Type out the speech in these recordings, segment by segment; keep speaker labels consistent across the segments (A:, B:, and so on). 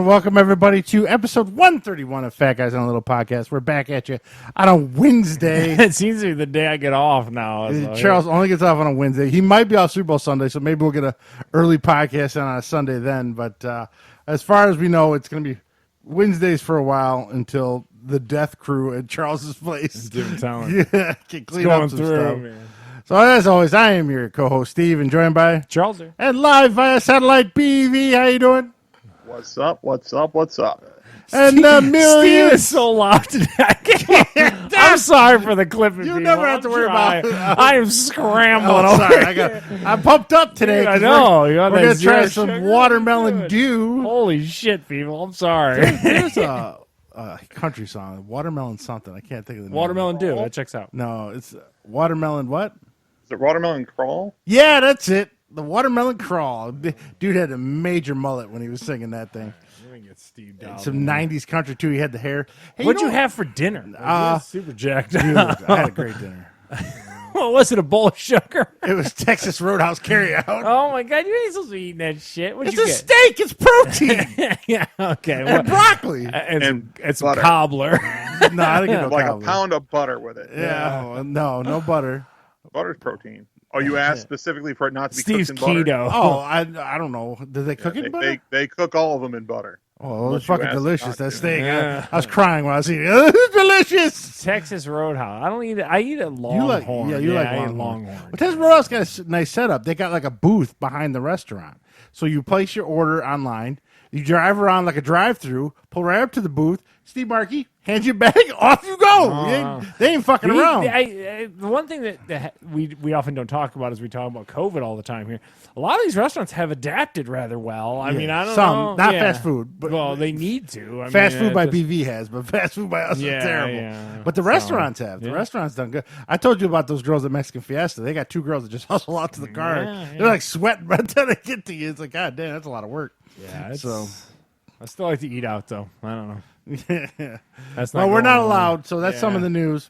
A: welcome everybody to episode 131 of Fat Guys on a Little Podcast. We're back at you on a Wednesday.
B: It seems to be the day I get off now.
A: Charles only gets off on a Wednesday. He might be off Super Bowl Sunday, so maybe we'll get an early podcast on a Sunday then. But as far as we know, it's going to be Wednesdays for a while until the death crew at Charles's place.
B: Different talent.
A: Yeah, can clean up some stuff. Man. So as always, I am your co-host Steve, and joined by
B: Charles
A: and live via satellite BV. How you doing?
C: What's up? What's up? What's up?
A: And
B: Steve is so loud today. I'm sorry for the clipping.
A: You never have to worry about it.
B: I am scrambling.
A: Oh, sorry. I'm pumped up today.
B: Dude, I know.
A: We're going to try some watermelon dew.
B: Holy shit, people. I'm sorry.
A: There's a country song, watermelon something. I can't think of the name.
B: Watermelon dew. That checks out.
A: No, it's watermelon what?
C: Is it watermelon crawl?
A: Yeah, that's it. The watermelon crawl. Dude had a major mullet when he was singing that thing.
B: Steve down.
A: Some 90s country, too. He had the hair.
B: Hey, what'd you have for dinner? Super jacked.
A: Dude, I had a great dinner.
B: Well, was it a bowl of sugar?
A: It was Texas Roadhouse carryout.
B: Oh, my God. You ain't supposed to be eating that shit. What'd
A: it's
B: you
A: a
B: get?
A: steak. It's protein.
B: Yeah, okay.
A: And broccoli.
B: And some
C: butter.
B: Cobbler.
A: No, I didn't get no
C: like
A: cobbler.
C: a pound of butter with it.
A: Yeah. No butter.
C: Butter's protein. Oh, you asked specifically for it not to be
B: Steve's
C: cooked in butter?
B: keto.
A: Oh, I don't know. Do they cook it in butter?
C: They cook all of them in butter.
A: Oh, it was
C: Unless you
A: fucking
C: ask
A: delicious,
C: not
A: that
C: to.
A: steak.
B: Yeah.
A: I was crying when I was eating it. It's delicious.
B: Texas Roadhouse. I don't eat it. I eat a Longhorn.
A: You like
B: I eat
A: Longhorn.
B: Longhorn.
A: But Texas Roadhouse got a nice setup. They got like a booth behind the restaurant. So you place your order online. You drive around like a drive-through, pull right up to the booth. Steve Markey hands you a bag. Off you go. They ain't fucking around.
B: The one thing that we often don't talk about is we talk about COVID all the time here. A lot of these restaurants have adapted rather well. I mean, I don't know.
A: Not fast food. But
B: well, they need to.
A: Fast food by BV has, but fast food by us is terrible.
B: Yeah.
A: But the restaurants have. The restaurants done good. I told you about those girls at Mexican Fiesta. They got two girls that just hustle out to the car. They're like sweating by the time they get to you. It's like, God damn, that's a lot of work.
B: Yeah.
A: So
B: I still like to eat out, though. I don't know.
A: That's not we're not allowed, so that's some of the news.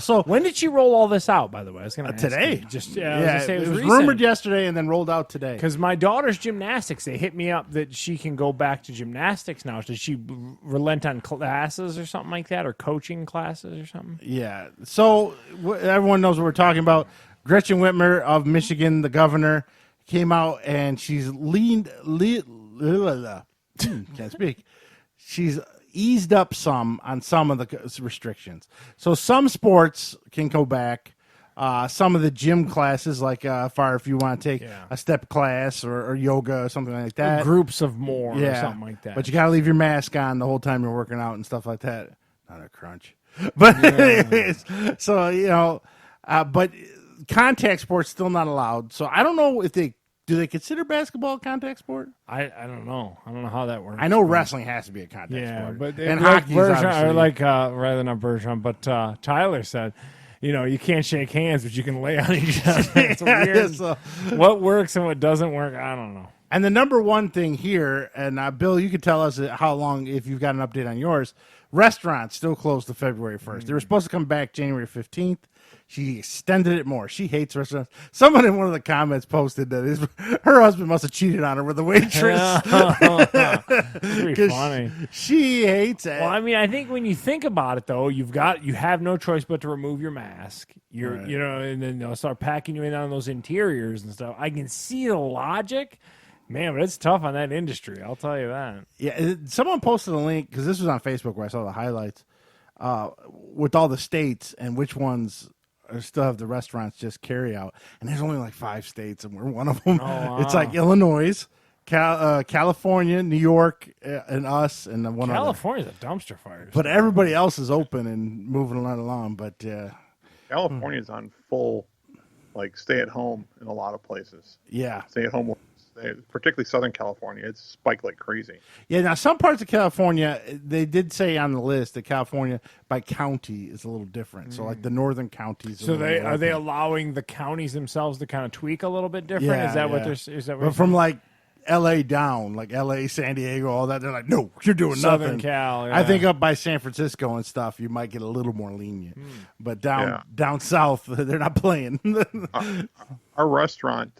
A: So
B: when did she roll all this out? By the way, I was going to
A: today.
B: It
A: was rumored yesterday and then rolled out today.
B: Because my daughter's gymnastics, they hit me up that she can go back to gymnastics now. Does she relent on classes or something like that, or coaching classes or something?
A: Yeah. So everyone knows what we're talking about. Gretchen Whitmer of Michigan, the governor, came out and she's can't speak. She's eased up some on some of the restrictions. So some sports can go back. Some of the gym classes, like if you want to take a step class or yoga or something like that.
B: Or groups of more or something like that.
A: But you got to leave your mask on the whole time you're working out and stuff like that. Not a crunch. But anyways, so, but contact sports still not allowed. So I don't know if do they consider basketball a contact sport?
B: I don't know. I don't know how that works.
A: I know wrestling has to be a contact sport.
B: But
A: and
B: like
A: hockey
B: rather not Bergeron, but Tyler said, you can't shake hands, but you can lay on each other. It's weird. What works and what doesn't work, I don't know.
A: And the number one thing here, and Bill, you could tell us how long, if you've got an update on yours, restaurants still closed to February 1st. They were supposed to come back January 15th. She extended it more. She hates restaurants. Someone in one of the comments posted that her husband must have cheated on her with a waitress.
B: Pretty funny.
A: She hates it.
B: Well, I mean, I think when you think about it, though, you have no choice but to remove your mask. And then they'll start packing you in on those interiors and stuff. I can see the logic. Man, but it's tough on that industry. I'll tell you that.
A: Yeah, someone posted a link, because this was on Facebook where I saw the highlights, with all the states and which ones still have the restaurants just carry out. And there's only like 5 states, and we're one of them. Oh, wow. It's like Illinois, California, New York, and us, and then one other.
B: California's a dumpster fire.
A: But everybody else is open and moving along. But
C: California's on full, stay at home in a lot of places.
A: Yeah.
C: Stay at home. Particularly Southern California, it's spiked like crazy.
A: Yeah, now some parts of California, they did say on the list that California by county is a little different. So like the northern counties.
B: So are they allowing the counties themselves to kind of tweak a little bit different?
A: Yeah,
B: is that what they're? Is that what?
A: But from L.A. down, like L.A., San Diego, all that, they're like, no, you're doing
B: Southern
A: nothing.
B: Cal. Yeah.
A: I think up by San Francisco and stuff, you might get a little more lenient. But down south, they're not playing.
C: Our restaurant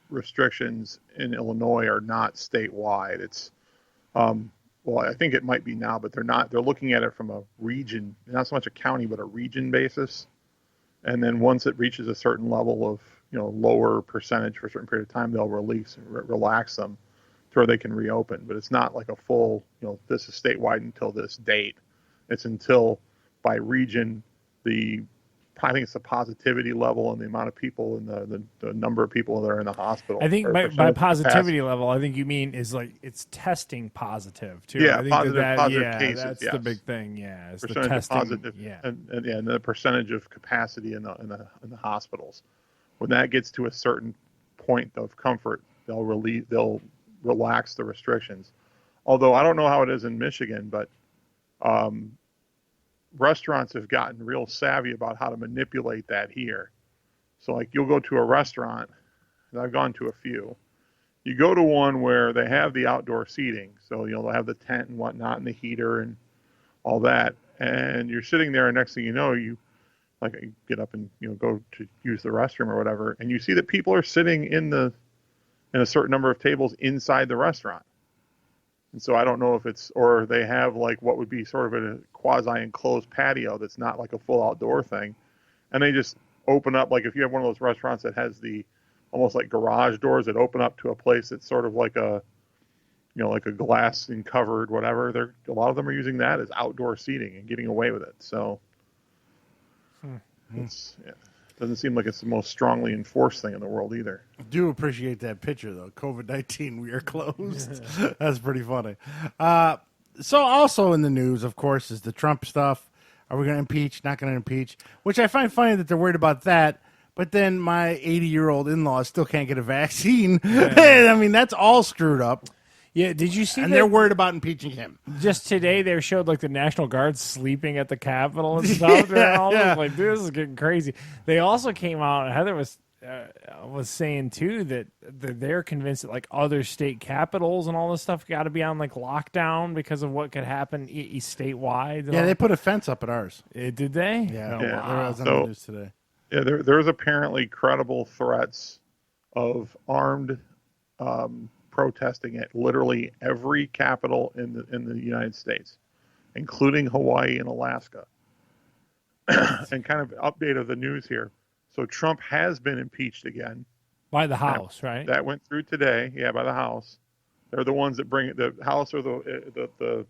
C: restrictions in Illinois are not statewide. It's Well, I think it might be now, but they're not. They're looking at it from a region, not so much a county, but a region basis. And then once it reaches a certain level of, lower percentage for a certain period of time, they'll relax them to where they can reopen. But it's not like a full, this is statewide until this date. It's until by region, I think it's the positivity level and the amount of people and the number of people that are in the hospital.
B: I think by positivity level, I think you mean is like it's testing positive too.
C: Yeah,
B: I think
C: positive cases.
B: That's
C: yes.
B: the big thing. Yeah, it's
C: percentage
B: the testing.
C: of positive, and the percentage of capacity in the hospitals. When that gets to a certain point of comfort, they'll relax the restrictions. Although I don't know how it is in Michigan, but restaurants have gotten real savvy about how to manipulate that here. So like you'll go to a restaurant, and I've gone to a few. You go to one where they have the outdoor seating, so they'll have the tent and whatnot and the heater and all that, and you're sitting there, and next thing you know, you get up and go to use the restroom or whatever, and you see that people are sitting in a certain number of tables inside the restaurant. And so I don't know if or they have like what would be sort of a quasi-enclosed patio that's not like a full outdoor thing. And they just open up, like if you have one of those restaurants that has almost like garage doors that open up to a place that's sort of like like a glass and covered whatever. A lot of them are using that as outdoor seating and getting away with it. So doesn't seem like it's the most strongly enforced thing in the world either.
A: I do appreciate that picture, though. COVID-19, we are closed. That's pretty funny. So also in the news, of course, is the Trump stuff. Are we going to impeach, not going to impeach? Which I find funny that they're worried about that. But then my 80-year-old in-law still can't get a vaccine. I mean, that's all screwed up.
B: Yeah, did you see
A: and they're worried about impeaching him.
B: Just today, they showed like the National Guard sleeping at the Capitol and stuff. Like, this is getting crazy. They also came out, and Heather was saying too that they're convinced that like other state capitals and all this stuff got to be on like lockdown because of what could happen statewide.
A: Yeah, they put a fence up at ours.
B: Did they?
A: Yeah,
C: wow.
A: Was on the news today.
C: Yeah, there's apparently credible threats of armed protesting at literally every capital in the United States, including Hawaii and Alaska. And kind of update of the news here. So Trump has been impeached again.
B: By the House, right?
C: That went through today. Yeah, by the House. They're the ones that bring it. The House or the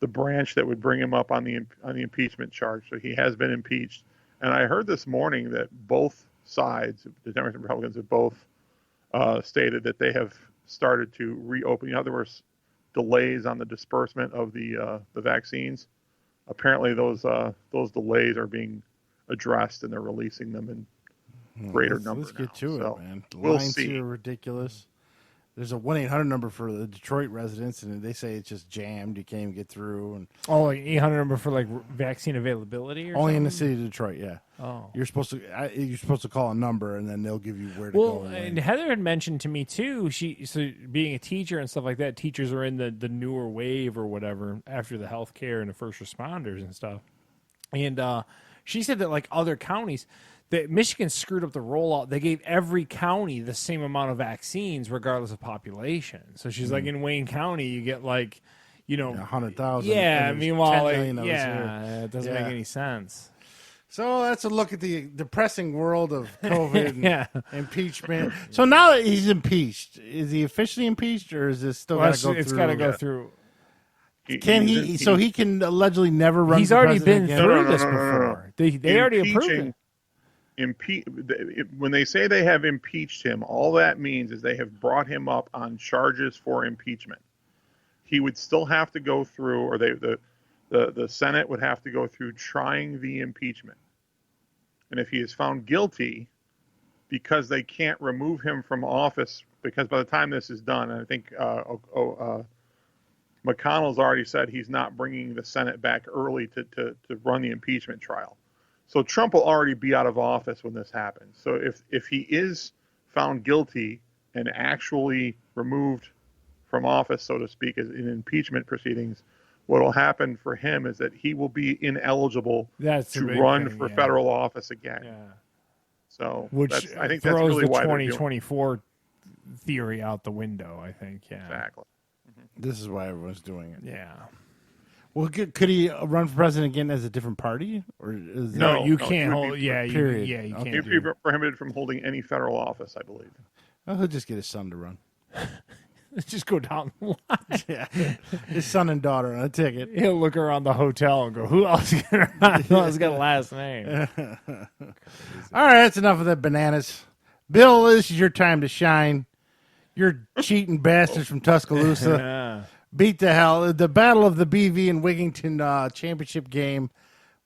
C: branch that would bring him up on the impeachment charge. So he has been impeached. And I heard this morning that both sides, the Democrats and Republicans, have both stated that they have started to reopen. There were delays on the disbursement of the vaccines. Apparently, those delays are being addressed, and they're releasing them in greater numbers.
A: Let's get to it, man. The
C: we'll
A: lines
C: see.
A: Here are ridiculous. There's a 1-800 number for the Detroit residents, and they say it's just jammed. You can't even get through. And
B: like 800 number for like vaccine availability, or
A: only
B: something?
A: in the city of Detroit. Yeah.
B: Oh,
A: you're supposed to call a number, and then they'll give you where to
B: go.
A: Well,
B: and Heather had mentioned to me too. So being a teacher and stuff like that, teachers are in the newer wave or whatever after the healthcare and the first responders and stuff. And she said that like other counties, that Michigan screwed up the rollout. They gave every county the same amount of vaccines regardless of population. So she's like, in Wayne County, you get like,
A: 100,000.
B: Yeah. Meanwhile,
A: it
B: doesn't make any sense.
A: So that's a look at the depressing world of COVID and impeachment. So now that he's impeached, is he officially impeached, or is this still got to go through?
B: It's got to go through.
A: Can he? So he can allegedly never run.
B: He's already been
A: again?
B: through this before. They already approved it.
C: When they say they have impeached him, all that means is they have brought him up on charges for impeachment. He would still have to go through, or the Senate would have to go through trying the impeachment. And if he is found guilty, because they can't remove him from office, because by the time this is done, and I think McConnell's already said he's not bringing the Senate back early to run the impeachment trial. So Trump will already be out of office when this happens. So if he is found guilty and actually removed from office, so to speak, in impeachment proceedings, what will happen for him is that he will be ineligible to run for federal office again.
B: Yeah.
C: So
B: which
C: I think
B: throws
C: that's really
B: the
C: why
B: 2024 theory out the window, I think. Yeah.
C: Exactly.
A: This is why everyone's doing it.
B: Yeah.
A: Well, could he run for president again as a different party, or is
B: No, you
C: no,
B: can't
C: he would
B: hold.
C: be-
B: Yeah, you
A: period.
B: can't.
C: He'd be prohibited from holding any federal office, I believe.
A: Well, he'll just get his son to run.
B: Just go down the line.
A: Yeah, his son and daughter on a ticket.
B: He'll look around the hotel and go, "Who else is gonna run? Who else has got a last name?"
A: All right, that's enough of that bananas. Bill, this is your time to shine. You're cheating bastards from Tuscaloosa.
B: Yeah.
A: Beat the hell. The Battle of the BV and Wigington championship game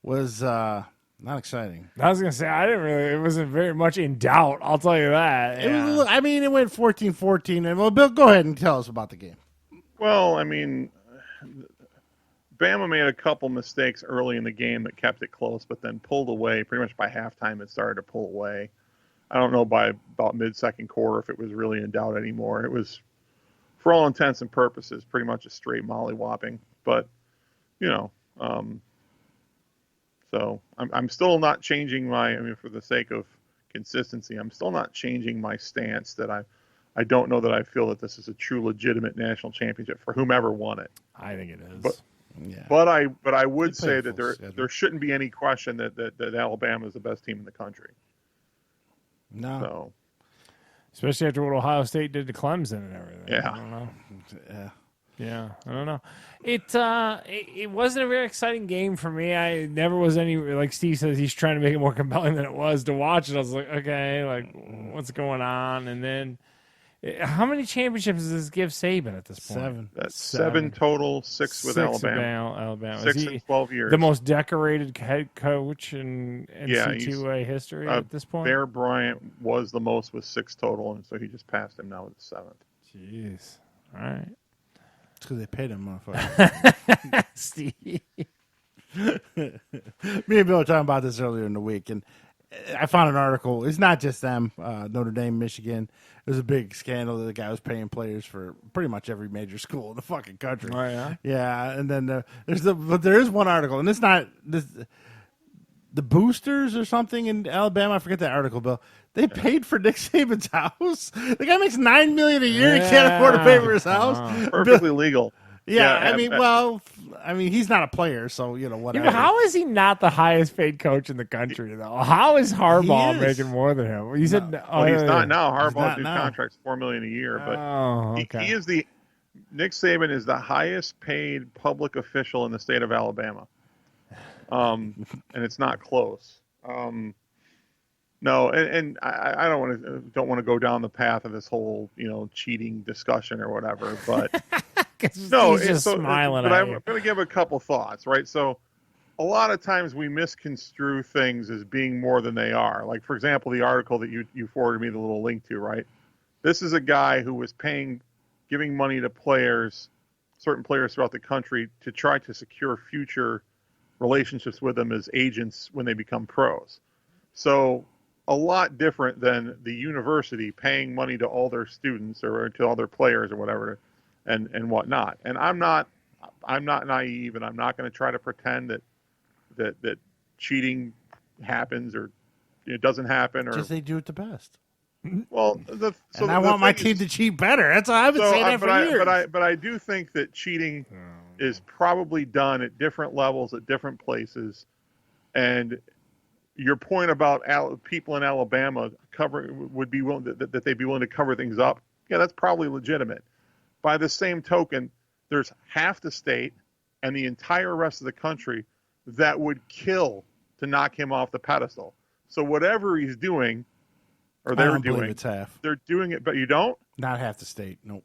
A: was not exciting.
B: I was gonna say it wasn't very much in doubt. I'll tell you that.
A: It was, I mean, it went 14-14. And well, Bill, go ahead and tell us about the game.
C: Well, I mean, Bama made a couple mistakes early in the game that kept it close, but then pulled away. Pretty much by halftime, it started to pull away. I don't know by about mid-second quarter if it was really in doubt anymore. It was, for all intents and purposes, pretty much a straight mollywhopping. But, so I'm still not changing for the sake of consistency, I'm still not changing my stance that I don't know that I feel that this is a true legitimate national championship for whomever won it.
B: I think it is.
C: But I would
A: They
C: say
A: play
C: that
A: full schedule.
C: there shouldn't be any question that Alabama is the best team in the country.
A: No.
C: So
B: Especially after what Ohio State did to Clemson and everything.
C: Yeah.
B: I don't know.
A: Yeah.
B: Yeah, I don't know. It wasn't a very exciting game for me. I never was any, like Steve says, he's trying to make it more compelling than it was to watch it. I was like, okay, like what's going on? And then, how many championships does this give Saban at this point?
A: 7.
C: that's seven total, six with Alabama.
B: Alabama.
C: 6
B: Is
C: in
B: he
C: 12 years.
B: the most decorated head coach in
C: Yeah,
B: NC2A history at this point?
C: Bear Bryant was the most with 6 total, and so he just passed him now with 7th.
B: Jeez. All right.
A: It's because they paid him, motherfucker.
B: Steve.
A: Me and Bill were talking about this earlier in the week, and I found an article. It's not just them. Notre Dame, Michigan. It was a big scandal that the guy was paying players for pretty much every major school in the fucking country.
B: Oh, yeah?
A: Yeah, and then but there is one article, and it's not this. The boosters or something in Alabama. I forget that article, Bill. They paid for Nick Saban's house. The guy makes $9 million a year. He can't afford to pay for his house.
C: Perfectly legal.
A: Yeah, I mean, he's not a player, so whatever.
B: Yeah, but how is he not the highest paid coach in the country, though? How is Harbaugh
A: He is.
B: making more than him? You said
C: Well, he's not now. Harbaugh's
A: not
C: new
A: now.
C: contract's $4 million a year, but
B: Oh, okay.
C: he is Nick Saban is the highest paid public official in the state of Alabama, and it's not close. No, and I don't want to go down the path of this whole cheating discussion or whatever, but no,
B: he's just smiling
C: But
B: at
C: I'm
B: you.
C: going to give a couple thoughts, right? So, a lot of times we misconstrue things as being more than they are. Like, for example, the article that you forwarded me the little link to, right? This is a guy who was giving money to certain players throughout the country to try to secure future relationships with them as agents when they become pros. So a lot different than the university paying money to all their students or to all their players or whatever and whatnot. And I'm not naive, and I'm not going to try to pretend that cheating happens or it doesn't happen or
A: Just they do it the best.
C: well.
A: And I want my team to cheat better. That's all I've been saying that for years.
C: But I do think that cheating is probably done at different levels at different places, and your point about people in Alabama would be willing that they'd be willing to cover things up. Yeah, that's probably legitimate. By the same token, there's half the state and the entire rest of the country that would kill to knock him off the pedestal. So whatever he's doing, or
A: I
C: they're
A: don't believe
C: doing,
A: it's half.
C: they're doing it. But you don't.
A: Not half the state. Nope.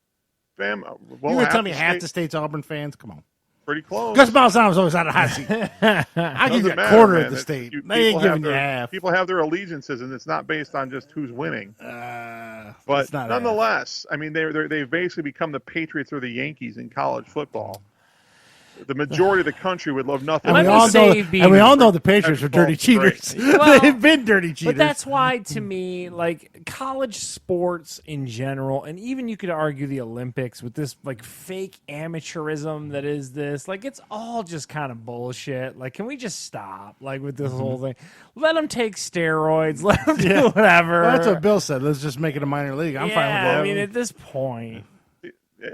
C: Bam.
A: You
C: Well,
A: gonna tell me
C: the
A: half
C: state-
A: the state's Auburn fans? Come on.
C: Pretty close.
A: Gus Malzahn's always on a hot seat. I'll give you
C: Doesn't
A: a
C: matter,
A: quarter
C: man.
A: of the
C: It's-
A: state.
C: people
A: They ain't
C: have
A: giving you
C: their-
A: half.
C: People have their allegiances, and it's not based on just who's winning. But
A: it's not
C: nonetheless, I mean, they've basically become the Patriots or the Yankees in college football. The majority of the country would love nothing.
A: And we
B: Let me
A: all know,
B: save being
A: and we all know the Patriots are dirty
C: That's
A: cheaters.
B: Well,
A: They've been dirty cheaters.
B: But that's why, to me, like college sports in general, and even you could argue the Olympics with this like fake amateurism that is this, like it's all just kind of bullshit. Like, can we just stop like with this whole thing? Let them take steroids. Let them do whatever.
A: Well, that's what Bill said. Let's just make it a minor league. I'm fine with that.
B: I mean, at this point,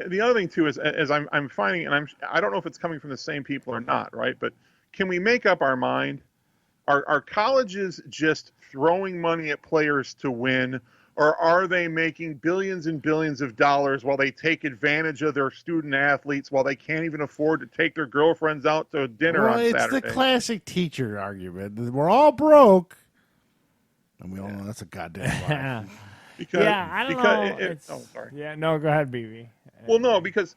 C: the other thing too is, as I'm finding, and I don't know if it's coming from the same people or not, right? But can we make up our mind? Are colleges just throwing money at players to win, or are they making billions and billions of dollars while they take advantage of their student athletes while they can't even afford to take their girlfriends out to dinner on Saturday?
A: It's the classic teacher argument. We're all broke, and we all know that's a goddamn lie.
C: Because,
B: I don't know.
C: Oh, sorry.
B: Yeah, no, go ahead, BB.
C: Well, no, because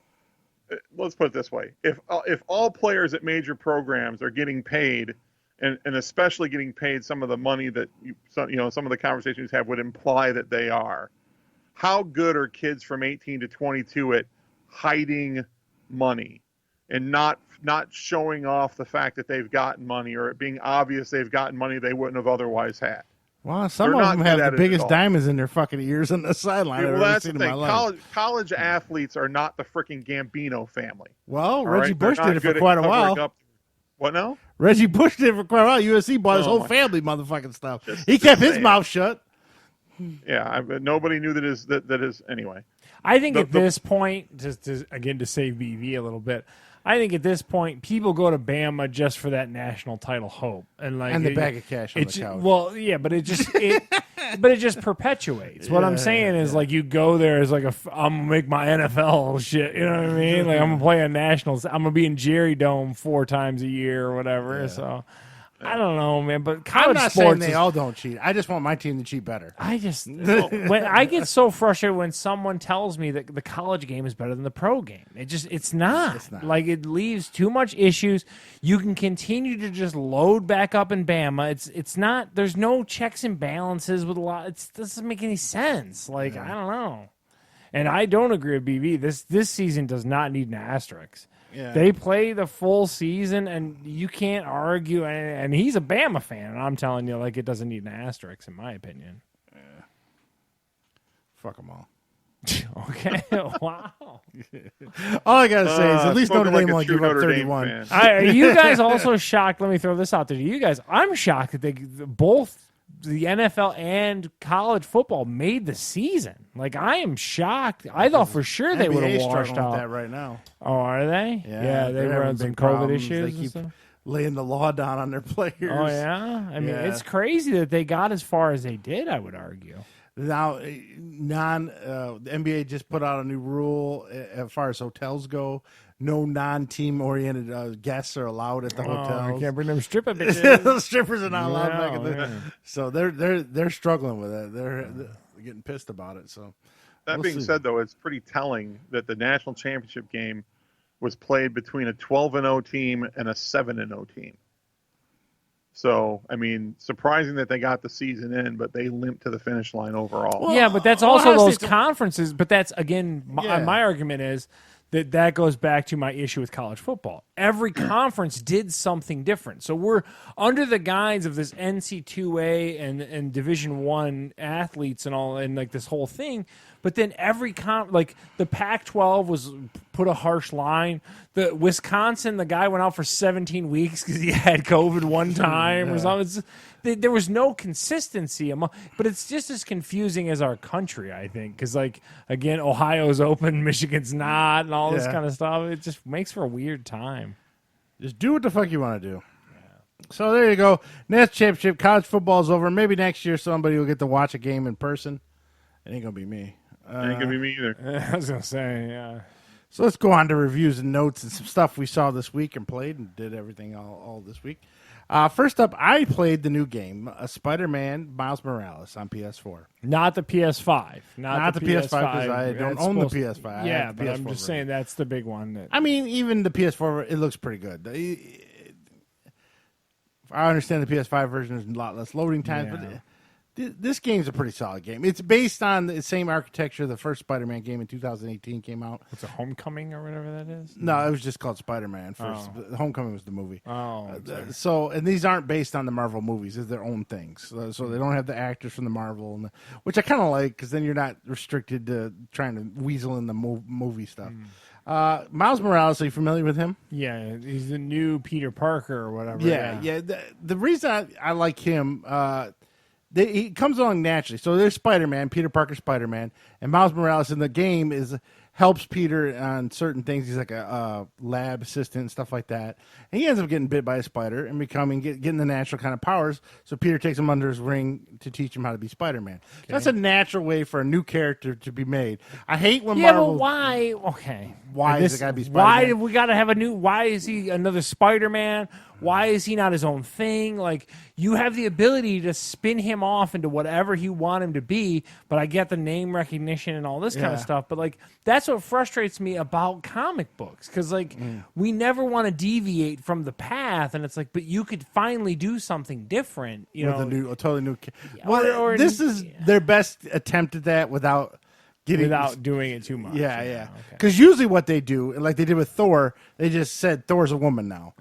C: let's put it this way: if all players at major programs are getting paid, and especially getting paid some of the money that some of the conversations have would imply that they are, how good are kids from 18 to 22 at hiding money and not showing off the fact that they've gotten money, or it being obvious they've gotten money they wouldn't have otherwise had?
A: Well, some of them have the biggest diamonds in their fucking ears on the sideline.
C: Well, that's the thing. College athletes are not the freaking Gambino family.
A: Well, Reggie Bush did it for quite a while.
C: What now?
A: Reggie Bush did it for quite a while. USC bought his whole family motherfucking stuff. He kept his mouth shut.
C: Yeah, nobody knew that is anyway.
B: I think at this point, just to save BV a little bit, I think at this point people go to Bama just for that national title hope and
A: the bag of cash on the couch.
B: Well, yeah, but it just perpetuates. What I'm saying is like you go there as like I'm gonna make my NFL shit. You know what I mean? Like I'm gonna play a nationals. I'm gonna be in Jerry Dome 4 times a year or whatever. Yeah. So. I don't know, man, but college
A: I'm not
B: sports
A: saying they all don't cheat. I just want my team to cheat better.
B: When I get so frustrated when someone tells me that the college game is better than the pro game. It's not. Like it leaves too much issues. You can continue to just load back up in Bama. It's not. There's no checks and balances with a lot. It doesn't make any sense. Like I don't know. And I don't agree with BB. This season does not need an asterisk. Yeah. They play the full season, and you can't argue. And he's a Bama fan, and I'm telling you, like, it doesn't need an asterisk, in my opinion.
A: Yeah. Fuck them all.
B: Okay. Wow.
A: All I gotta say is at least Notre Dame won't give up 31.
B: Are you guys also shocked? Let me throw this out there to you guys. I'm shocked that they both the NFL and college football made the season. Like, I am shocked. I thought for sure they would have washed out.
A: With that right now.
B: Oh, are they?
A: Yeah,
B: they were on some COVID issues.
A: They keep laying the law down on their players.
B: Oh, yeah? I mean, it's crazy that they got as far as they did, I would argue.
A: Now, the NBA just put out a new rule as far as hotels go. No non-team oriented guests are allowed at the hotels.
B: You can't bring them stripper bitches.
A: Those strippers are not allowed back in the. So they're struggling with it. They're getting pissed about it. So
C: that being said, though, it's pretty telling that the national championship game was played between a 12-0 team and a 7-0 team. So, I mean, surprising that they got the season in, but they limped to the finish line overall.
B: Well, yeah, but that's also those conferences. But that's, again, my argument is that goes back to my issue with college football. Every conference did something different. So we're under the guise of this NC2A and Division I athletes and all, and like this whole thing. But then every like the Pac-12 was put a harsh line. The Wisconsin, the guy went out for 17 weeks because he had COVID one time or something. There was no consistency, but it's just as confusing as our country, I think. Because, like, again, Ohio's open, Michigan's not, and all this kind of stuff. It just makes for a weird time.
A: Just do what the fuck you want to do. Yeah. So there you go. Next championship, college football's over. Maybe next year somebody will get to watch a game in person. It ain't going to be me.
C: It ain't going to be me either.
B: I was going to say, yeah.
A: So let's go on to reviews and notes and some stuff we saw this week and played and did everything all this week. First up, I played the new game, Spider-Man Miles Morales on PS4.
B: Not the PS5.
A: Not the PS5 because I don't own the PS5.
B: Yeah, but I'm just saying that's the big one.
A: I mean, even the PS4, it looks pretty good. I understand the PS5 version is a lot less loading times, but this game's a pretty solid game. It's based on the same architecture the first Spider-Man game in 2018 came out.
B: What's a Homecoming or whatever that is?
A: No, it was just called Spider-Man first. Oh. Homecoming was the movie.
B: Oh.
A: And these aren't based on the Marvel movies. They're their own things. So they don't have the actors from the Marvel, which I kind of like because then you're not restricted to trying to weasel in the movie stuff. Miles Morales, are you familiar with him?
B: Yeah, he's the new Peter Parker or whatever.
A: Yeah. The reason I like him... he comes along naturally. So there's Spider-Man, Peter Parker Spider-Man, and Miles Morales in the game helps Peter on certain things. He's like a lab assistant and stuff like that. And he ends up getting bit by a spider and getting the natural kind of powers. So Peter takes him under his wing to teach him how to be Spider-Man. Okay. That's a natural way for a new character to be made. I hate when Marvel...
B: but why? Okay.
A: Why is it got to be Spider-Man?
B: Why do we got to have a new... Why is he another Spider-Man? Why is he not his own thing? Like, you have the ability to spin him off into whatever you want him to be, but I get the name recognition and all this kind of stuff. But, like, that's what frustrates me about comic books. Because, like, we never want to deviate from the path. And it's like, but you could finally do something different, you know.
A: A totally new... Well, this is their best attempt at that without
B: doing it too much.
A: Yeah. Because usually what they do, like they did with Thor, they just said Thor's a woman now.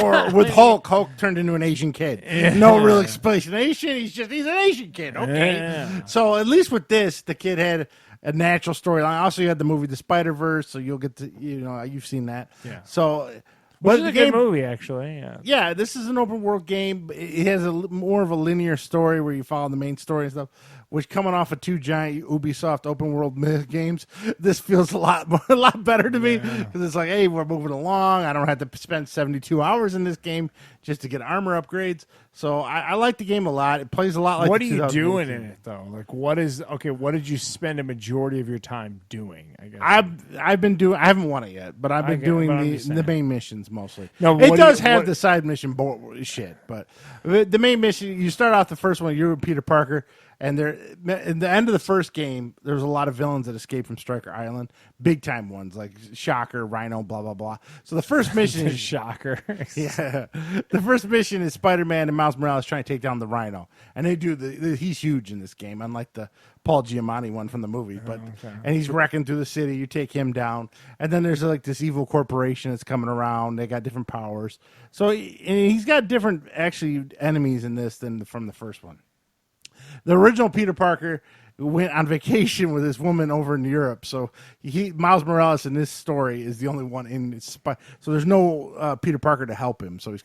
A: Or with Hulk turned into an Asian kid. No real explanation. He's an Asian kid. Okay. Yeah. So at least with this, the kid had a natural storyline. Also, you had the movie The Spider-Verse, so you'll get to, you've seen that.
B: Yeah.
A: So...
B: Which is a good movie, actually.
A: Yeah, this is an open world game. It has more of a linear story where you follow the main story and stuff. Which, coming off of 2 giant Ubisoft open world games, this feels a lot better to me because it's like, hey, we're moving along. I don't have to spend 72 hours in this game just to get armor upgrades. So I like the game a lot. It plays a lot like.
B: What are you doing in it though? Like, what did you spend a majority of your time doing? I guess
A: I've been doing. I haven't won it yet, but I've been doing the main missions mostly.
B: No,
A: it does have the side mission shit, but the main mission. You start off the first one. You're with Peter Parker. And in the end of the first game, there was a lot of villains that escaped from Stryker Island, big time ones like Shocker, Rhino, blah blah blah. So the first mission is
B: Shocker.
A: Yeah, the first mission is Spider-Man and Miles Morales trying to take down the Rhino, and they do he's huge in this game, unlike the Paul Giamatti one from the movie. But and he's wrecking through the city. You take him down, and then there's like this evil corporation that's coming around. They got different powers. So and he's got different actually enemies in this than from the first one. The original Peter Parker went on vacation with this woman over in Europe, so Miles Morales in this story is the only one in his so there's no Peter Parker to help him. So this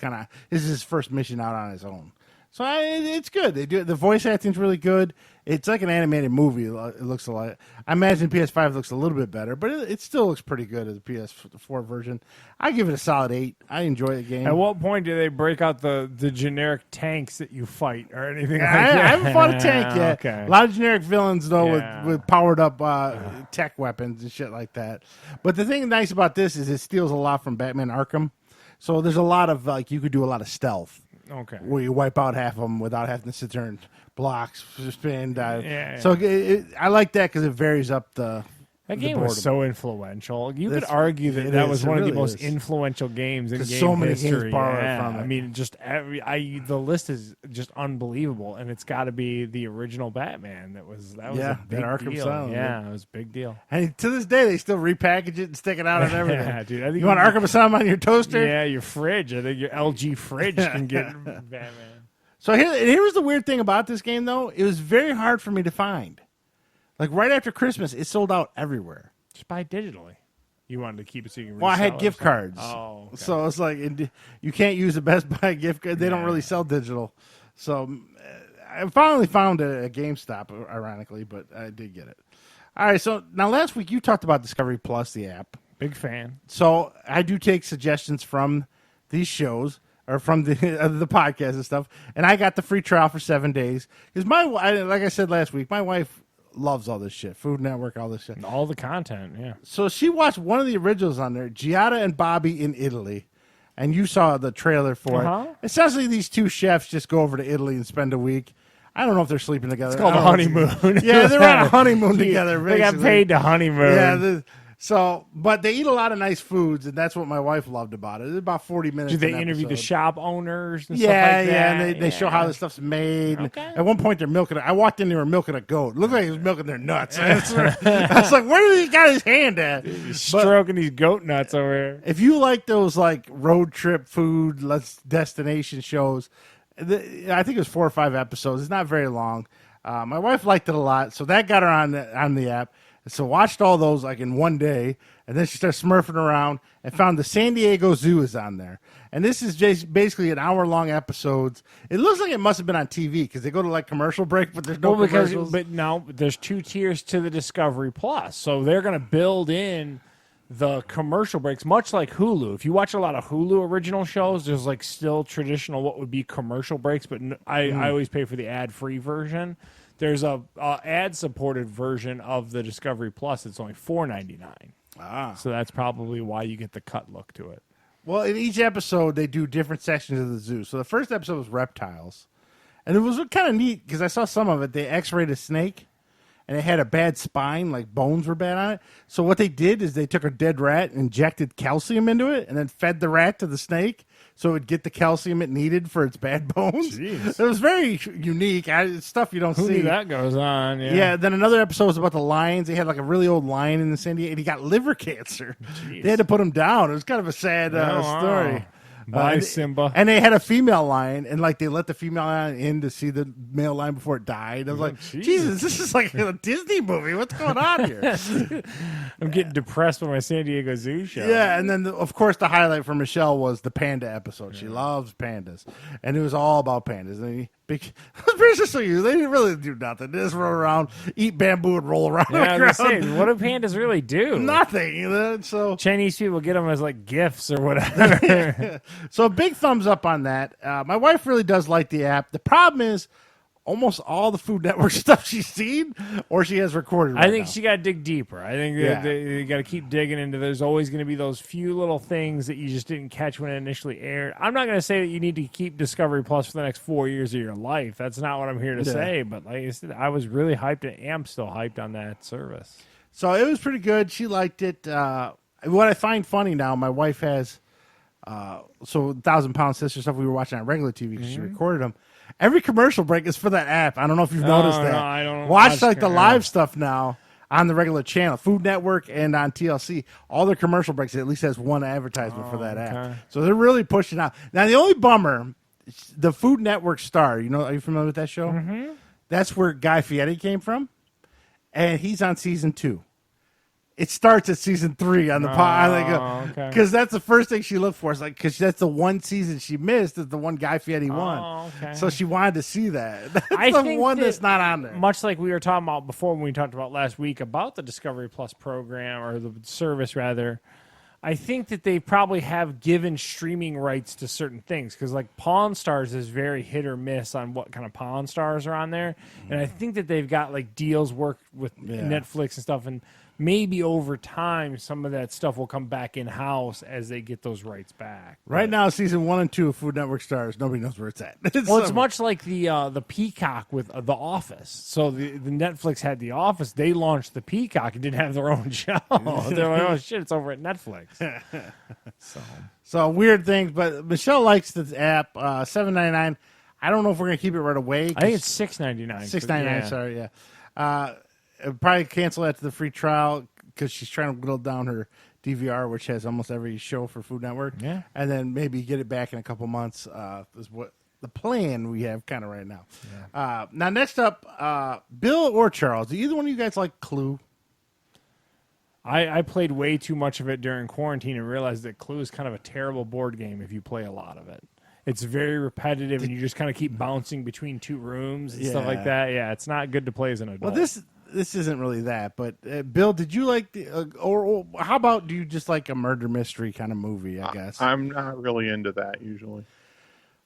A: is his first mission out on his own. So it's good. They do the voice acting's really good. It's like an animated movie. It looks a lot. I imagine PS5 looks a little bit better, but it still looks pretty good as a PS4 version. I give it a solid 8. I enjoy the game.
B: At what point do they break out the generic tanks that you fight or anything like
A: that?
B: I
A: haven't fought a tank yet.
B: Okay.
A: A lot of generic villains though with powered up tech weapons and shit like that. But the thing nice about this is it steals a lot from Batman Arkham. So there's a lot of you could do a lot of stealth.
B: Okay.
A: Where you wipe out half of them without having to sit there and blocks, spin, dive.
B: Yeah.
A: So I like that because it varies up the.
B: That game was so influential. You could argue that was one of the most influential games in game
A: so many
B: history.
A: Games borrowed from it.
B: I mean, just the list is just unbelievable, and it's got to be the original Batman. That was a big
A: Arkham
B: deal.
A: Asylum.
B: Yeah, it was a big deal.
A: And to this day, they still repackage it and stick it out and everything.
B: Yeah, dude. I think
A: you want Arkham Asylum on your toaster?
B: Yeah, your fridge. I think your LG fridge can get Batman.
A: So here was the weird thing about this game, though. It was very hard for me to find. Like right after Christmas, it sold out everywhere.
B: Just buy it digitally. You wanted to keep it so you can resell.
A: Well, I had gift cards.
B: Oh, okay.
A: So it's like you can't use a Best Buy gift card. They don't really sell digital. So I finally found a GameStop, ironically, but I did get it. All right. So now last week you talked about Discovery Plus, the app.
B: Big fan.
A: So I do take suggestions from these shows or from the podcast and stuff, and I got the free trial for 7 days because like I said last week, my wife loves all this shit. Food Network, all this shit.
B: All the content, yeah.
A: So she watched one of the originals on there, Giada and Bobby in Italy. And you saw the trailer for it. Essentially, these two chefs just go over to Italy and spend a week. I don't know if they're sleeping together.
B: It's called a honeymoon.
A: Yeah, they're on a honeymoon together. Basically.
B: They got paid to honeymoon.
A: Yeah, but they eat a lot of nice foods, and that's what my wife loved about it. It's about 40 minutes.
B: Do they interview the shop owners and
A: stuff
B: like that?
A: Yeah, and they show how the stuff's made.
B: Okay.
A: At one point, they're milking it. I walked in, they were milking a goat. It looked like he was milking their nuts. I was like, where did he got his hand at?
B: He's stroking these goat nuts over here.
A: If you like those like road trip food, destination shows, I think it was 4 or 5 episodes. It's not very long. My wife liked it a lot, so that got her on the app. So watched all those like in one day, and then she started smurfing around and found the San Diego Zoo is on there. And this is just basically an hour-long episodes. It looks like it must have been on TV because they go to like commercial break, but there's no commercials.
B: But now there's 2 tiers to the Discovery Plus, so they're going to build in the commercial breaks, much like Hulu. If you watch a lot of Hulu original shows, there's like still traditional what would be commercial breaks, but I always pay for the ad-free version. There's a ad-supported version of the Discovery Plus. It's only $4.99. So that's probably why you get the cut look to it.
A: Well, in each episode, they do different sections of the zoo. So the first episode was reptiles. And it was kind of neat because I saw some of it. They x-rayed a snake, and it had a bad spine, like bones were bad on it. So what they did is they took a dead rat and injected calcium into it and then fed the rat to the snake so it would get the calcium it needed for its bad bones.
B: Jeez.
A: It was very unique. It's stuff you don't
B: Who
A: see.
B: knew that goes on?
A: Yeah, then another episode was about the lions. They had like a really old lion in the San Diego, and he got liver cancer.
B: Jeez.
A: They had to put him down. It was kind of a sad story.
B: Bye, Simba.
A: And they had a female lion, and like they let the female lion in to see the male lion before it died. I was like, Jesus, this is like a Disney movie. What's going on here?
B: I'm getting depressed by my San Diego Zoo show.
A: Yeah, and then of course the highlight for Michelle was the panda episode. She loves pandas, and it was all about pandas. And just so you, they didn't really do nothing. They just roll around, eat bamboo, and roll around.
B: Yeah, I was gonna say, what do pandas really do?
A: Nothing. You know? So
B: Chinese people get them as like gifts or whatever.
A: So a big thumbs up on that. My wife really does like the app. The problem is almost all the Food Network stuff she's seen or she has recorded right
B: I think
A: now.
B: she got to dig deeper. I think they got to keep digging into. There's always going to be those few little things that you just didn't catch when it initially aired. I'm not going to say that you need to keep Discovery Plus for the next 4 years of your life. That's not what I'm here to say. But like I said, I was really hyped and am still hyped on that service.
A: So it was pretty good. She liked it. What I find funny now, my wife has... so 1,000 Pound Sister stuff we were watching on regular TV because she recorded them. Every commercial break is for that app. I don't know if you've noticed that.
B: No, I don't
A: watch like the live stuff now on the regular channel, Food Network and on TLC. All their commercial breaks at least has one advertisement for that app. So they're really pushing out. Now the only bummer, the Food Network star. You know, are you familiar with that show? Mm-hmm. That's where Guy Fieri came from, and he's on season 2. It starts at season 3 on the pod. Because that's the first thing she looked for. It's like, because that's the one season she missed is the one Guy Fieri won. So she wanted to see that. That's the one that's not on there.
B: Much like we were talking about before when we talked about last week about the Discovery Plus program, or the service rather, I think that they probably have given streaming rights to certain things. Because like Pawn Stars is very hit or miss on what kind of Pawn Stars are on there. And I think that they've got like deals work with Netflix and stuff. And maybe over time, some of that stuff will come back in-house as they get those rights back.
A: Right now, season 1 and 2 of Food Network stars, nobody knows where it's at.
B: It's much like the Peacock with The Office. So the Netflix had The Office. They launched the Peacock and didn't have their own show. They're like, oh, shit, it's over at Netflix.
A: So weird things, but Michelle likes the app. $7.99. I don't know if we're going to keep it right away.
B: I think it's $6.99.
A: $6.99, sorry, yeah. Probably cancel after the free trial because she's trying to whittle down her DVR, which has almost every show for Food Network.
B: Yeah.
A: And then maybe get it back in a couple months is what the plan we have kind of right now. Yeah. Now, next up, Bill or Charles, do either one of you guys like Clue?
B: I played way too much of it during quarantine and realized that Clue is kind of a terrible board game if you play a lot of it. It's very repetitive, and you just kind of keep bouncing between 2 rooms and stuff like that. Yeah, it's not good to play as an adult.
A: Well, this isn't really that, but Bill, did you like or how about do you just like a murder mystery kind of movie? I guess
C: I'm not really into that usually.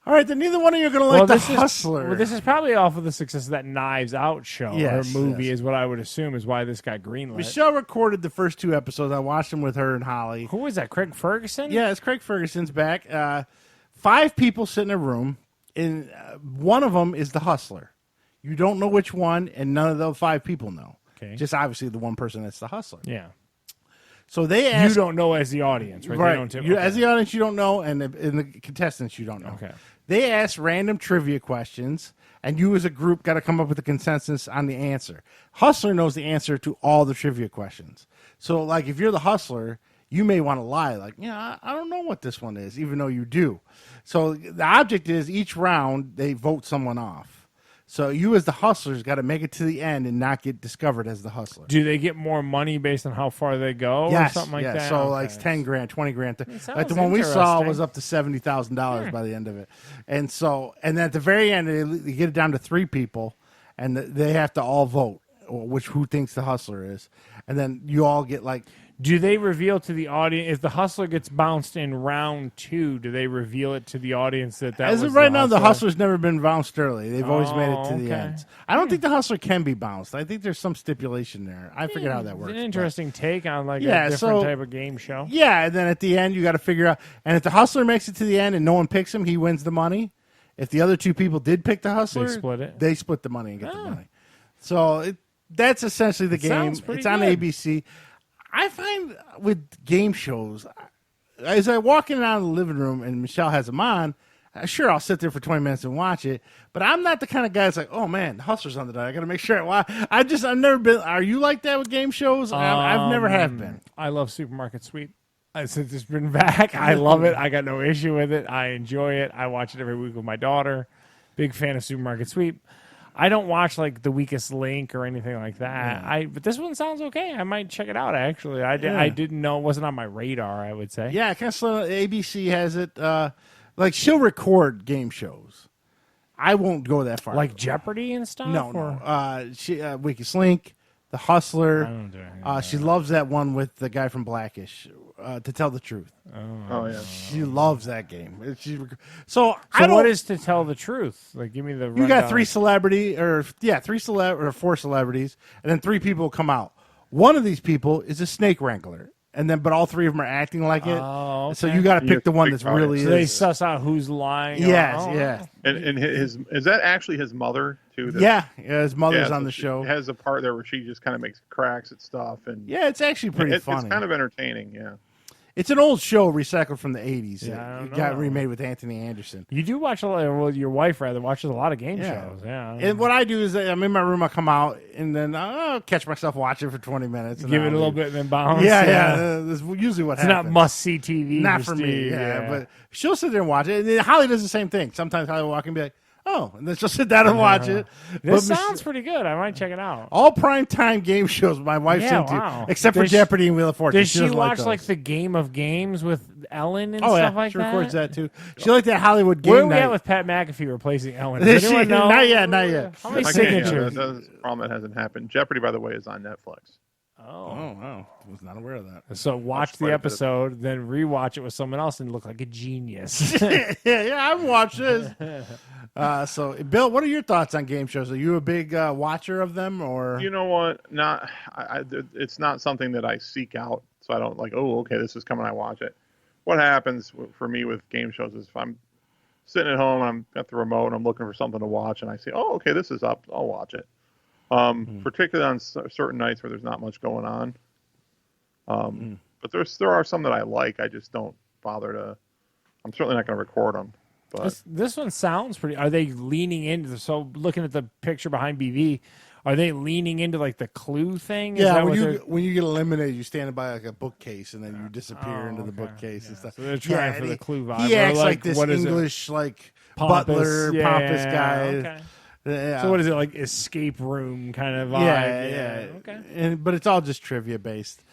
A: All right, then neither one of you are going to like The Hustler.
B: This is probably off of the success of that Knives Out show or movie,
A: yes.
B: is what I would assume is why this got greenlit.
A: Michelle recorded the first 2 episodes. I watched them with her and Holly.
B: Who was that? Craig Ferguson?
A: Yeah, it's Craig Ferguson's back. 5 people sit in a room, and one of them is the hustler. You don't know which one, and none of the 5 people know.
B: Okay.
A: Just obviously the one person that's the hustler.
B: Yeah.
A: So they ask...
B: You don't know as the audience, right?
A: Right. As the audience, you don't know, and the contestants, you don't know.
B: Okay.
A: They ask random trivia questions, and you as a group got to come up with a consensus on the answer. Hustler knows the answer to all the trivia questions. So, like, if you're the hustler, you may want to lie. Like, I don't know what this one is, even though you do. So the object is each round, they vote someone off. So you as the hustlers got to make it to the end and not get discovered as the hustler.
B: Do they get more money based on how far they go or something like that?
A: So
B: Okay.
A: like 10 grand, 20 grand. Like the
B: sounds
A: one we saw
B: interesting.
A: was up to $70,000 by the end of it. And then at the very end, they get it down to 3 people, and they have to all vote who thinks the hustler is. And then you all get like...
B: Do they reveal to the audience if the hustler gets bounced in round 2? Do they reveal it to the audience that
A: As
B: was
A: of right
B: the
A: now,
B: hustler?
A: the hustler's never been bounced early. They've always made it to the
B: okay.
A: end. I don't think the hustler can be bounced. I think there's some stipulation there. I forget how that works.
B: It's an interesting take on a
A: Yeah,
B: different
A: so-
B: type of game show.
A: Yeah, and then at the end, you got to figure out. And if the hustler makes it to the end and no one picks him, he wins the money. If the other 2 people did pick the hustler,
B: They split it.
A: They split the money and get the money. So that's essentially the game.
B: sounds pretty
A: It's on
B: good.
A: ABC. I find with game shows, as I walk in and out of the living room and Michelle has them on, sure, I'll sit there for 20 minutes and watch it. But I'm not the kind of guy that's like, oh man, the hustler's on the diet. I got to make sure I watch. I've never been. Are you like that with game shows? I've never have been.
B: I love Supermarket Sweep. Since it's been back, I love it. I got no issue with it. I enjoy it. I watch it every week with my daughter. Big fan of Supermarket Sweep. I don't watch like The Weakest Link or anything like that. But this one sounds okay. I might check it out. Actually, I didn't know, it wasn't on my radar. I would say.
A: Yeah, kind of slow. ABC has it. Like she'll record game shows. I won't go that far.
B: Like Jeopardy and stuff.
A: No. She Weakest Link, The Hustler.
B: I don't do anything.
A: She loves that one with the guy from Blackish. To Tell the Truth.
C: Oh yeah.
A: She loves that game. So
B: what is To Tell the Truth? Like, give me the.
A: You got
B: rundown.
A: 4 celebrities, and then 3 people come out. One of these people is a snake wrangler, but all 3 of them are acting like it.
B: Oh, okay.
A: So you got to pick the one that's really
B: So
A: is.
B: they suss out who's lying.
A: Yes,
B: Oh.
A: yeah.
C: And is that actually his mother too?
A: Yeah, his mother's
C: so
A: on the
C: she
A: show.
C: has a part there where she just kind of makes cracks at stuff, and
A: Yeah, it's actually pretty funny.
C: It's kind of entertaining. Yeah.
A: It's an old show recycled from the 80s.
B: Yeah, I
A: It
B: don't
A: got
B: know.
A: remade with Anthony Anderson.
B: You do watch a lot. Well, your wife rather watches a lot of game
A: Yeah.
B: shows. Yeah.
A: And what I do is I'm in my room, I come out, and then I'll catch myself watching for 20 minutes. And
B: Give it
A: I'll
B: a little
A: leave.
B: bit and then bounce.
A: Yeah. That's usually what
B: It's
A: happens.
B: not must see TV.
A: Not for me,
B: Steve,
A: yeah. But she'll sit there and watch it. And then Holly does the same thing. Sometimes Holly will walk in and be like, oh, and then she'll sit down and watch it.
B: This
A: But
B: sounds pretty good. I might check it out.
A: all primetime game shows my wife's
B: Yeah,
A: into,
B: wow.
A: except for
B: Does
A: Jeopardy and Wheel of Fortune.
B: Does she
A: doesn't
B: watch
A: those.
B: like the Game of Games with Ellen and
A: Oh,
B: stuff
A: yeah.
B: like
A: She
B: that?
A: records that, too. She liked that Hollywood game
B: Where are we
A: night.
B: at with Pat McAfee replacing Ellen?
A: Is
B: Does anyone
A: she-
B: know?
A: Not yet, not yet.
B: How many
C: Yeah,
B: signatures?
C: that's a problem that hasn't happened. Jeopardy, by the way, is on Netflix.
A: Oh, wow. I was not aware of that.
B: So watch
C: That's
B: the
C: quite a bit of-
B: episode, then rewatch it with someone else and look like a genius.
A: yeah, I've watched this. So, Bill, what are your thoughts on game shows? Are you a big watcher of them, or
C: You know what? It's not something that I seek out. So I don't like, oh, okay, this is coming, I watch it. What happens for me with game shows is if I'm sitting at home and I'm at the remote and I'm looking for something to watch and I see, oh, okay, this is up, I'll watch it. Particularly on certain nights where there's not much going on. But there are some that I like. I just don't bother to. I'm certainly not going to record them. But
B: This one sounds pretty. Are they leaning into? So looking at the picture behind BV, are they leaning into like the Clue thing? Is
A: yeah,
B: that
A: when
B: what they're-
A: you get eliminated, you stand by like a bookcase and then you disappear into the
B: okay.
A: bookcase and
B: Yeah.
A: stuff.
B: So they're trying
A: Yeah,
B: for
A: and
B: the Clue vibe.
A: He
B: Or
A: acts
B: like,
A: like this
B: what is it?
A: English like
B: Pompous,
A: butler,
B: yeah,
A: pompous guy.
B: okay.
A: Yeah.
B: So what is it like? Escape room kind of vibe.
A: Yeah.
B: Okay.
A: But it's all just trivia based.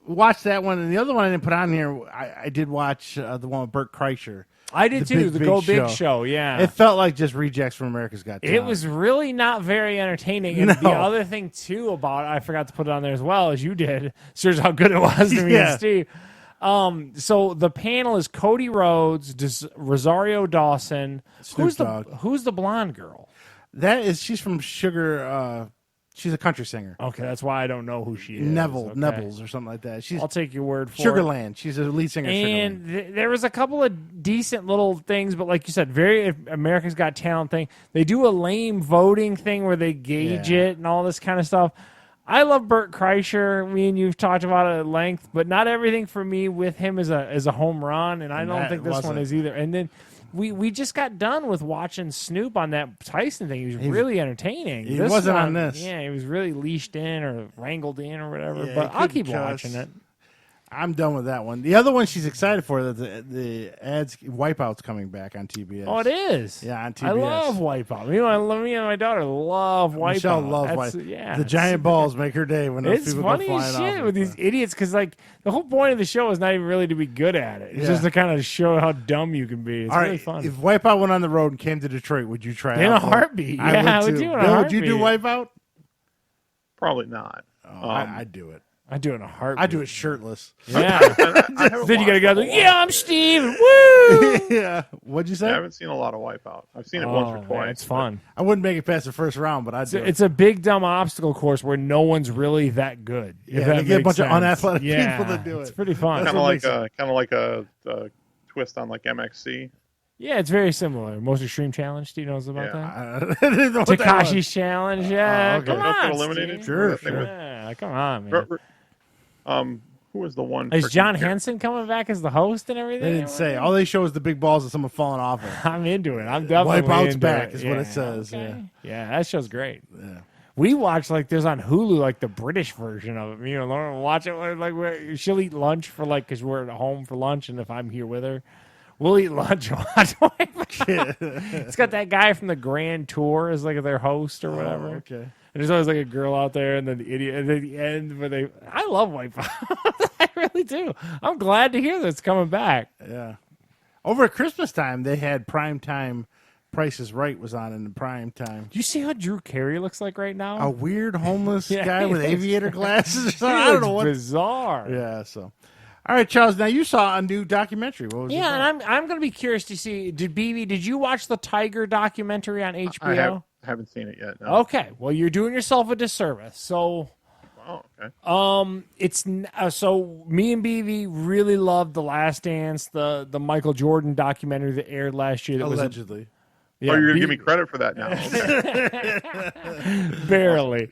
A: Watch that one, and the other one I didn't put on here. I did watch the one with Burt Kreischer.
B: I did too.
A: Big,
B: The
A: Big
B: Go Big
A: Show.
B: Show. Yeah.
A: It felt like just rejects from America's Got Talent.
B: It was really not very entertaining. And
A: No.
B: the other thing, too, about it, I forgot to put it on there as well, as you did. Shows how good it was to me
A: Yeah.
B: and Steve. So the panel is Cody Rhodes, Rosario Dawson.
A: Snoop Dogg.
B: Who's the blonde girl?
A: She's from Sugar. She's a country singer.
B: Okay, that's why I don't know who she is.
A: Neville,
B: Okay.
A: Neville's or something like that. She's
B: I'll take your word for it.
A: Sugarland. She's a lead singer. of
B: And
A: Sugarland.
B: there was a couple of decent little things, but like you said, very America's Got Talent thing. They do a lame voting thing where they gauge
A: Yeah.
B: it and all this kind of stuff. I love Burt Kreischer. Me and you've talked about it at length, but not everything for me with him is a home run, and I don't
A: that
B: think this one
A: wasn't.
B: is either. And then we just got done with watching Snoop on that Tyson thing. He was really entertaining.
A: he
B: This
A: wasn't on
B: one,
A: this.
B: Yeah, he was really leashed in or wrangled in or whatever.
A: Yeah,
B: but
A: he
B: I'll
A: couldn't
B: keep
A: cuss.
B: watching it.
A: I'm done with that one. The other one she's excited for that the ads Wipeout's coming back on TBS.
B: Oh, it is.
A: Yeah, on TBS.
B: I love Wipeout. Me and my daughter love Wipeout.
A: Michelle loves Wipeout.
B: Yeah,
A: the giant balls make her day when those
B: it's
A: people
B: funny
A: go
B: as
A: flying
B: shit
A: off
B: with these idiots because like the whole point of the show is not even really to be good at it. It's just to kind of show how dumb you can be. It's really fun.
A: If Wipeout went on the road and came to Detroit, would you try it?
B: In a heartbeat. I would do it in a
A: Bill,
B: heartbeat.
A: would you do Wipeout?
C: Probably not.
A: Oh, I'd do it.
B: I do it in a heartbeat.
A: I do it shirtless.
B: Yeah.
C: Then
B: you gotta go. Yeah, I'm Steve. Woo!
A: Yeah. What'd you say?
C: I haven't seen a lot of Wipeout. I've seen it once or twice.
B: Man, it's fun.
A: I wouldn't make it past the first round, but I'd do it.
B: It's a big dumb obstacle course where no one's really that good.
A: Yeah, they get a bunch of unathletic people to do it.
B: It's pretty fun.
C: Kind of like a twist on like MXC.
B: Yeah, it's very similar. Most Extreme Challenge. Do you know about that?
A: I didn't know what that was.
B: Takashi's Challenge. Yeah,
A: okay.
B: come
C: Don't
B: on,
C: get eliminated?
B: Steve.
A: Sure.
B: Yeah, come on, man.
C: Who was the one?
B: Is John Henson coming back as the host and everything?
A: They didn't say. All they show is the big balls of someone falling off it.
B: I'm into it. I'm definitely
A: Wipeout's
B: into
A: back
B: it.
A: is what it says.
B: Okay. Yeah, that show's great.
A: Yeah.
B: We watch like there's on Hulu like the British version of it. You know, Lauren will watch it like she'll eat lunch for like because we're at home for lunch, and if I'm here with her, we'll eat lunch and watch Wipeout. It's got that guy from the Grand Tour as like their host or whatever.
A: Oh, okay.
B: And there's always like a girl out there, and then the idiot, and then the end where I love Wipeout. I really do. I'm glad to hear that it's coming back.
A: Yeah. Over at Christmas time, they had prime time. Price is Right was on in the prime time.
B: Do you see how Drew Carey looks like right now?
A: A weird homeless
B: Yeah,
A: guy with
B: he
A: aviator glasses or
B: He
A: something. I don't
B: looks
A: know what.
B: bizarre.
A: Yeah. So, all right, Charles. Now you saw a new documentary. What was it?
B: Yeah, and I'm going to be curious to see. Did you watch the Tiger documentary on HBO?
C: I haven't seen it yet. No.
B: Okay, well you're doing yourself a disservice. So,
C: okay.
B: So me and BV really loved The Last Dance, the Michael Jordan documentary that aired last year. That
A: Allegedly.
B: was
C: You're going to give me credit for that now. Okay.
B: barely.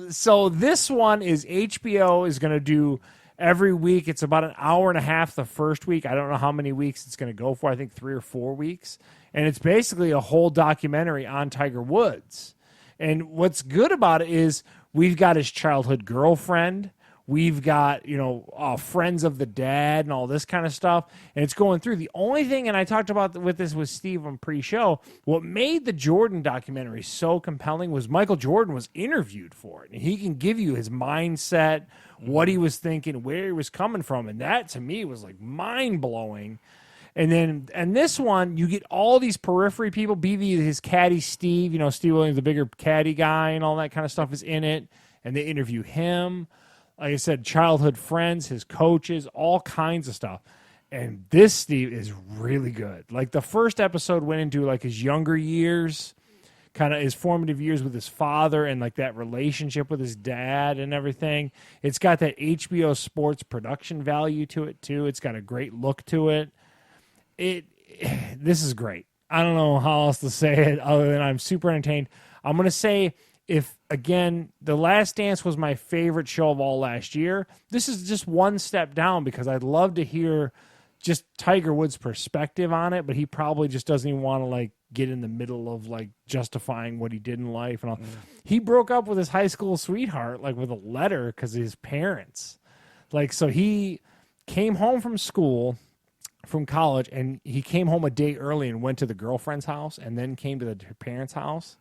B: So this one is HBO is going to do every week. It's about an hour and a half the first week. I don't know how many weeks it's going to go for. I think 3 or 4 weeks. And it's basically a whole documentary on Tiger Woods. And what's good about it is we've got his childhood girlfriend. We've got, friends of the dad and all this kind of stuff. And it's going through. The only thing, and I talked about with this with Steve on pre-show, what made the Jordan documentary so compelling was Michael Jordan was interviewed for it. And he can give you his mindset, what he was thinking, where he was coming from. And that, to me, was like mind-blowing. And this one, you get all these periphery people. BV, his caddy, Steve, Steve Williams, the bigger caddy guy and all that kind of stuff is in it. And they interview him. Like I said, childhood friends, his coaches, all kinds of stuff. And this, Steve, is really good. Like the first episode went into like his younger years, kind of his formative years with his father and like that relationship with his dad and everything. It's got that HBO sports production value to it too. It's got a great look to it. This is great. I don't know how else to say it other than I'm super entertained. I'm going to say if, again, The Last Dance was my favorite show of all last year, this is just one step down because I'd love to hear just Tiger Woods' perspective on it, but he probably just doesn't even want to like get in the middle of like justifying what he did in life and all. He broke up with his high school sweetheart like with a letter because of his parents. Like, so he came home from school, from college, and he came home a day early and went to the girlfriend's house and then came to her parents' house.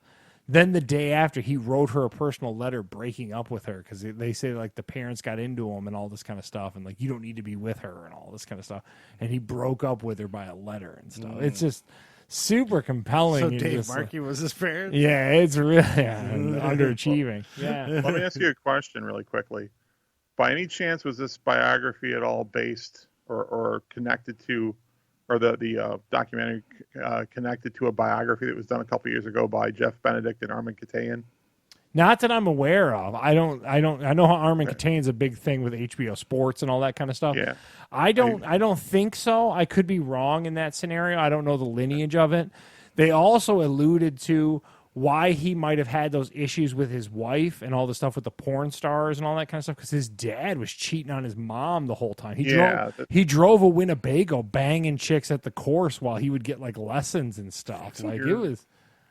B: Then the day after, he wrote her a personal letter breaking up with her because they say like the parents got into him and all this kind of stuff and like you don't need to be with her and all this kind of stuff. And he broke up with her by a letter and stuff. It's just super compelling.
A: So
B: and
A: Dave
B: just,
A: Markey was his parents?
B: Yeah, it's really underachieving. Yeah.
C: Let me ask you a question really quickly. By any chance, was this biography at all based or connected to, or the documentary connected to a biography that was done a couple years ago by Jeff Benedict and Armin Katayan?
B: Not that I'm aware of. I know how Armin Katayan's a big thing with HBO Sports and all that kind of stuff.
C: Yeah.
B: I don't think so. I could be wrong in that scenario. I don't know the lineage of it. They also alluded to why he might have had those issues with his wife and all the stuff with the porn stars and all that kind of stuff because his dad was cheating on his mom the whole time. He drove a Winnebago banging chicks at the course while he would get like lessons and stuff. Like it was.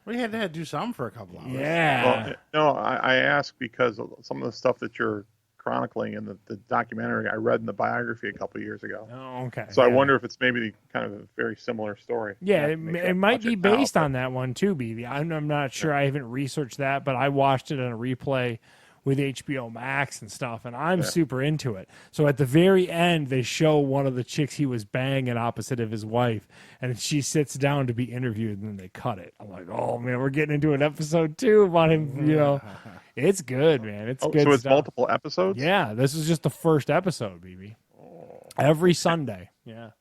A: We had to do something for a couple hours.
B: Yeah.
C: Well, no, I ask because some of the stuff that you're chronicling in the documentary I read in the biography a couple years ago.
B: Oh, okay.
C: So I wonder if it's maybe kind of a very similar story.
B: Yeah, it might be based on that one too, BB. I'm not sure. I haven't researched that, but I watched it on a replay with HBO Max and stuff, and I'm super into it. So at the very end, they show one of the chicks he was banging opposite of his wife, and she sits down to be interviewed, and then they cut it. I'm like, oh, man, we're getting into an episode 2 about him, you know. It's good, man. It's good
C: So it's
B: stuff.
C: multiple episodes?
B: Yeah, this is just the first episode, BB. Every Sunday, yeah.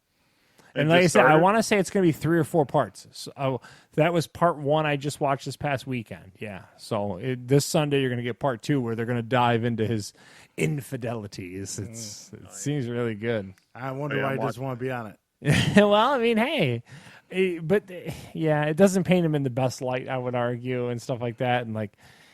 B: And like I said, I want to say it's going to be 3 or 4 parts. So, that was part 1 I just watched this past weekend. Yeah. So this Sunday you're going to get part 2 where they're going to dive into his infidelities. It seems really good.
A: I wonder why he doesn't want to be on
B: it. Well, I mean, hey, but yeah, it doesn't paint him in the best light, I would argue, and stuff like that. And like,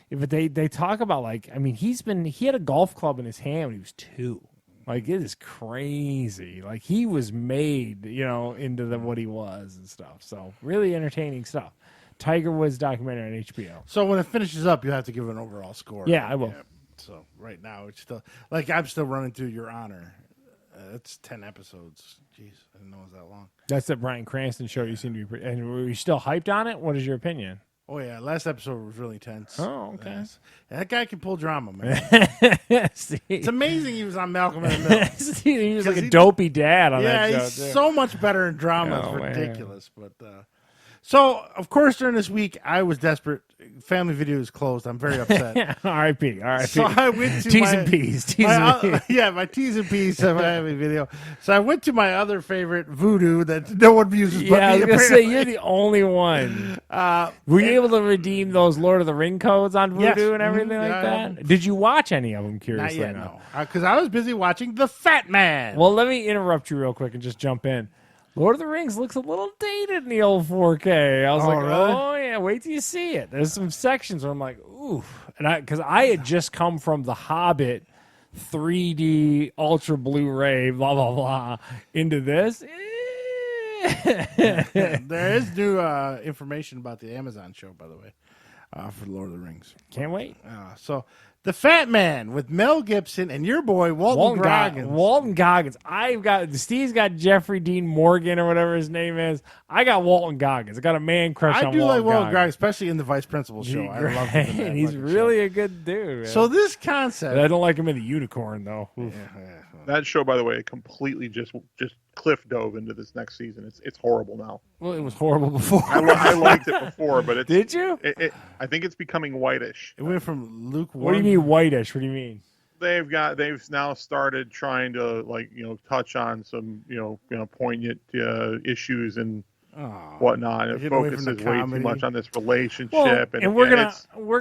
B: but they talk about like, I mean, he had a golf club in his hand when he was 2. Like, it is crazy. Like, he was made, you know, into what he was and stuff. So, really entertaining stuff. Tiger Woods documentary on HBO.
A: So, when it finishes up, you have to give an overall score.
B: Yeah, I will. Yeah.
A: So, right now, it's still, like, I'm still running through Your Honor. It's 10 episodes. Jeez, I didn't know it was that long.
B: That's the Bryan Cranston show. You seem to be, and were you still hyped on it? What is your opinion?
A: Oh, yeah. Last episode was really tense.
B: Oh, okay.
A: Yes. That guy can pull drama, man. It's amazing he was on Malcolm in the Middle.
B: He was like a dopey dad on that show.
A: Yeah, he's so much better in drama. It's ridiculous. Man. But so, of course, during this week, I was desperate. Family Video is closed. I'm very upset.
B: R.I.P. R.I.P.
A: So I went to
B: T's and P's.
A: My T's and P's Family Video. So I went to my other favorite, Voodoo, that no one uses but me.
B: I was going to say, you're the only one. Were you able to redeem those Lord of the Ring codes on Voodoo and everything like that? Did you watch any of them, curiously?
A: Not yet, no. Because I was busy watching The Fatman.
B: Well, let me interrupt you real quick and just jump in. Lord of the Rings looks a little dated in the old 4K. I was like,
A: really?
B: oh, yeah, wait till you see it. There's some sections where I'm like, ooh. And because I had just come from The Hobbit 3D Ultra Blu-ray, blah, blah, blah, into this.
A: There is new information about the Amazon show, by the way, for Lord of the Rings.
B: Can't wait.
A: So, The Fatman with Mel Gibson and your boy Walton Goggins.
B: Walton Goggins. Steve's got Jeffrey Dean Morgan or whatever his name is. I got Walton Goggins. I got a man crush on Walton Goggins.
A: I do like Walton Goggins, especially in the Vice Principal show. I love him.
B: And he's really a good dude. Man.
A: So this concept,
B: I don't like him in the Unicorn though.
A: Yeah.
C: That show, by the way, completely just cliff dove into this next season. It's horrible now.
B: Well, it was horrible before.
C: I liked it before, but
B: did you?
C: I think it's becoming whitish.
A: It went from lukewarm.
B: What do you mean whitish? What do you mean?
C: They've now started trying to touch on some poignant issues and whatnot. It focuses way too much on this relationship. Well,
B: and we're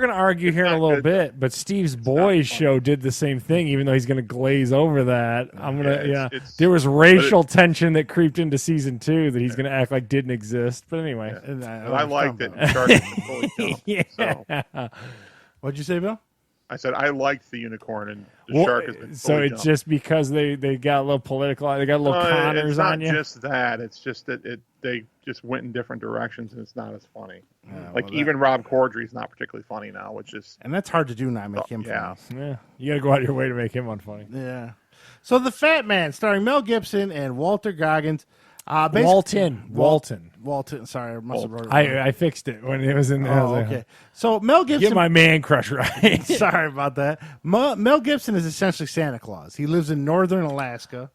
B: gonna argue here in a little bit, but Steve's Boys show did the same thing. Even though he's gonna glaze over that, there was racial tension that creeped into season 2 that he's gonna act like didn't exist. But anyway,
C: I liked it.
A: What'd you say, Bill?
C: I said I liked the unicorn, and the shark has been fully
B: it's just because they got a little political, they got a little Connors on you.
C: It's not just that. It's just that they just went in different directions, and it's not as funny. Even Rob Corddry's not particularly funny now,
A: and that's hard to do now. Make him funny.
B: Yeah, you got to go out of your way to make him unfunny.
A: Yeah. So The Fatman, starring Mel Gibson and Walter Goggins.
B: Walton.
A: Sorry, I must have wrote it.
B: I fixed it when it was in there.
A: Okay. So Mel Gibson.
B: Get my man crush right.
A: Sorry about that. Mel Gibson is essentially Santa Claus. He lives in northern Alaska.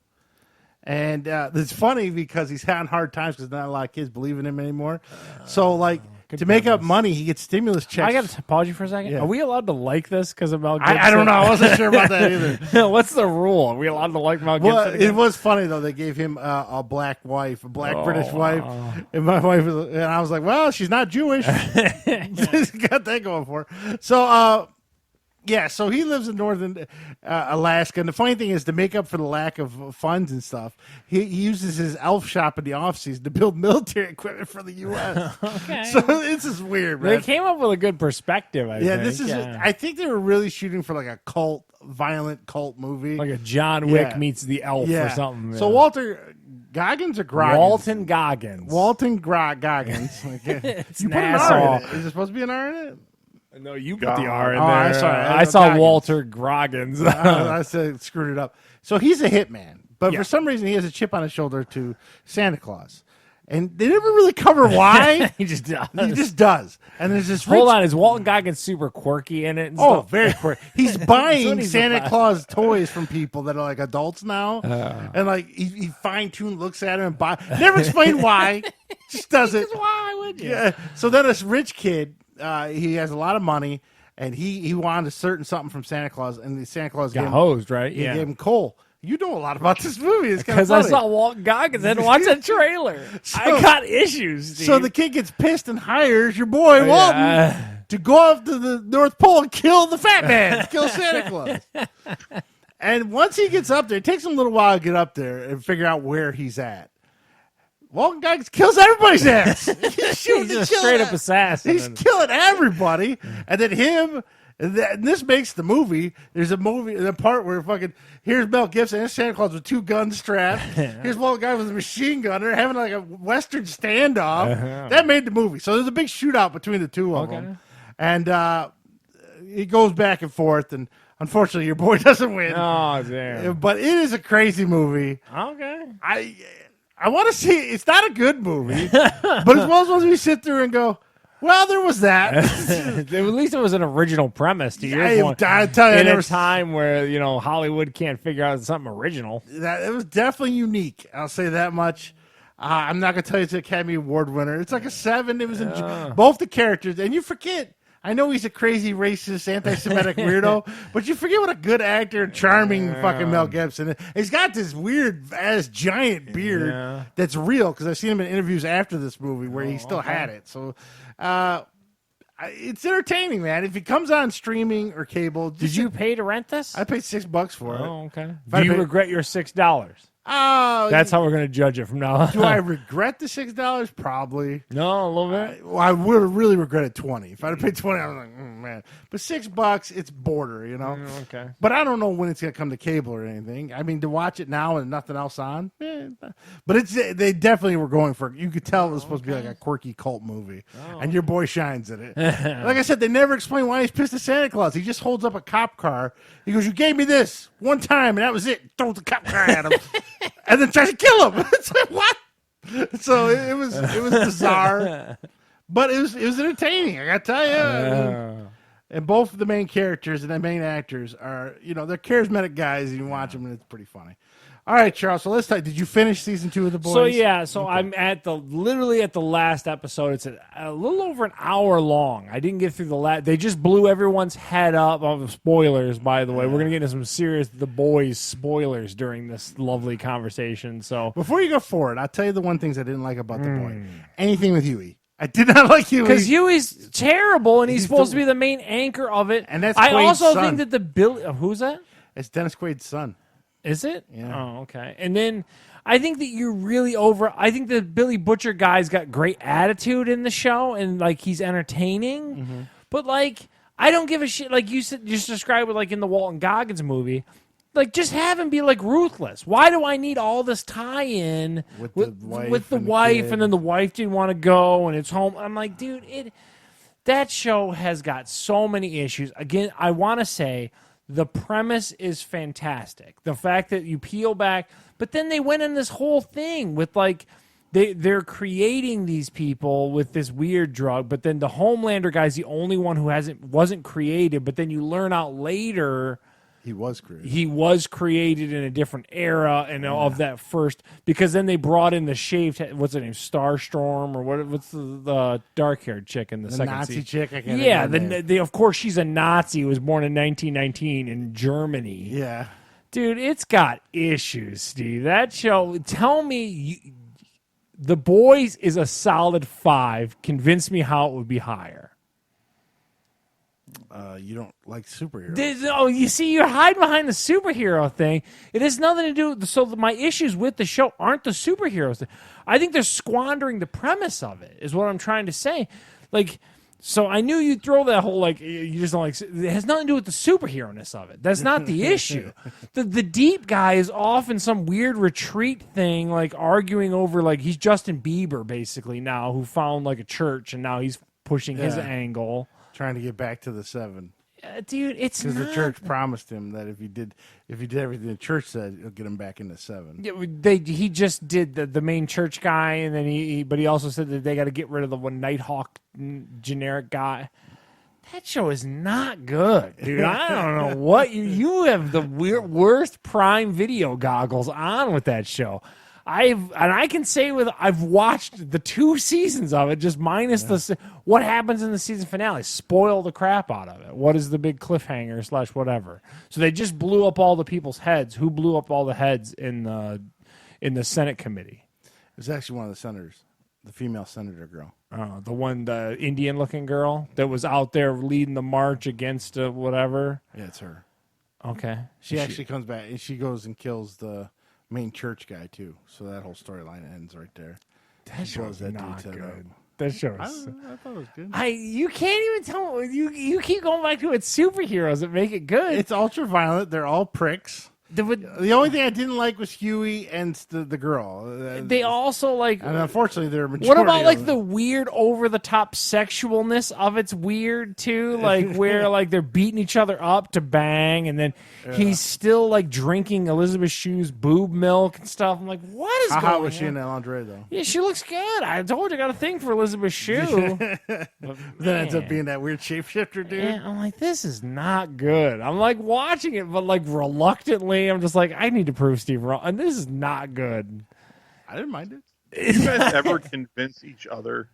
A: And it's funny because he's having hard times because not a lot of kids believe in him anymore. So, to make up money, he gets stimulus checks.
B: I got to pause you for a second. Yeah. Are we allowed to like this because of Mel Gibson?
A: I don't know. I wasn't sure about that either.
B: What's the rule? Are we allowed to like Mel Gibson?
A: Well, it was funny, though. They gave him a black wife, a black British wife. And my wife was, and I was like, well, she's not Jewish. Got that going for her. So, so he lives in northern Alaska. And the funny thing is, to make up for the lack of funds and stuff, he uses his elf shop in the off-season to build military equipment for the U.S.
B: Okay.
A: So this is weird, man.
B: They came up with a good perspective, I think.
A: I think they were really shooting for a violent cult movie.
B: Like a John Wick meets the elf or something.
A: So Walter Goggins or Groggins?
B: Walton Goggins.
A: Walton Goggins. Okay.
B: It's
A: you put an R in it. Is there supposed to be an R in it?
B: No, you put the R in
A: Oh,
B: there. I saw
A: Goggins.
B: Walter Goggins.
A: I said screwed it up. So he's a hitman, but
B: Yeah.
A: for some reason he has a chip on his shoulder to Santa Claus, and they never really cover why.
B: He just does.
A: He just does. And there's this
B: Hold
A: rich-
B: on, is Walton Goggins super quirky in it? And
A: Oh,
B: stuff?
A: very quirky. He's
B: That's
A: buying
B: what he's
A: Santa
B: about.
A: Claus toys from people that are like adults now, and like he fine tuned looks at him and buy. Never explain why. Just does it.
B: Why would you?
A: Yeah. So then this rich kid, he has a lot of money, and he wanted a certain something from Santa Claus, and the Santa Claus
B: Got
A: gave him,
B: hosed, right?
A: he gave him coal. You know a lot about this movie. It's kind of
B: Because I
A: funny.
B: saw Walton Goggins. I had to watch that trailer. I got issues, Steve.
A: So the kid gets pissed and hires your boy Walton
B: Yeah.
A: to go off to the North Pole and kill the fat man, kill Santa Claus. And once he gets up there, it takes him a little while to get up there and figure out where he's at. Walton Goggins kills everybody's ass. He's shooting
B: He's
A: and
B: a
A: killing
B: straight up
A: it.
B: assassin.
A: He's killing everybody, and then him. And this makes the movie. There's a movie, the part where fucking here's Mel Gibson and Santa Claus with two guns strapped. Here's one guy with a machine gun. They're having like a Western standoff. That made the movie. So there's a big shootout between the two of them, and it goes back and forth. And unfortunately, your boy doesn't win.
B: Oh, damn.
A: But it is a crazy movie.
B: Okay.
A: I want to see. It's not a good movie, but it's one of those ones we sit through and go, well, there was that.
B: At least it was an original premise to your
A: I
B: point.
A: tell you, I
B: in
A: never
B: a time where, Hollywood can't figure out something original.
A: that it was definitely unique. I'll say that much. I'm not gonna tell you it's an Academy Award winner. It's like a 7. It was both the characters, and you forget. I know he's a crazy, racist, anti-Semitic weirdo, but you forget what a good actor, charming fucking Mel Gibson. He's got this weird ass giant beard that's real because I've seen him in interviews after this movie where he still had it. So it's entertaining, man. If it comes on streaming or cable,
B: Did you pay to rent this?
A: I paid $6 for it.
B: Oh, okay.
A: I
B: Do you
A: pay-
B: regret your $6?
A: Oh,
B: That's how we're going to judge it from now on.
A: do I regret the $6? Probably.
B: No, a little bit.
A: Well, I would have really regretted 20. If I'd have paid 20, I was like, man. But $6, it's border,
B: Okay.
A: But I don't know when it's gonna come to cable or anything. I mean, to watch it now and nothing else on, but they definitely were going for. You could tell it was supposed to be like a quirky cult movie, and your boy shines in it. Like I said, they never explain why he's pissed at Santa Claus. He just holds up a cop car. He goes, "You gave me this one time, and that was it." Throws the cop car at him, and then tries to kill him. It's like, what? So it was bizarre, but it was entertaining. I gotta tell you. And both of the main characters and the main actors are, they're charismatic guys, and you watch them, and it's pretty funny. All right, Charles. So let's talk. Did you finish season 2 of The Boys?
B: So yeah, I'm literally at the last episode. It's a little over an hour long. I didn't get through the last. They just blew everyone's head up. Of spoilers, by the way. We're gonna get into some serious The Boys spoilers during this lovely conversation. So
A: Before you go forward, I'll tell you the one things I didn't like about The Boy. Anything with Huey. I did not like Huey.
B: because Huey's terrible, and he's supposed to be the main anchor of it.
A: And that's
B: I
A: Quaid's
B: also
A: son.
B: think that the Billy. Who's that?
A: It's Dennis Quaid's son.
B: Is it?
A: Yeah.
B: Oh, okay. And then I think that you're really over. I think the Billy Butcher guy's got great attitude in the show, and like he's entertaining. But like, I don't give a shit. Like you said, just described it like in the Walton Goggins movie. Like, just have him be like ruthless. Why do I need all this tie-in
A: With the wife
B: with the
A: and the
B: wife,
A: kid.
B: and then the wife didn't want to go, and it's home? I'm like, dude, that show has got so many issues. Again, I want to say the premise is fantastic. The fact that you peel back, but then they went in this whole thing with like they're creating these people with this weird drug, but then the Homelander guy's the only one who wasn't created. But then you learn out later.
A: He was created.
B: He was created in a different era and of that first, because then they brought in the shaved, what's her name, Starstorm, or what's the dark-haired chick in the second
A: Nazi
B: season?
A: chick. I can't
B: Yeah,
A: remember her name.
B: of course she's a Nazi who was born in 1919 in Germany.
A: Yeah.
B: Dude, it's got issues, Steve. That show, tell me, The Boys is a solid 5. Convince me how it would be higher.
A: You don't like superheroes.
B: You see, you hide behind the superhero thing. It has nothing to do. So my issues with the show aren't the superheroes thing. I think they're squandering the premise of it. Is what I'm trying to say. Like, so I knew you'd throw that whole like you just don't like. It has nothing to do with the superhero-ness of it. That's not the issue. The deep guy is off in some weird retreat thing, like arguing over like he's Justin Bieber basically now, who found like a church and now he's pushing his angle.
A: trying to get back to the 7.
B: Dude, it's
A: because
B: not.
A: the church promised him that if he did everything the church said, it'll get him back into 7.
B: Yeah, he just did the main church guy, and then but he also said that they got to get rid of the one Nighthawk generic guy. That show is not good, dude. I don't know what you have the worst Prime Video goggles on with that show. I can say I've watched the 2 seasons of it, just minus what happens in the season finale. Spoil the crap out of it. What is the big cliffhanger / whatever? So they just blew up all the people's heads. Who blew up all the heads in the Senate committee?
A: It was actually one of the senators, the female senator girl.
B: The Indian looking girl that was out there leading the march against whatever.
A: Yeah, it's her.
B: Okay,
A: she actually comes back and she goes and kills the main church guy too, so that whole storyline ends right there.
B: That show's not good.
A: Up.
B: That show
A: I thought it was good.
B: You can't even tell you keep going back to it's superheroes that make it good.
A: It's ultra violent. They're all pricks. The only thing I didn't like was Huey and the girl.
B: They also and
A: unfortunately they're majority.
B: What about the weird over the top sexualness of it's weird too, where they're beating each other up to bang, and then he's still drinking Elizabeth Shue's boob milk and stuff. I'm like, what is going on?
A: How hot was she in that lingerie though?
B: Yeah, she looks good. I told you I got a thing for Elizabeth Shue.
A: Then ends up being that weird shapeshifter dude.
B: And I'm like, this is not good. I'm watching it, but reluctantly. I'm just I need to prove Steve wrong, and this is not good.
A: I didn't mind it.
C: Did you guys ever convince each other?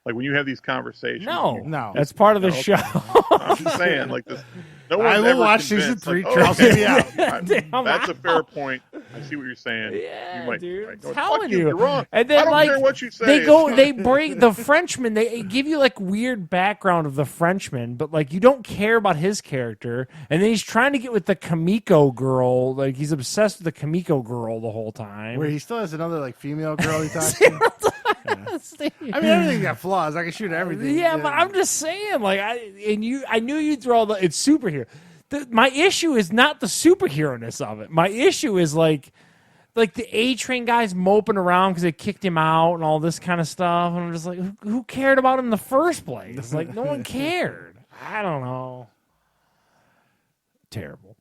C: When you have these conversations?
B: No. That's part of the show.
C: I'm just saying, this. No one's
A: I will
C: ever
A: watch
C: convinced,
A: season 3. Charles will be out.
C: That's a fair point. I see what you're saying.
B: Yeah,
C: you might,
B: dude.
C: I'm
B: telling you.
C: You're wrong.
B: And then,
C: I don't care what you say.
B: They bring the Frenchman. They give you weird background of the Frenchman, but you don't care about his character. And then he's trying to get with the Kamiko girl. He's obsessed with the Kamiko girl the whole time.
A: Where he still has another female girl he talks to. Yeah. I mean, everything's got flaws. I can shoot everything.
B: Yeah, but I'm just saying, I knew you'd throw it's superhero. My issue is not the superhero-ness of it. My issue is the A-Train guys moping around because they kicked him out and all this kind of stuff. And I'm just who cared about him in the first place? No one cared. I don't know. Terrible.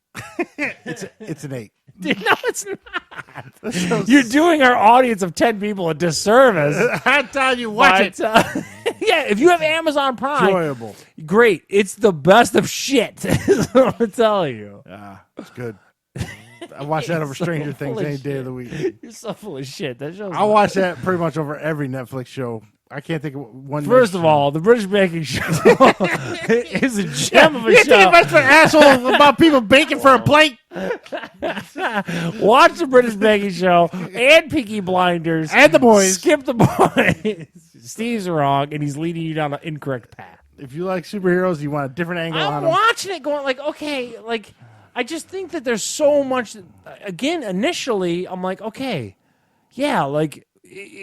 A: It's an 8.
B: Dude, no, it's not. You're doing our audience of 10 people a disservice.
A: I'm telling you, watch it.
B: Yeah, if you have Amazon Prime,
A: enjoyable.
B: Great. It's the best of shit. Is what I'm telling you.
A: Yeah, it's good. I watch that over Stranger Things any day of the week.
B: You're so full of shit. That show's
A: I watch that pretty much over every Netflix show. I can't think of one.
B: First of all, the British Baking Show is a gem of a show.
A: You think about an asshole about people baking for a plate?
B: Watch the British Baking Show and Peaky Blinders
A: and The Boys.
B: Skip The Boys. Steve's wrong, and he's leading you down the incorrect path.
A: If you like superheroes, you want a different angle on them.
B: I'm watching it going okay, I just think that there's so much. Again, initially, I'm okay, yeah,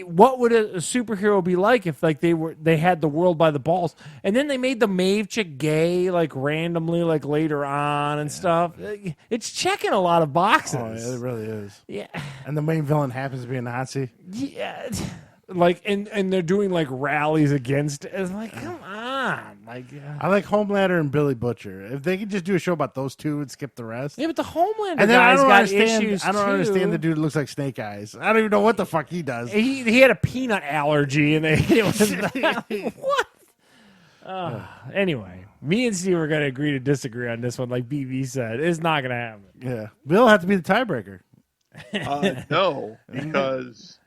B: what would a superhero be like if they had the world by the balls, and then they made the Maeve chick gay randomly later on and stuff. It's checking a lot of boxes.
A: Oh, yeah, it really is.
B: Yeah,
A: and the main villain happens to be a Nazi.
B: Yeah, and they're doing rallies against. It's come on,
A: I like Homelander and Billy Butcher. If they could just do a show about those two and skip the rest.
B: Yeah, but the Homelander
A: and then
B: guy's got
A: issues. I don't understand the dude who looks like Snake Eyes. I don't even know what the fuck he does.
B: He had a peanut allergy, and they hit him with that. What? Anyway, me and Steve are going to agree to disagree on this one. Like BB said, it's not going to happen.
A: Yeah, Bill have to be the tiebreaker.
C: No, because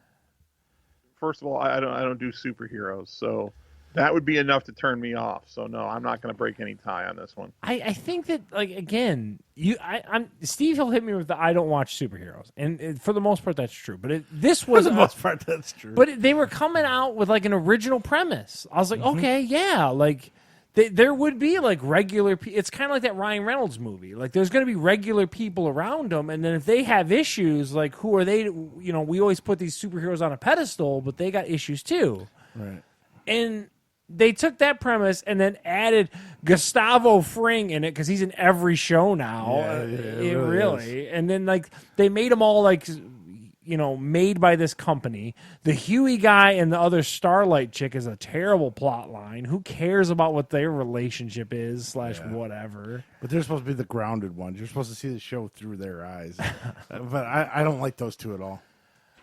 C: first of all, I don't do superheroes, so that would be enough to turn me off. So no, I'm not going to break any tie on this one.
B: I think that again, I'm Steve. He'll hit me with the I don't watch superheroes, and for the most part that's true. But this was
A: for the most part that's true.
B: But they were coming out with an original premise. I was okay, yeah, there would be regular. It's kind of like that Ryan Reynolds movie. There's going to be regular people around them, and then if they have issues, who are they? We always put these superheroes on a pedestal, but they got issues too.
A: Right.
B: And they took that premise and then added Gustavo Fring in it because he's in every show now.
A: Yeah,
B: it really. And then they made them all made by this company. The Huey guy and the other Starlight chick is a terrible plot line. Who cares about what their relationship is / whatever?
A: But they're supposed to be the grounded ones. You're supposed to see the show through their eyes. But I don't like those two at all.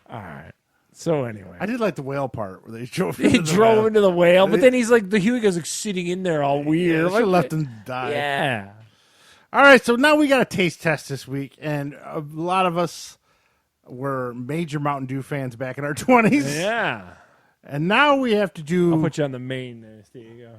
B: All right. So anyway,
A: I did like the whale part where they drove.
B: he drove into the whale, but then he's like the Huey guy's like sitting in there all weird.
A: Yeah, left him die.
B: Yeah.
A: All right, so now we got a taste test this week, and a lot of us were major Mountain Dew fans back in our 20s.
B: Yeah.
A: And now we have to do...
B: I'll put you on the main list. There you go.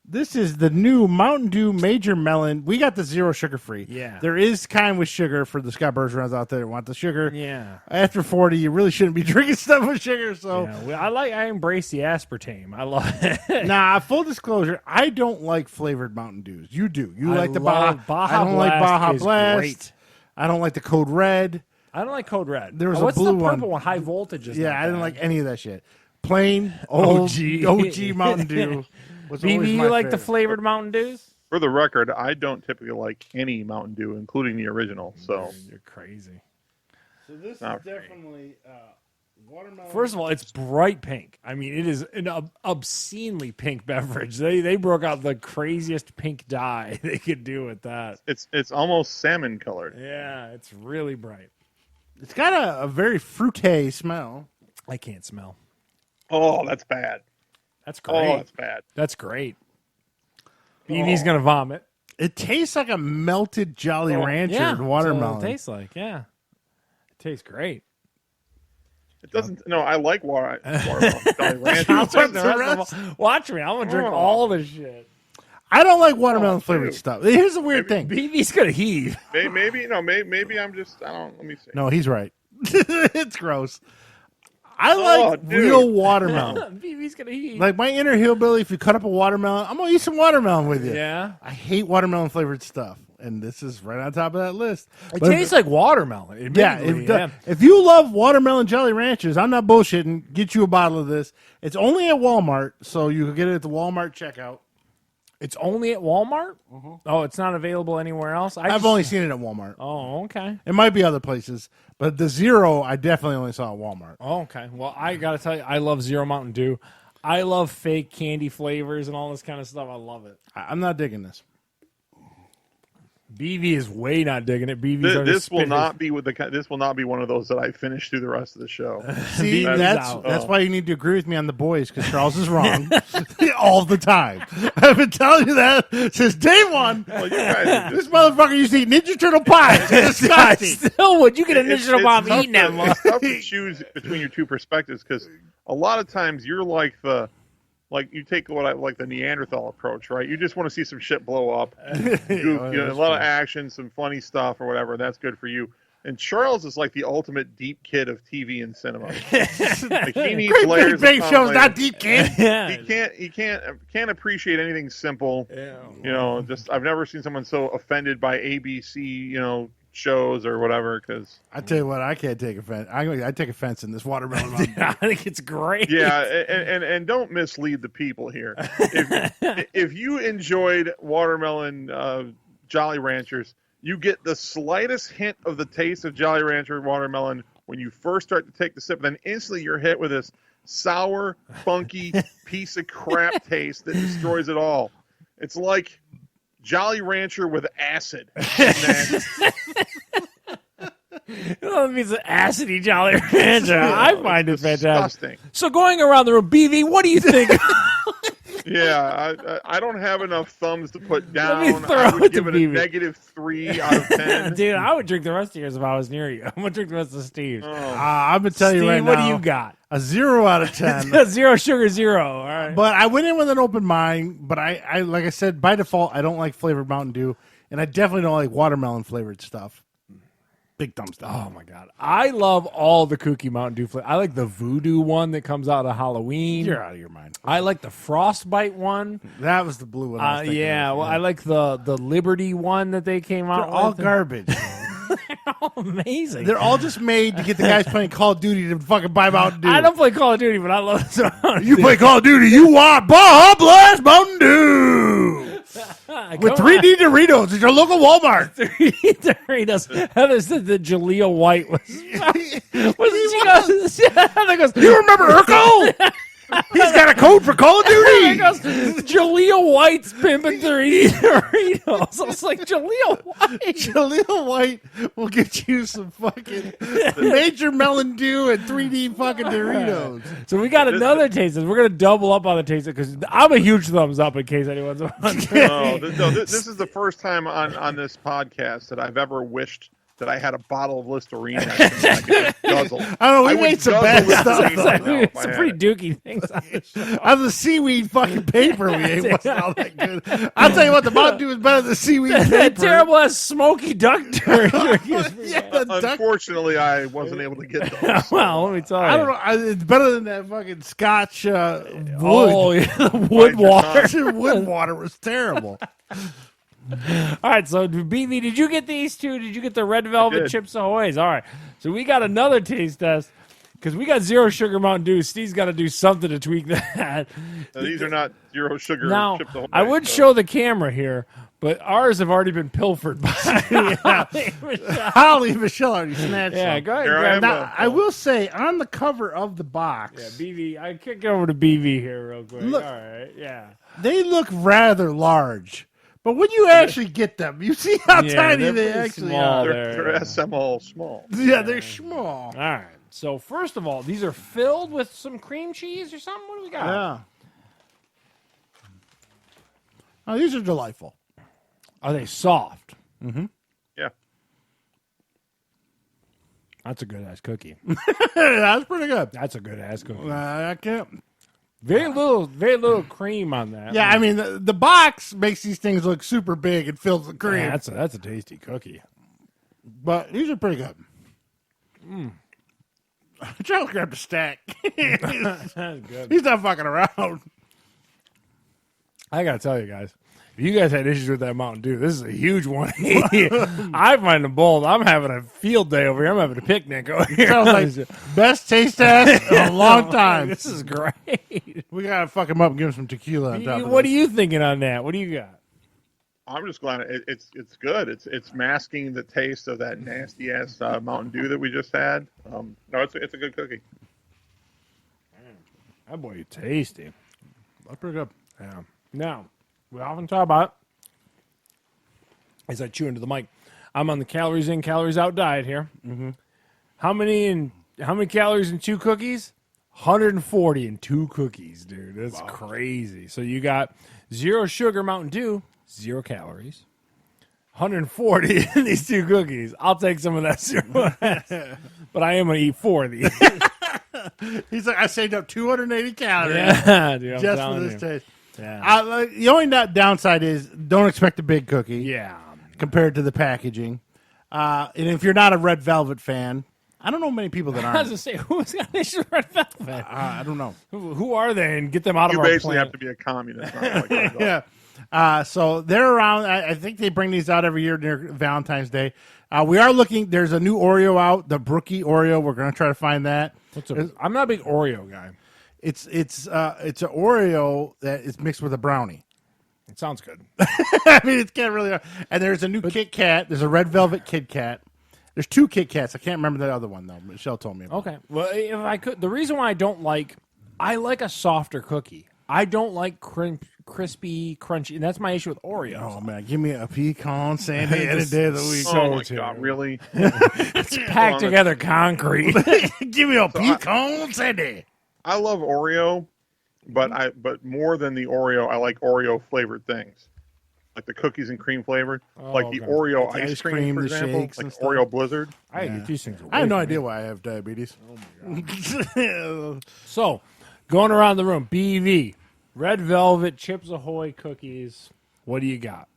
A: This is the new Mountain Dew Major Melon. We got the zero sugar free.
B: Yeah.
A: There is kind with sugar for the Scott Bergerons out there that want the sugar.
B: Yeah.
A: After 40, you really shouldn't be drinking stuff with sugar. So
B: I embrace the aspartame. I love it.
A: Nah, full disclosure, I don't like flavored Mountain Dews. You do. You like the
B: Baja
A: I don't like Baja
B: is
A: Blast.
B: great.
A: I don't like the Code Red.
B: I don't like Code Red.
A: There was
B: what's
A: a blue
B: the purple
A: one.
B: one? High voltage.
A: Yeah, I didn't like any of that shit. Plain old OG Mountain Dew.
B: BB, you like the flavored Mountain Dews?
C: For the record, I don't typically like any Mountain Dew, including the original. So
B: you're crazy.
A: So this is definitely watermelon.
B: First of all, it's bright pink. I mean, it is an obscenely pink beverage. They broke out the craziest pink dye they could do with that.
C: It's almost salmon colored.
B: Yeah, it's really bright.
A: It's got a very fruity smell.
B: I can't smell.
C: Oh, that's bad.
B: That's great.
C: Oh, that's bad.
B: That's great. BB's gonna vomit.
A: It tastes like a melted Jolly Rancher watermelon.
B: That's what it tastes like. Yeah, it tastes great.
C: It doesn't. No, I like watermelon. Jolly Rancher.
B: Watch me. I'm gonna drink all this shit.
A: I don't like watermelon flavored stuff. Here's the weird thing.
B: BB's gonna heave.
C: Maybe I'm just. I don't. Let me see.
A: No, he's right. It's gross. I like real watermelon.
B: BB's gonna eat.
A: Like my inner hillbilly, if you cut up a watermelon, I'm gonna eat some watermelon with you.
B: Yeah.
A: I hate watermelon flavored stuff, and this is right on top of that list.
B: It tastes like watermelon.
A: If you love watermelon Jolly Ranchers, I'm not bullshitting. Get you a bottle of this. It's only at Walmart, so you can get it at the Walmart checkout.
B: It's only at Walmart? Mm-hmm. Oh, it's not available anywhere else?
A: I've only seen it at Walmart.
B: Oh, okay.
A: It might be other places, but the zero I definitely only saw at Walmart.
B: Oh, okay. Well, I got to tell you, I love Zero Mountain Dew. I love fake candy flavors and all this kind of stuff. I love it.
A: I'm not digging this.
B: BV is way not digging it.
C: This will not be This will not be one of those that I finish through the rest of the show.
A: See, that's why you need to agree with me on the boys, because Charles is wrong all the time. I've been telling you that since day one.
C: Well, you guys
A: this motherfucker used to eat Ninja Turtle pie. It's disgusting.
B: Still would you get a Ninja Turtle bomb eating that much?
C: It's tough to choose between your two perspectives, because a lot of times you're like you take what I like the Neanderthal approach, right? You just want to see some shit blow up, a lot of action, some funny stuff or whatever. That's good for you. And Charles is like the ultimate deep kid of TV and cinema. Like he needs
A: Great
C: layers.
A: Big Show's not deep, kid.
C: He can't appreciate anything simple.
B: Yeah.
C: Just I've never seen someone so offended by ABC, shows or whatever. Because
A: I tell you what, I can't take offense. I take offense in this watermelon.
B: I think it's great.
C: Yeah, and don't mislead the people here. If you enjoyed watermelon Jolly Ranchers, you get the slightest hint of the taste of Jolly Rancher watermelon when you first start to take the sip. Then instantly you're hit with this sour, funky piece of crap taste that destroys it all. It's like Jolly Rancher with acid.
B: It means an acidy Jolly Rancher. I find it fantastic.
C: Disgusting.
B: So going around the room, BV, what do you think?
C: Yeah, I don't have enough thumbs to put down.
B: Let me throw
C: I would
B: it
C: give
B: to
C: it a
B: BB.
C: -3 out of 10.
B: Dude, I would drink the rest of yours if I was near you. I'm going to drink the rest of Steve's.
A: I'm going to tell you right
B: Steve, what
A: now.
B: do you got?
A: A 0 out of 10.
B: Zero sugar, zero. All right.
A: But I went in with an open mind. But I like I said, by default, I don't like flavored Mountain Dew. And I definitely don't like watermelon flavored stuff. Big thumbs down.
B: Oh, my God. I love all the kooky Mountain Dew flavors. I like the Voodoo one that comes out of Halloween.
A: You're out of your mind.
B: I like the Frostbite one.
A: That was the blue one. I was thinking of.
B: I like the Liberty one that they came out
A: They're all
B: with.
A: garbage.
B: They're all amazing.
A: They're all just made to get the guys playing Call of Duty to fucking buy Mountain Dew.
B: I don't play Call of Duty, but I love it.
A: You play Call of Duty, you want Baja Blast Mountain Dew. With 3D Doritos at your local Walmart.
B: Doritos. Heather said that Jaleel White was she goes, Heather goes,
A: You remember Urkel? He's got a code for Call of Duty.
B: Jaleel White's pimping 3D Doritos. I was like, Jaleel White.
A: Jaleel White will get you some fucking Major Melon Dew and 3D fucking Doritos.
B: So we got another taste test. We're going to double up on the taste test because I'm a huge thumbs up in case anyone's wondering.
C: This is the first time on this podcast that I've ever wished that I had a bottle of Listerine I could just guzzle.
A: I don't know, we made some bad stuff.
B: Some pretty dookie things on the show.
A: On the seaweed fucking paper we ate wasn't all that good. I'll tell you what, the Mountain Dew is better than the seaweed paper.
B: That terrible ass smoky duck
C: Unfortunately, I wasn't able to get those.
B: Well, let me tell you.
A: I don't know. It's better than that fucking Scotch wood.
B: Oh, yeah, the wood water.
A: Wood water was terrible.
B: All right, so BV, did you get these two? Did you get the red velvet Chips Ahoy's? All right, so we got another taste test because we got zero sugar Mountain Dew. Steve's got to do something to tweak that.
C: These are not zero sugar
B: now,
C: Chips Ahoy.
B: I would show the camera here, but ours have already been pilfered by
A: Holly Michelle already snatched
B: Yeah,
A: some.
B: go ahead.
A: Now, I will say, on the cover of the box,
B: Yeah, BV, I kick it over to BV here real quick.
A: Look,
B: all right, yeah.
A: they look rather large. But when you actually get them, you see how tiny they actually
B: small
A: are.
C: They're SML small.
A: Yeah, they're small.
B: All right. So first of all, these are filled with some cream cheese or something. What do we got?
A: Yeah. Oh, these are delightful.
B: Are they soft?
A: Mm-hmm.
C: Yeah.
B: That's a good ass cookie.
A: That's pretty good.
B: That's a good ass cookie.
A: I can't.
B: Very little cream on that.
A: Yeah, I mean the box makes these things look super big and fills with cream.
B: Yeah, that's a tasty cookie.
A: But these are pretty good. Charles grabbed a stack.
B: That's good.
A: He's not fucking around.
B: I gotta tell you guys, if you guys had issues with that Mountain Dew, this is a huge one. I find them bold. I'm having a field day over here. I'm having a picnic over here.
A: Sounds like best taste test in a long time.
B: This is great.
A: We gotta fuck him up and give him some tequila on top of
B: What
A: this.
B: are you thinking on that? What do you got?
C: I'm just glad it's good. It's masking the taste of that nasty ass Mountain Dew that we just had. No, it's a good cookie.
B: That boy is tasty.
A: That's pretty good.
B: Yeah. Now, we often talk about, as I chew into the mic, I'm on the calories in, calories out diet here. Mm-hmm. How many calories in 2 cookies? 140 in 2 cookies, dude. That's crazy. So you got 0 sugar Mountain Dew, 0 calories. 140 in these 2 cookies. I'll take some of that 0. But I am going to eat 4 of these.
A: He's like, I saved up 280 calories
B: Yeah, dude, I'm
A: just for
B: telling
A: this
B: you.
A: taste.
B: Yeah.
A: The only downside is don't expect a big cookie.
B: Yeah.
A: Compared to the packaging. And if you're not a red velvet fan, I don't know many people that
B: I was
A: aren't.
B: going to say, who's got issues with red velvet?
A: I don't know.
B: Who are they? And get them out
C: You
B: of our
C: basically
B: planet.
C: have to be a communist. Not like
A: Yeah. So they're around. I think they bring these out every year near Valentine's Day. We are looking. There's a new Oreo out, the Brookie Oreo. We're going to try to find that.
B: I'm not a big Oreo guy.
A: It's an Oreo that is mixed with a brownie.
B: It sounds good.
A: I mean, it's can't really. And there's a new Kit Kat. There's a red velvet Kit Kat. There's 2 Kit Kats. I can't remember the other one though. Michelle told me about.
B: Okay. Well, if I could, the reason why I like a softer cookie. I don't like crispy, crunchy, and that's my issue with Oreos.
A: Oh man, give me a pecan sandy any day of the week.
C: Oh my god, really?
B: It's packed together concrete.
A: Give me a pecan sandy.
C: I love Oreo, but more than the Oreo, I like Oreo flavored things, like the cookies and cream flavored, like the
B: okay.
C: Oreo
A: Like the
C: ice cream, for
A: the
C: example,
A: shakes
C: like
A: and stuff.
C: Oreo Blizzard.
B: I get these things.
A: I have no
B: away from
A: idea
B: me.
A: why I have diabetes.
B: So, going around the room, BV, red velvet Chips Ahoy cookies. What do you got?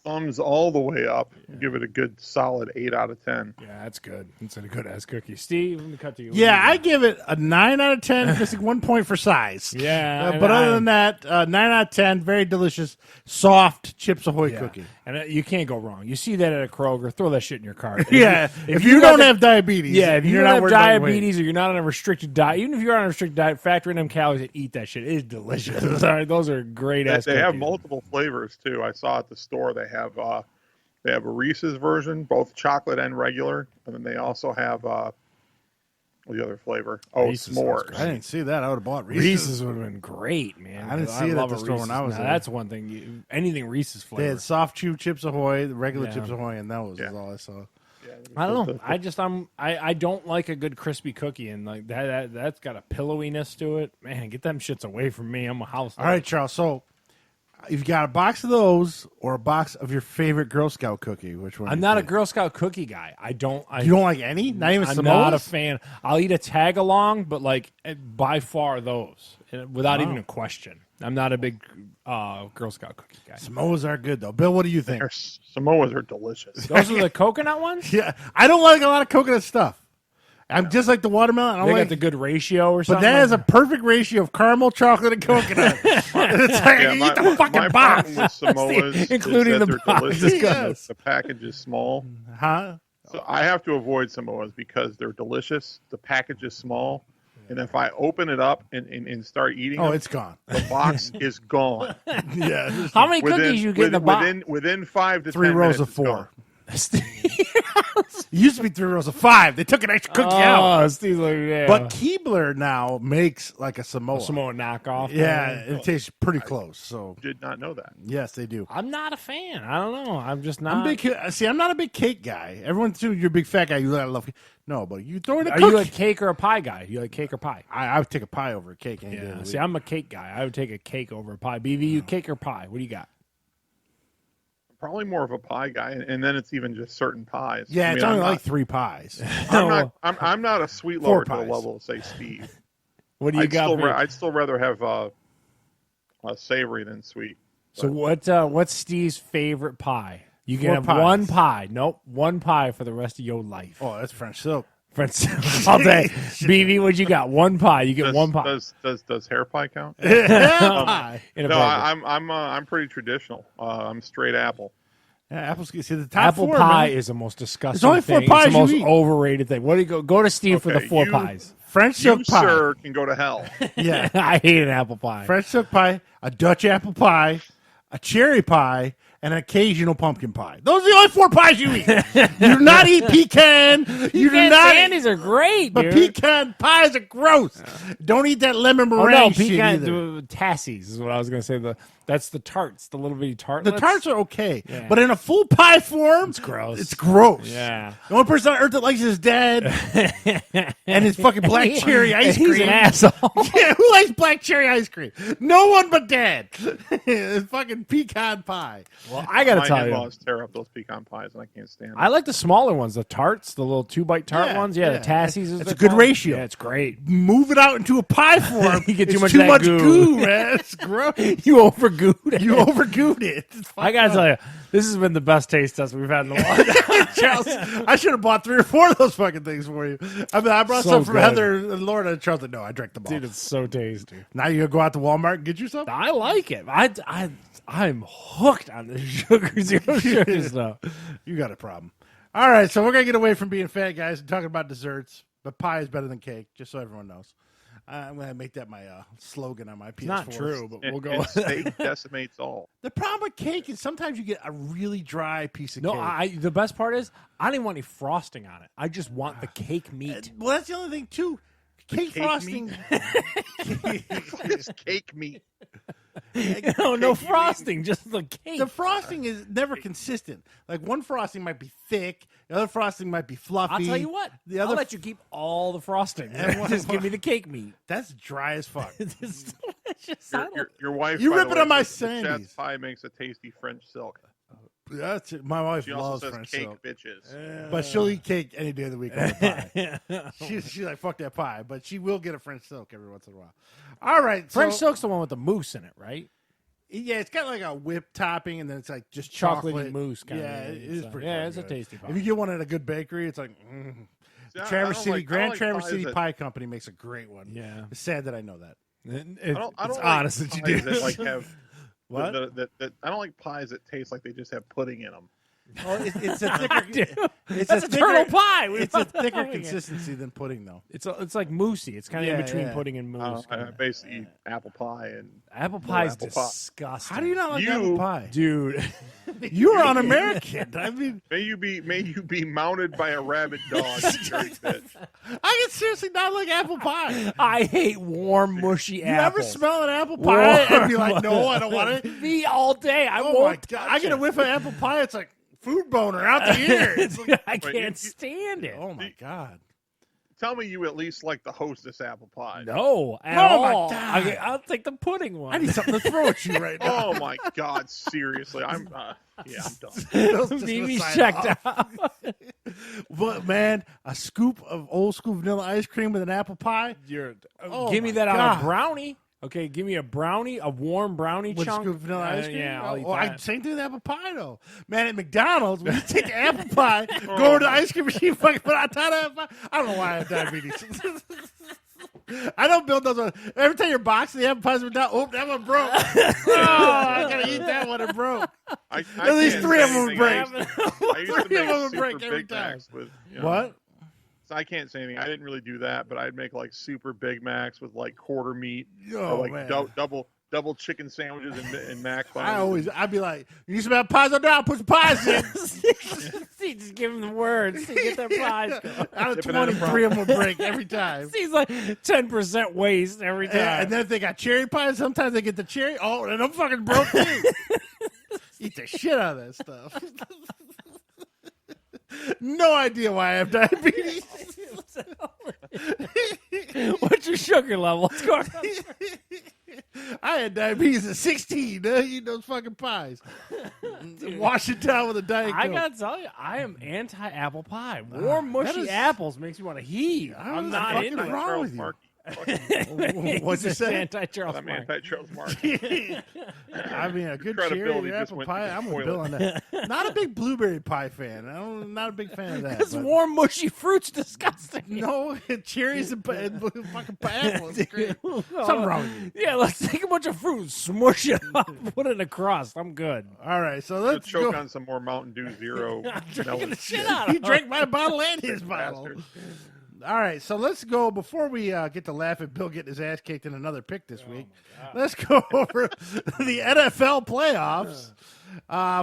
C: thumbs all the way up. Give it a good solid 8 out of 10.
B: Yeah, that's good. It's a good ass cookie. Steve, let me cut to you.
A: Yeah, I give it a 9 out of 10, missing 1 point for size.
B: Yeah,
A: but other than that, 9 out of 10, very delicious, soft Chips Ahoy cookie.
B: And you can't go wrong. You see that at a Kroger, throw that shit in your cart.
A: If you don't have diabetes,
B: if you
A: you're
B: don't
A: not
B: have
A: worried about
B: diabetes or you're not on a restricted diet, even if you're on a restricted diet, factor in them calories and eat that shit. It is delicious. Sorry, those are great ass.
C: They have multiple flavors too. I saw at the store they have a Reese's version, both chocolate and regular, and then they also have the other flavor. Oh,
B: Reese's
C: s'mores.
A: I didn't see that. I would have bought Reese's.
B: Reese's would have been great, man.
A: I didn't see it at the store when I was
B: now,
A: there.
B: That's one thing. Anything Reese's flavor.
A: They had soft chew Chips Ahoy, the regular Chips Ahoy, and that was all I saw.
B: I don't know. I don't like a good crispy cookie, and like that's got a pillowiness to it. Man, get them shits away from me. I'm a house.
A: All right, Charles. So you've got a box of those or a box of your favorite Girl Scout cookie. Which one?
B: I'm not a Girl Scout cookie guy. You
A: don't like any? Not even
B: I'm
A: Samoas?
B: not a fan. I'll eat a tag along, but like by far those, without even a question. I'm not a big Girl Scout cookie guy.
A: Samoas are good though. Bill, what do you think?
C: Samoas are delicious.
B: Those are the coconut ones.
A: Yeah, I don't like a lot of coconut stuff. I'm just like the watermelon. I don't
B: They
A: like
B: got the good ratio or
A: but
B: something.
A: that is a perfect ratio of caramel, chocolate, and coconut. It's like eat the fucking
C: my
A: box.
C: problem with Samoas
B: including
C: is that
B: the
C: they're
B: box.
C: delicious.
A: Yes.
C: The package is small.
A: Huh?
C: So I have to avoid Samoas because they're delicious. The package is small. And if I open it up and start eating them,
A: it's gone.
C: the box is gone.
A: Yeah.
B: How many cookies you get in the box?
C: Within 5 to
A: 3
C: 10
A: rows
C: minutes,
A: of
C: it's
A: 4.
C: gone.
A: It used to be 3 rows of 5. They took an extra cookie out.
B: Oh, Steve's like, yeah.
A: But Keebler now makes like a Samoa.
B: Samoa knockoff.
A: Yeah,
B: man.
A: it tastes pretty close. So
C: Did not know that.
A: yes, they do.
B: I'm not a fan. I don't know. I'm just not.
A: I'm not a big cake guy. Everyone thinks you're a big fat guy. You love. No, but you throw in a
B: Are
A: cookie.
B: you a cake or a pie guy? You like cake or pie?
A: I would take a pie over a cake. Any day of
B: Yeah.
A: the
B: See,
A: week.
B: I'm a cake guy. I would take a cake over a pie. BV, you cake or pie? What do you got?
C: Probably more of a pie guy, and then it's even just certain pies.
A: Yeah,
C: I mean,
A: it's only
C: I'm
A: like
C: not,
A: 3 pies.
C: I'm not a sweet
A: 4
C: lover to the
A: pies.
C: level of say Steve.
B: What do you got?
C: I'd still rather have savory than sweet.
B: So what's Steve's favorite pie? You can
A: 4
B: have
A: pies.
B: one pie. Nope, one pie for the rest of your life.
A: Oh, that's French silk.
B: Friends, all day. BB, what you got? One pie. You get one pie.
C: Does hair pie count?
A: Pie.
C: No, I'm pretty traditional. I'm straight apple.
A: Yeah, apples. See the top
B: Apple
A: 4,
B: pie
A: man.
B: is the most disgusting.
A: There's only 4
B: thing.
A: pies
B: It's the most
A: you eat.
B: overrated thing. What do you go to Steve for the 4 pies?
A: French
C: You,
A: silk pie.
C: sir, can go to hell.
A: Yeah,
B: I hate an apple pie.
A: French silk pie, a Dutch apple pie, a cherry pie, and an occasional pumpkin pie. Those are the only 4 pies you eat. You do not eat pecan. You do
B: Pecan
A: not.
B: candies are great,
A: But
B: dude.
A: pecan pies are gross. Don't eat that lemon
B: Oh
A: meringue
B: no,
A: shit
B: pecan
A: either.
B: tassies is what I was going to say. That's the tarts, the little bitty tartlets.
A: The tarts are okay,
B: Yeah.
A: but in a full pie form,
B: It's gross.
A: It's gross.
B: Yeah.
A: The only person on earth that likes it is Dad and his fucking black cherry ice cream.
B: He's an asshole.
A: Yeah, who likes black cherry ice cream? No one but Dad. It's fucking pecan pie.
B: Well, I got to
C: My
B: tell you,
C: in-laws tear up those pecan pies, and I can't stand them.
B: I like the smaller ones, the tarts, the little 2-bite tart
A: Yeah,
B: ones. Yeah,
A: yeah.
B: the tassies.
A: It's a good ratio.
B: Yeah, it's great.
A: Move it out into a pie form.
B: You get too
A: It's
B: much
A: too
B: of that
A: much
B: goo.
A: man. It's gross.
B: You overgooed it.
A: You overgooed it. It's
B: I gotta tell you, this has been the best taste test we've had in a while.
A: Charles, I should have bought 3 or 4 of those fucking things for you. I mean, I brought
B: So
A: some from
B: good.
A: Heather and Laura and Charles. No, I drank them all.
B: Dude, it's so tasty.
A: Now you gonna go out to Walmart and get you some?
B: I like it. I'm hooked on this zero sugar stuff.
A: You got a problem. All right, so we're gonna get away from being fat guys and talking about desserts. But pie is better than cake, just so everyone knows. I'm gonna make that my slogan on my PS4.
B: It's not true, but we'll go.
C: And steak decimates all.
A: The problem with cake is sometimes you get a really dry piece of
B: No,
A: cake.
B: the best part is I don't even want any frosting on it. I just want the cake meat.
A: Well, that's the other thing too. Cake
C: cake
A: frosting.
C: It's cake meat.
B: No frosting, just the cake.
A: The frosting is never consistent. Like one frosting might be thick, the other frosting might be fluffy.
B: I'll tell you what.
A: The
B: I'll
A: other
B: let you keep all the frosting. Just give me the cake meat.
A: that's dry as fuck.
B: It's delicious. I don't-
C: Your wife.
A: You
C: by the
A: ripping
C: way,
A: on my
C: says that
A: Sandies.
C: Chad's pie makes a tasty French silk.
A: That's it. My wife
C: She
A: loves
C: also says
A: French
C: cake
A: silk,
C: bitches.
A: but she'll eat cake any day of the week over pie. She's like fuck that pie, but she will get a French silk every once in a while. All right,
B: French
A: so,
B: silk's the one with the mousse in it, right?
A: Yeah, it's got like a whipped topping, and then it's like just
B: chocolate
A: chocolate
B: mousse kind
A: yeah,
B: of.
A: it is pretty.
B: Yeah,
A: fucking
B: it's a
A: good.
B: tasty pie.
A: If you get one at a good bakery, it's like.
C: See, I
A: Traverse
C: don't
A: City,
C: like- I don't
A: Grand
C: like
A: Traverse
C: pies
A: City
C: that-
A: Pie Company makes a great one.
B: Yeah,
A: It's sad that I know that.
C: I don't
B: it's
C: like
B: honest that you
C: pies
B: do.
C: that like have
A: What?
C: that I don't like pies that taste like they just have pudding in them.
A: Oh, it's a thicker.
B: That's a turtle pie.
A: It's a thicker consistency than pudding, though.
B: It's like moussey. It's kind of in
A: Yeah,
B: between
A: yeah.
B: pudding and mousse.
C: I basically eat apple pie and
B: Apple pie is
C: apple pie.
B: disgusting.
A: How do you not like
C: You-
A: apple pie?
B: dude?
A: You're un-American. I mean,
C: may you be mounted by a rabid dog. you dirty bitch.
A: I can seriously not like apple pie.
B: I hate warm, mushy
A: You
B: apples.
A: ever smell an apple pie and be
B: Warm.
A: like, no, I don't want it?
B: Me all day. I
A: Oh
B: won't
A: my god!
B: touch
A: I get a
B: it.
A: whiff of apple pie. It's like food boner out the ear. It's like,
B: I
C: Wait,
B: can't
C: you-
B: stand it.
A: oh my god!
C: Tell me you at least like the Hostess apple pie.
B: No, at
A: Oh my
B: all.
A: God.
B: I'll take the pudding one.
A: I need something to throw at you right now.
C: Oh my God! Seriously, I'm done.
A: Those just
B: Mimi's
A: aside
B: checked
A: off.
B: out.
A: But man, a scoop of old school vanilla ice cream with an apple pie Oh
B: give me
A: my
B: that on
A: God.
B: a brownie. Okay, give me a brownie, a warm brownie
A: with a
B: chunk.
A: scoop of vanilla ice cream.
B: Yeah, I'll eat
A: I
B: that.
A: same thing with apple pie though. Man, at McDonald's, when you take the apple pie, go to the ice cream machine, fucking put it on top of apple pie. I don't know why I have diabetes. I don't build those. Every time you're boxing the apple pies are down, oh, that one broke. Oh, I gotta eat that one. It broke.
C: I
A: At least
C: can't
A: three
C: say
A: of them would
C: anything.
A: break.
C: I used to
A: Three of
C: make
A: them would
C: super
A: break every
C: Big
A: time.
C: Macs with
A: What?
C: So I can't say anything. I didn't really do that, but I'd make like super Big Macs with like quarter meat
A: Oh,
C: or like
A: man.
C: double chicken sandwiches and mac buns.
A: I'd be like, you need some apple pies on down, put some pies in.
B: See, just give him the words. See, get their pies going.
A: Out of
C: Dipping on
A: 20,
C: a
A: 3 of them will break every time.
B: Seems like 10% waste every time.
A: Yeah, and then if they got cherry pies, sometimes they get the cherry. Oh, and I'm fucking broke too. Eat the shit out of that stuff. No idea why I have diabetes.
B: What's your sugar level? What's going on?
A: I had diabetes at 16. Eat those fucking pies. Wash it down with a Diet Coke.
B: I gotta tell you, I am anti-apple pie. Warm, mushy
A: is-
B: apples makes me want to heave.
A: I don't
B: I'm
A: know,
B: not
A: fucking
B: into it.
A: wrong
C: Charles
A: with you.
C: Markey.
A: What'd you say?
B: Anti-Charles
C: I'm
B: Mark.
C: anti-Charles Markey.
A: I mean, a good
C: Credibility
A: cherry
C: just
A: apple
C: went
A: pie.
C: to the
A: I'm with
C: toilet.
A: Bill on that. Not a big blueberry pie fan. I'm not a big fan of that.
B: Because
A: but-
B: warm, mushy fruit's disgusting.
A: No, cherries and fucking pineapples. Something wrong with you.
B: Yeah, let's take a bunch of fruit, smush it up, put it in a crust. I'm good.
A: All right, so
C: Let's
A: let's
C: choke
A: go.
C: on some more Mountain Dew Zero. melon
B: Shit out
A: He drank my bottle and his bottle.
C: bastard.
A: All right, so let's go before we get to laugh at Bill getting his ass kicked in another pick this week. Let's go over the NFL playoffs.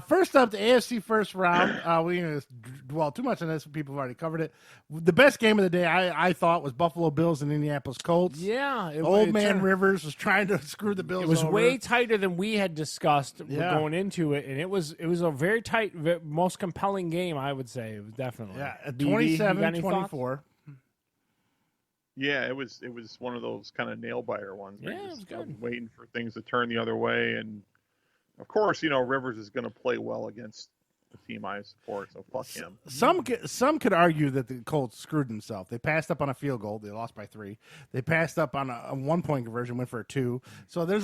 A: First up, the AFC first round. We ain't gonna dwell too much on this. People have already covered it. The best game of the day, I thought, was Buffalo Bills and Indianapolis Colts.
B: Yeah.
A: Old man Rivers was trying to screw the Bills
B: It was
A: over.
B: way tighter than we had discussed
A: Yeah.
B: going into it, and it was a very tight, most compelling game, I would say. It was definitely.
A: Yeah, at
B: BB, you got any thoughts?
A: 27-24.
C: Yeah, it was one of those kind of nail biter ones. where
B: Yeah,
C: you're
B: it was
C: just,
B: good.
C: waiting for things to turn the other way, and of course, Rivers is going to play well against the team I support. So fuck him.
A: Some could argue that the Colts screwed themselves. They passed up on a field goal. They lost by 3. They passed up on a 1-point conversion, went for a 2. So there's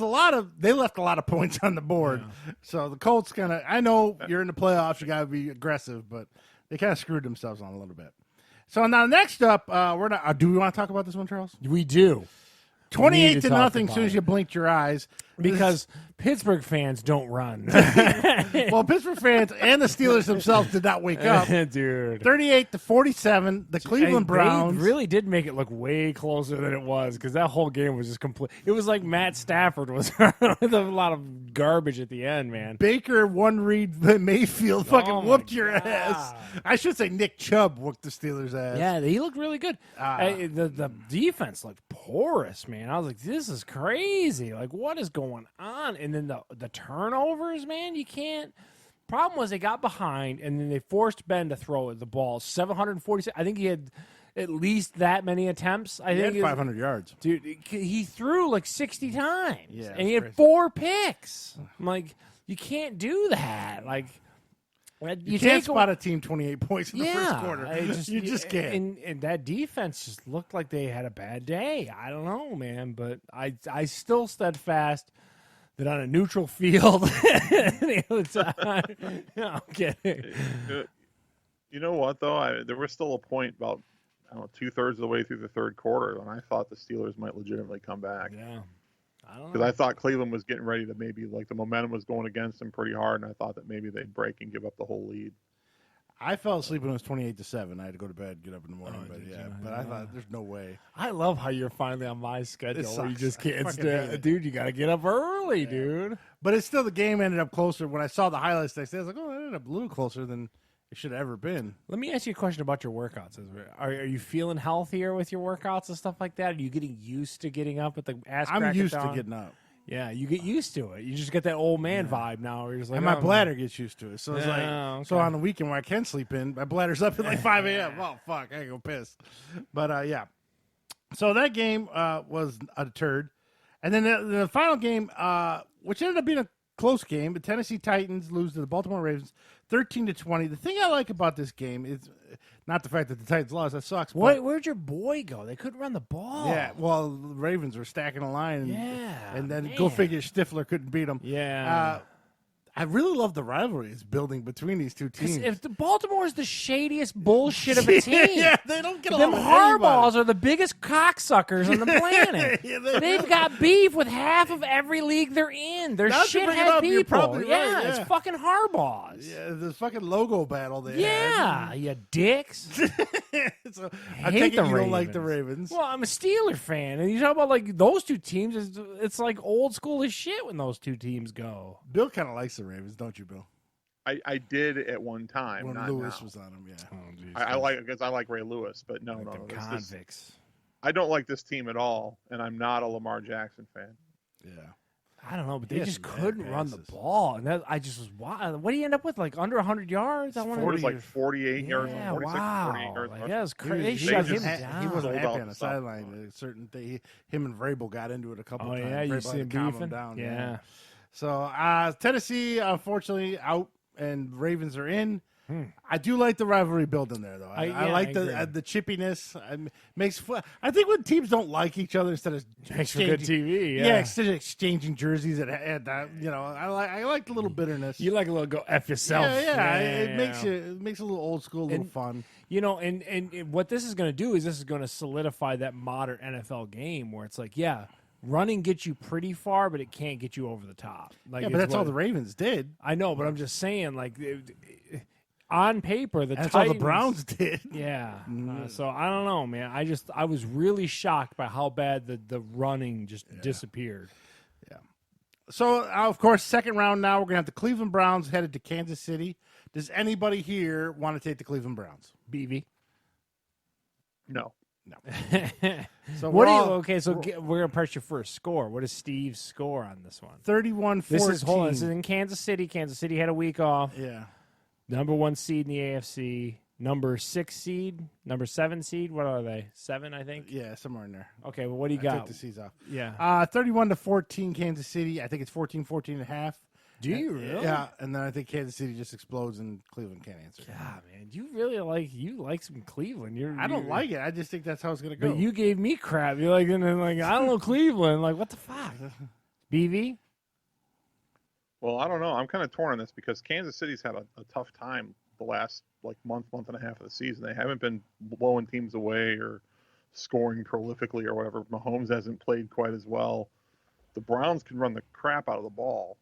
A: they left a lot of points on the board. Yeah. So the Colts I know you're in the playoffs, you got to be aggressive, but they kind of screwed themselves on a little bit. So now next up, we're not. Do we want to talk about this one, Charles?
B: We do.
A: 28 to
B: talk
A: nothing. As
B: about
A: soon as
B: it.
A: you blinked your eyes,
B: Because Pittsburgh fans don't run.
A: well, Pittsburgh fans and the Steelers themselves did not wake up.
B: Dude.
A: 38-47. The Cleveland Browns
B: They really did make it look way closer than it was because that whole game was just complete. It was like Matt Stafford was with a lot of garbage at the end, man.
A: Baker, one read, Mayfield fucking
B: Oh, my
A: whooped your
B: God.
A: ass. I should say Nick Chubb whooped the Steelers' ass.
B: Yeah, he looked really good. The defense looked porous, man. I was like, this is crazy. Like, what is going on? And then the turnovers, man, you can't. Problem was they got behind, and then they forced Ben to throw the ball. 746. I think he had at least that many attempts. I
A: He
B: think
A: had 500 yards.
B: Dude, he threw like 60 times.
A: Yeah,
B: and he
A: it's
B: had
A: crazy.
B: 4 picks. I'm like, you can't do that. Like,
A: You can't spot a team 28 points in the first
B: yeah,
A: quarter.
B: I
A: You just can't.
B: And that defense just looked like they had a bad day. I don't know, man, but I still steadfast that on a neutral field, the other time. No, I'm kidding.
C: You know what, though? There was still a point about, I don't know, 2/3 of the way through the third quarter when I thought the Steelers might legitimately come back.
B: Yeah. I don't know.
C: Because I thought Cleveland was getting ready to maybe, like, the momentum was going against them pretty hard, and I thought that maybe they'd break and give up the whole lead.
A: I fell asleep when it was 28-7. I had to go to bed, get up in the morning.
B: Oh,
A: but I thought there's no way.
B: I love how you're finally on my schedule where you
A: sucks.
B: just can't.
A: I fucking hate it.
B: Dude, you got to get up early, dude.
A: But it's still, the game ended up closer. When I saw the highlights next day, I was like, oh, it ended up a little closer than it should have ever been.
B: Let me ask you a question about your workouts. Are you feeling healthier with your workouts and stuff like that? Are you getting used to getting up at the ass crack
A: I'm
B: of
A: used to
B: dawn?
A: getting up.
B: Yeah, you get used to it. You just get that old man vibe now. Where you're just like,
A: And my
B: oh,
A: bladder gets used to it. So it's
B: Yeah,
A: like,
B: okay.
A: so on the weekend where I can sleep in, my bladder's up at like 5 a.m. Oh, fuck, I go piss. But, yeah. So that game was a turd. And then the final game, which ended up being a close game, the Tennessee Titans lose to the Baltimore Ravens 13-20. The thing I like about this game is not the fact that the Titans lost. That sucks. But,
B: Where'd your boy go? They couldn't run the ball.
A: yeah, well, the Ravens were stacking a line.
B: Yeah,
A: And then
B: man.
A: go figure, Stifler couldn't beat them.
B: Yeah.
A: I really love the rivalry it's building between these two teams.
B: If the Baltimore is the shadiest bullshit of a team.
A: Yeah, they don't get
B: Them
A: along with
B: Harbaughs
A: anybody.
B: are the biggest cocksuckers on the planet.
A: Yeah,
B: They've got beef with half of every league they're in. They're
A: Now that you bring it
B: shithead
A: up, you're
B: people.
A: probably right,
B: Yeah,
A: yeah.
B: it's fucking Harbaughs.
A: Yeah, the fucking logo battle they
B: Yeah, you dicks.
A: had. So, I
B: hate
A: take it
B: the
A: you don't like the
B: Ravens.
A: Ravens.
B: Well, I'm a Steeler fan, and you talk about like those two teams. It's like old school as shit when those two teams go.
A: Bill kind of likes the Ravens, don't you, Bill?
C: I did at one time.
A: When
C: not
A: Lewis
C: now.
A: was on him, yeah.
B: Oh, geez,
C: I like, because I like Ray Lewis, but no.
B: them
C: This-
B: convicts.
C: I don't like this team at all, and I'm not a Lamar Jackson fan.
A: Yeah.
B: I don't know, but
A: He
B: they
A: had
B: just
A: some bad
B: couldn't run the
A: passes.
B: ball, and that I just was wild. What do you end up with? Like under 100 yards? I want
C: It was
A: 40
C: like 48 yards,
B: Yeah,
C: 46,
B: wow.
C: 48 yards.
B: Like, that was
A: He
B: crazy. They
A: was-
B: shut
A: he
B: him
A: was-
B: down.
A: He wasn't
C: Sold
A: happy
C: out
A: on the
C: stuff.
A: sideline. A certain thing, him and Vrabel got into it a couple
B: Oh
A: times.
B: yeah, you
A: Vrabel
B: see
A: had
B: him
A: to calm
B: beefing?
A: him down.
B: Yeah.
A: So Tennessee, unfortunately, out, and Ravens are in. I do like the rivalry building there, though. I like
B: agree.
A: the chippiness. Makes fun. I think when teams don't like each other, instead of
B: Makes for good TV.
A: yeah,
B: Yeah.
A: instead of exchanging jerseys, I like the little bitterness.
B: You like a little go F yourself.
A: yeah. It makes it makes it a little old school, a little
B: And-
A: fun.
B: You know, and what this is going to do is this is going to solidify that modern NFL game where it's like, yeah, running gets you pretty far, but it can't get you over the top. Like,
A: Yeah, but
B: it's
A: that's all
B: what-
A: the Ravens did.
B: I know, but I'm just saying, like, on paper,
A: That's
B: Titans,
A: all the Browns did.
B: Yeah. So I don't know, man. I was really shocked by how bad the running just disappeared.
A: So, of course, second round now, we're going to have the Cleveland Browns headed to Kansas City. Does anybody here want to take the Cleveland Browns?
B: BB.
C: No.
A: So
B: What do you?
A: all
B: Okay, so we're gonna press your first score. What is Steve's score on this one?
A: 31-14.
B: This is hold on. This is in Kansas City. Kansas City had a week off.
A: Yeah.
B: Number 1 seed in the AFC. Number 6 seed. Number 7 seed. What are they? 7, I think.
A: Yeah, somewhere in there.
B: Okay. Well, what do you
A: I
B: got?
A: took the C's off.
B: Yeah.
A: 31-14 Kansas City. I think it's 14 and a half.
B: Do you really?
A: Yeah, and then I think Kansas City just explodes and Cleveland can't answer.
B: God, man, you really like some Cleveland.
A: I don't like it. I just think that's how it's going to go.
B: But you gave me crap. You're like, and then like, I don't know Cleveland. Like, what the fuck? BV.
C: Well, I don't know. I'm kind of torn on this because Kansas City's had a tough time the last like month and a half of the season. They haven't been blowing teams away or scoring prolifically or whatever. Mahomes hasn't played quite as well. The Browns can run the crap out of the ball.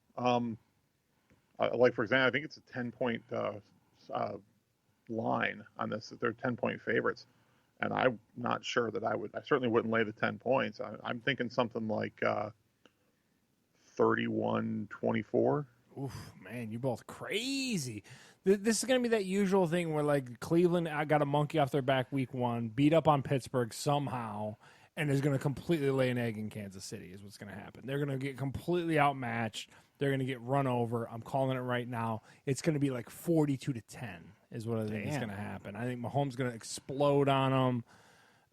C: Like, for example, I think it's a 10-point line on this. They're 10-point favorites. And I'm not sure that I certainly wouldn't lay the 10 points. I'm thinking something like 31-24.
B: Oof, man, you're both crazy. This is going to be that usual thing where, like, Cleveland I got a monkey off their back week 1, beat up on Pittsburgh somehow, and is going to completely lay an egg in Kansas City is what's going to happen. They're going to get completely outmatched. They're going to get run over. I'm calling it right now. It's going to be like 42-10 is what I think is going to happen. I think Mahomes is going to explode on them.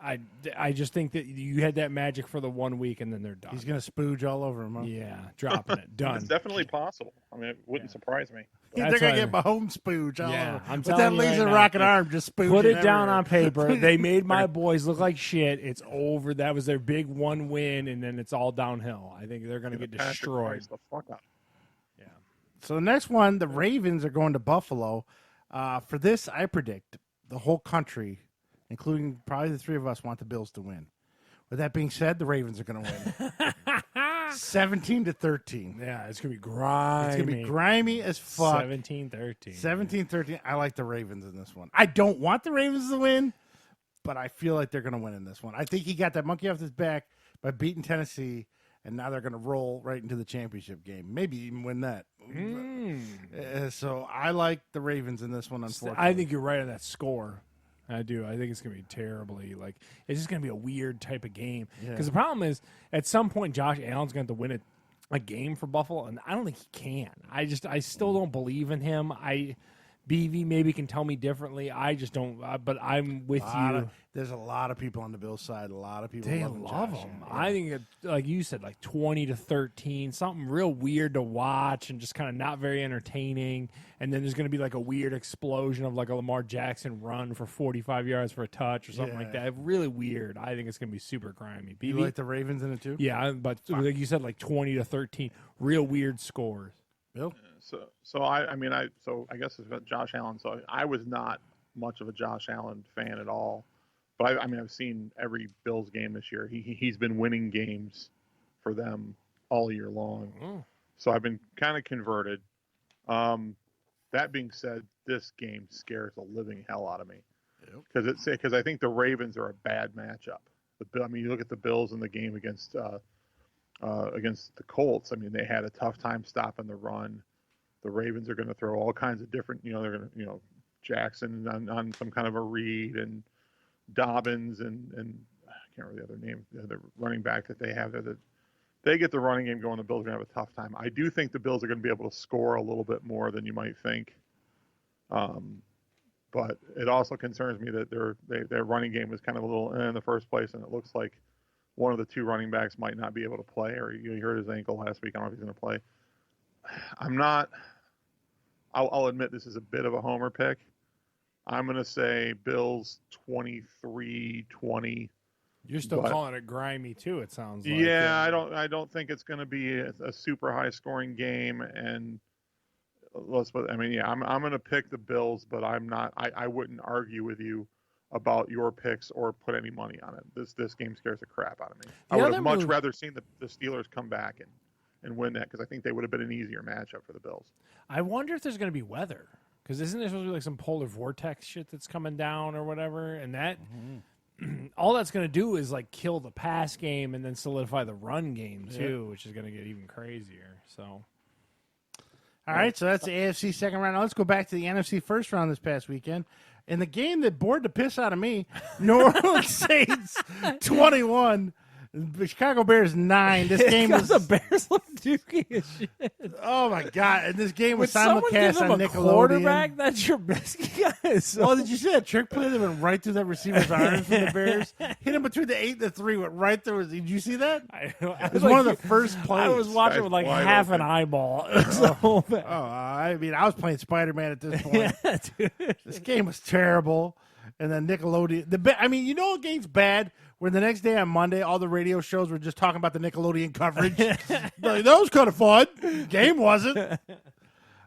B: I just think that you had that magic for the 1 week and then they're done.
A: He's gonna spooge all over him. Huh?
B: Yeah, dropping it. Done.
C: It's definitely possible. I mean, it wouldn't surprise me.
A: They're gonna get Mahomes spooge all
B: Yeah,
A: over.
B: I'm
A: With
B: telling
A: that
B: you
A: laser
B: right now.
A: rocket arm, just spooging
B: Put it down
A: everywhere.
B: on paper. They made my boys look like shit. It's over. That was their big one win, and then it's all downhill. I think they're going to get
C: Patrick
B: destroyed.
C: Mahomes the fuck up.
B: Yeah.
A: So the next one, the Ravens are going to Buffalo. For this, I predict the whole country, including probably the three of us, want the Bills to win. With that being said, the Ravens are going to win. 17-13.
B: Yeah, it's going to be grimy.
A: It's going to be grimy as fuck.
B: 17-13.
A: 17-13. I like the Ravens in this one. I don't want the Ravens to win, but I feel like they're going to win in this one. I think he got that monkey off his back by beating Tennessee, and now they're going to roll right into the championship game. Maybe even win that. So I like the Ravens in this one, unfortunately.
B: I think you're right on that score. I do. I think it's going to be terribly, it's just going to be a weird type of game. Because the problem is, at some point, Josh Allen's going to have to win a game for Buffalo, and I don't think he can. I still don't believe in him. BV maybe can tell me differently. I just don't. But I'm with you.
A: There's a lot of people on the Bills side. A lot of people
B: They
A: loving
B: love
A: Josh
B: him.
A: Allen.
B: I think, like you said, 20-13, something real weird to watch and just kind of not very entertaining. And then there's going to be a weird explosion of a Lamar Jackson run for 45 yards for a touch or something like that. Really weird. I think it's going to be super grimy.
A: You like the Ravens in it too?
B: Yeah, but like you said, 20-13, real weird scores.
A: Bill?
C: So I guess it's about Josh Allen. So I was not much of a Josh Allen fan at all, but I've seen every Bills game this year. He's been winning games for them all year long. So I've been kind of converted. That being said, this game scares the living hell out of me because I think the Ravens are a bad matchup. You look at the Bills in the game against the Colts. They had a tough time stopping the run. The Ravens are going to throw all kinds of different, they're going to, Jackson on some kind of a read and Dobbins and I can't remember the other name, the running back that they have there. That they get the running game going. The Bills are going to have a tough time. I do think the Bills are going to be able to score a little bit more than you might think. But it also concerns me that their running game was kind of a little in the first place, and it looks like one of the two running backs might not be able to play, or he hurt his ankle last week. I don't know if he's going to play. I'll admit this is a bit of a homer pick. I'm going to say Bills 23-20.
B: You're still calling it grimy too, it sounds like.
C: Yeah, I don't think it's going to be a super high scoring game, and I'm going to pick the Bills, but I'm not. I wouldn't argue with you about your picks or put any money on it. This game scares the crap out of me. I would have much rather seen the Steelers come back and win that, because I think they would have been an easier matchup for the Bills.
B: I wonder if there's going to be weather, because isn't there supposed to be some polar vortex shit that's coming down or whatever, and that all that's going to do is kill the pass game and then solidify the run game too, which is going to get even crazier. So,
A: all right, so that's the AFC second round. Now let's go back to the NFC first round this past weekend. In the game that bored the piss out of me, New Orleans Saints 21. The Chicago Bears 9. This game was
B: the Bears look dookie as shit.
A: Oh my god! And this game was
B: simulcast
A: on
B: a
A: Nickelodeon.
B: Quarterback, that's your best guy. So.
A: Oh, did you see that trick play that went right through that receiver's arms from the Bears? Hit him between the 8 and the 3. Went right through his. Did you see that? It was one of the first plays.
B: I was watching with half an eyeball. So bad.
A: I was playing Spider-Man at this point.
B: Yeah, dude.
A: This game was terrible. And then Nickelodeon. A game's bad when the next day on Monday, all the radio shows were just talking about the Nickelodeon coverage. That was kind of fun. Game wasn't. The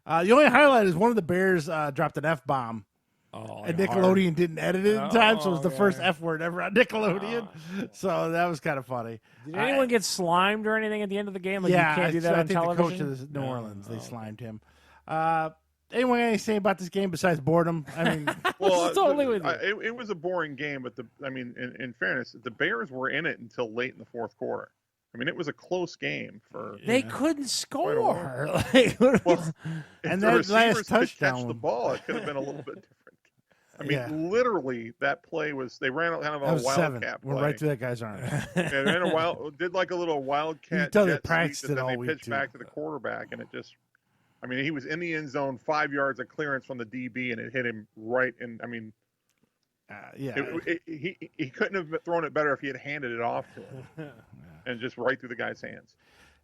A: only highlight is one of the Bears dropped an F-bomb. And Nickelodeon didn't edit it in time, so it was the first F word ever on Nickelodeon. So that was kind of funny.
B: Did anyone get slimed or anything at the end of the game? You can't do that
A: I
B: on
A: think
B: television?
A: the coach of New Orleans, they slimed him. Anyone got anything to say about this game besides boredom?
C: Well,
B: totally with you.
C: It was a boring game, but in fairness, the Bears were in it until late in the fourth quarter. It was a close game for.
B: They couldn't score.
A: And that last touchdown,
C: catch the ball, it could have been a little bit different. Literally, that play was. They ran kind of a wildcat play.
A: Went right through that guy's arm.
C: And ran did a little wildcat.
A: You
C: jet
A: practiced
C: sweep,
A: it all
C: then
A: week
C: they pitched
A: too.
C: back to the quarterback, and it just. He was in the end zone, 5 yards of clearance from the DB, and it hit him right in.
A: Yeah.
C: He couldn't have thrown it better if he had handed it off to him and just right through the guy's hands.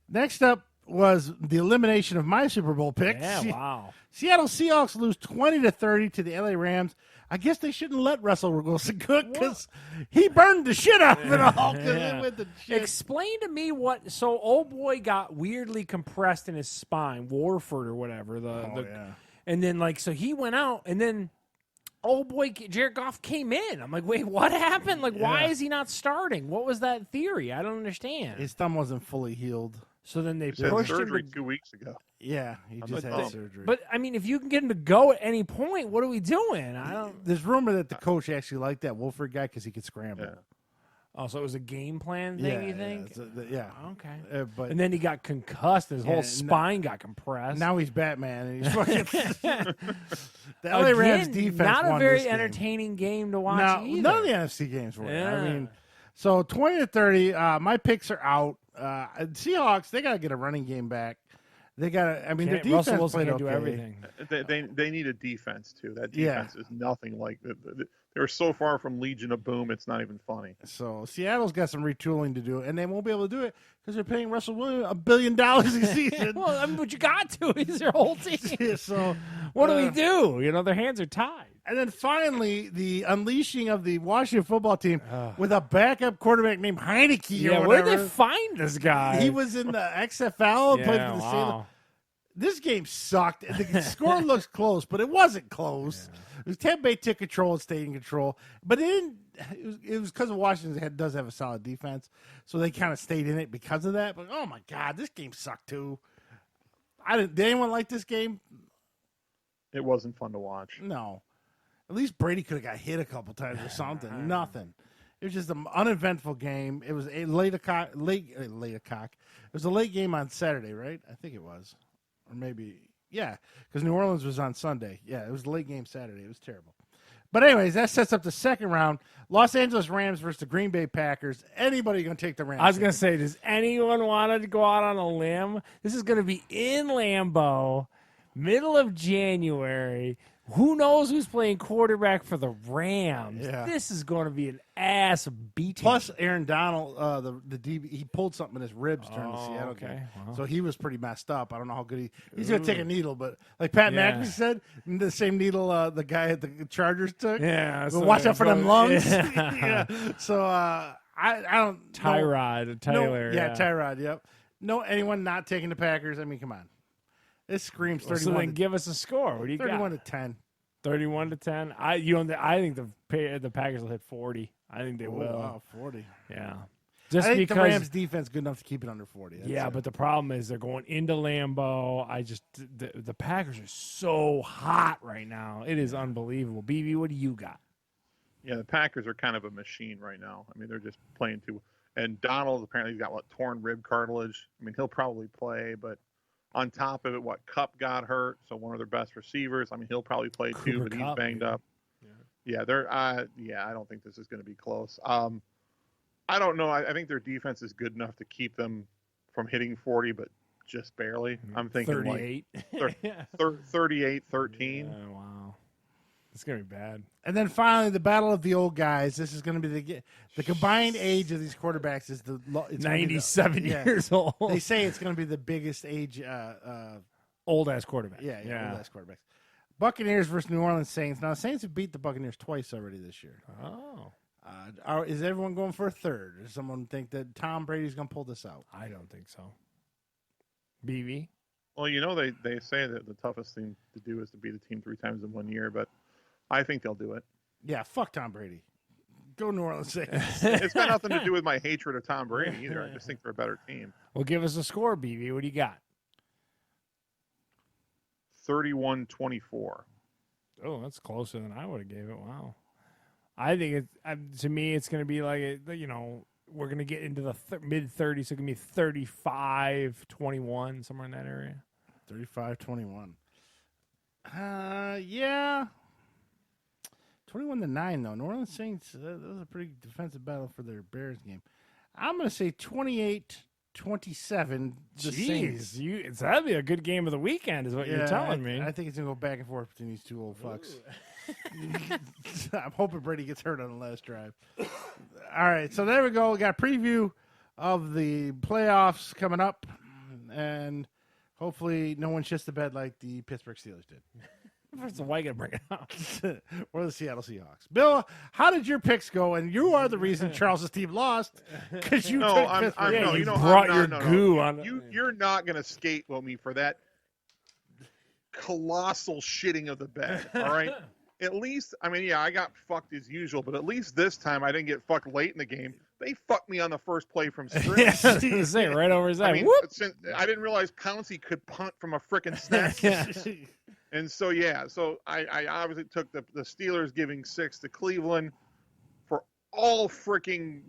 A: Next up was the elimination of my Super Bowl pick.
B: Yeah, wow.
A: Seattle Seahawks lose 20-30 to the LA Rams. I guess they shouldn't let Russell Wilson cook because he burned the shit out of it all.
B: Yeah.
A: It went to shit.
B: Explain to me what. So, old boy got weirdly compressed in his spine, Warford or whatever. And then, so he went out, and then old boy Jared Goff came in. I'm like, wait, what happened? Why is he not starting? What was that theory? I don't understand.
A: His thumb wasn't fully healed.
B: So then they
C: He had
B: pushed
C: surgery
B: him
C: 2 weeks ago.
A: Yeah, he just had surgery.
B: But I mean, if you can get him to go at any point, what are we doing? I don't.
A: There's rumor that the coach actually liked that Wolford guy because he could scramble.
C: Yeah.
B: Oh, so it was a game plan thing, you think?
A: Yeah.
B: Okay.
A: But
B: And then he got concussed. His whole spine got compressed.
A: now he's Batman, and he's fucking. The LA Rams defense
B: not a
A: won
B: very
A: this game.
B: entertaining game to watch
A: No,
B: either.
A: none of the NFC games were.
B: Yeah.
A: I mean, so 20-30. My picks are out. Seahawks, they got to get a running game back. They got to. I mean, their defense
B: Russell Wilson
A: played
B: can
A: okay.
B: do everything.
C: They need a defense too. That defense is nothing like. They're so far from Legion of Boom. It's not even funny.
A: So Seattle's got some retooling to do, and they won't be able to do it because they're paying Russell Wilson $1 billion a season.
B: Well, I mean, but you got to. He's their whole team.
A: So
B: What do we do? Their hands are tied.
A: And then finally, the unleashing of the Washington football team with a backup quarterback named Heineke.
B: Yeah,
A: or
B: where
A: whatever.
B: did they find this guy?
A: He was in the XFL. Played for the Salem. This game sucked. The score looks close, but it wasn't close. Yeah. It was Tampa Bay took control and stayed in control, but it didn't. It was because of Washington does have a solid defense, so they kind of stayed in it because of that. But oh my god, this game sucked too. Did anyone like this game?
C: It wasn't fun to watch.
A: No. At least Brady could have got hit a couple times or something. Nothing. It was just an uneventful game. It was a late cock. It was a late game on Saturday, right? I think it was. Or maybe, yeah, because New Orleans was on Sunday. Yeah, it was a late game Saturday. It was terrible. But anyways, that sets up the second round. Los Angeles Rams versus the Green Bay Packers. Anybody going to take the Rams?
B: I was going to say, does anyone want to go out on a limb? This is going to be in Lambeau, middle of January. Who knows who's playing quarterback for the Rams?
A: Yeah.
B: This is going to be an ass beating.
A: Plus, Aaron Donald, the DB, he pulled something in his ribs during the Seattle game. Wow. So he was pretty messed up. I don't know how good he's going to take a needle, but like Pat McAfee said, the same needle the guy at the Chargers took.
B: Yeah.
A: But watch out for them lungs.
B: Yeah.
A: So I don't.
B: Tyrod Taylor.
A: Tyrod. Yep. No, anyone not taking the Packers. I mean, come on. It screams 31.
B: So then give us a score. What do you
A: 31
B: got?
A: 31-10.
B: 31-10. I think the Packers will hit 40. I think they will.
A: Wow, 40.
B: Yeah.
A: I think the Rams defense good enough to keep it under 40.
B: But the problem is they're going into Lambeau. The Packers are so hot right now. It is unbelievable. BB, what do you got?
C: Yeah, the Packers are kind of a machine right now. I mean, they're just playing too. And Donald apparently got torn rib cartilage. I mean, he'll probably play, but on top of it, Cup got hurt, so one of their best receivers. I mean, he'll probably play too, but he's banged up. Yeah, I don't think this is going to be close. I don't know. I think their defense is good enough to keep them from hitting 40, but just barely. I'm thinking
B: 38.
C: 38-13.
B: Yeah, wow. It's going to be bad.
A: And then finally, the battle of the old guys. This is going to be the combined age of these quarterbacks is
B: 97 years old.
A: They say it's going to be the biggest age.
B: Old-ass quarterback.
A: Yeah, old-ass quarterbacks. Buccaneers versus New Orleans Saints. Now, the Saints have beat the Buccaneers twice already this year.
B: Oh.
A: Is everyone going for a third? Does someone think that Tom Brady's going to pull this out?
B: I don't think so. BB?
C: Well, they say that the toughest thing to do is to beat a team 3 times in 1 year, but I think they'll do it.
A: Yeah, fuck Tom Brady. Go New Orleans Saints.
C: It's got nothing to do with my hatred of Tom Brady either. I just think they're a better team.
B: Well, give us a score, BB. What do you got?
C: 31-24.
B: Oh, that's closer than I would have gave it. Wow. I think to me, it's going to be like, we're going to get into the mid-30s. So it's going to be 35-21, somewhere in that area.
A: 35-21. Yeah. 21-9, though. New Orleans Saints, that was a pretty defensive battle for their Bears game. I'm going to say 28-27.
B: Jeez, that'd be a good game of the weekend is what you're telling me.
A: I think it's going to go back and forth between these two old fucks. I'm hoping Brady gets hurt on the last drive. All right, so there we go. We got a preview of the playoffs coming up, and hopefully no one shits the bed like the Pittsburgh Steelers did.
B: First of all, why you gotta bring it up?
A: Or the Seattle Seahawks. Bill, how did your picks go? And you are the reason Charles' team lost because you took Pittsburgh.
B: You brought your goo on.
C: You're not going to scapegoat me for that colossal shitting of the bed, all right? At least, I mean, yeah, I got fucked as usual, but at least this time I didn't get fucked late in the game. They fucked me on the first play from scrimmage.
B: Say right over his head.
C: I mean, I didn't realize Pouncey could punt from a frickin' snap. And so, yeah, I obviously took the Steelers giving 6 to Cleveland for all freaking,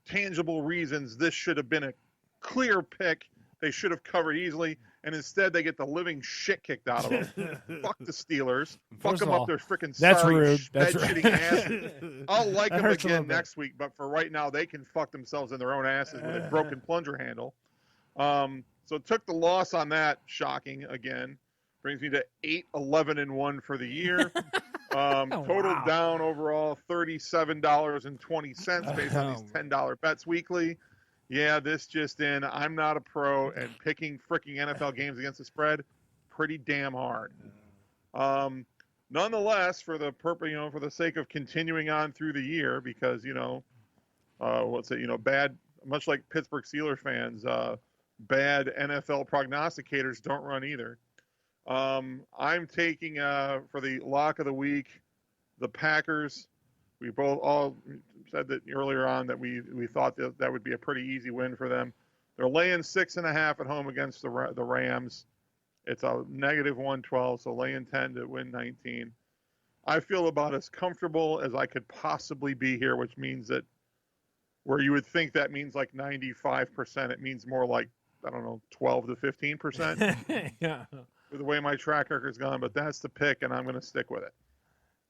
C: tangible reasons. This should have been a clear pick. They should have covered easily. And instead, they get the living shit kicked out of them. Fuck the Steelers. Fuck them up their freaking sorry bed-shitting ass. I'll like them again next week, but for right now, they can fuck themselves in their own asses with a broken plunger handle. So took the loss on that. Shocking again. Brings me to 8-11-1 for the year. Total down overall $37.20 based on these $10 bets weekly. Yeah, this just in. I'm not a pro, and picking freaking NFL games against the spread, pretty damn hard. Nonetheless, for the for the sake of continuing on through the year, because bad, much like Pittsburgh Steelers fans, bad NFL prognosticators don't run either. I'm taking for the lock of the week, the Packers. We all said that earlier on that we thought that would be a pretty easy win for them. They're laying 6.5 at home against the Rams. It's a -112, so laying 10 to win 19. I feel about as comfortable as I could possibly be here, which means that where you would think that means like 95%, it means more like, 12 to 15%.
B: Yeah.
C: With the way my track record's gone, but that's the pick, and I'm going to stick with it.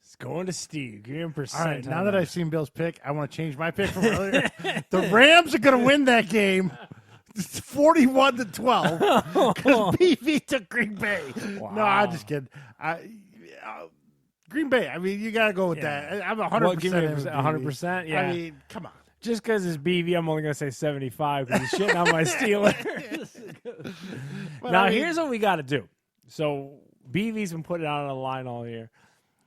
B: It's going to Steve. Give him percent.
A: All right, now that I've seen Bill's pick, I want to change my pick from earlier. The Rams are going to win that game. It's 41-12 because BV took Green Bay. Wow. No, I'm just kidding. Green Bay. I mean, you got to go with that. I'm 100%.
B: Give me 100%. Yeah.
A: I mean, come on.
B: Just because it's BV, I'm only going to say 75 because he's shitting on my Steelers. Now, here's what we got to do. So, BV's been putting it out on the line all year.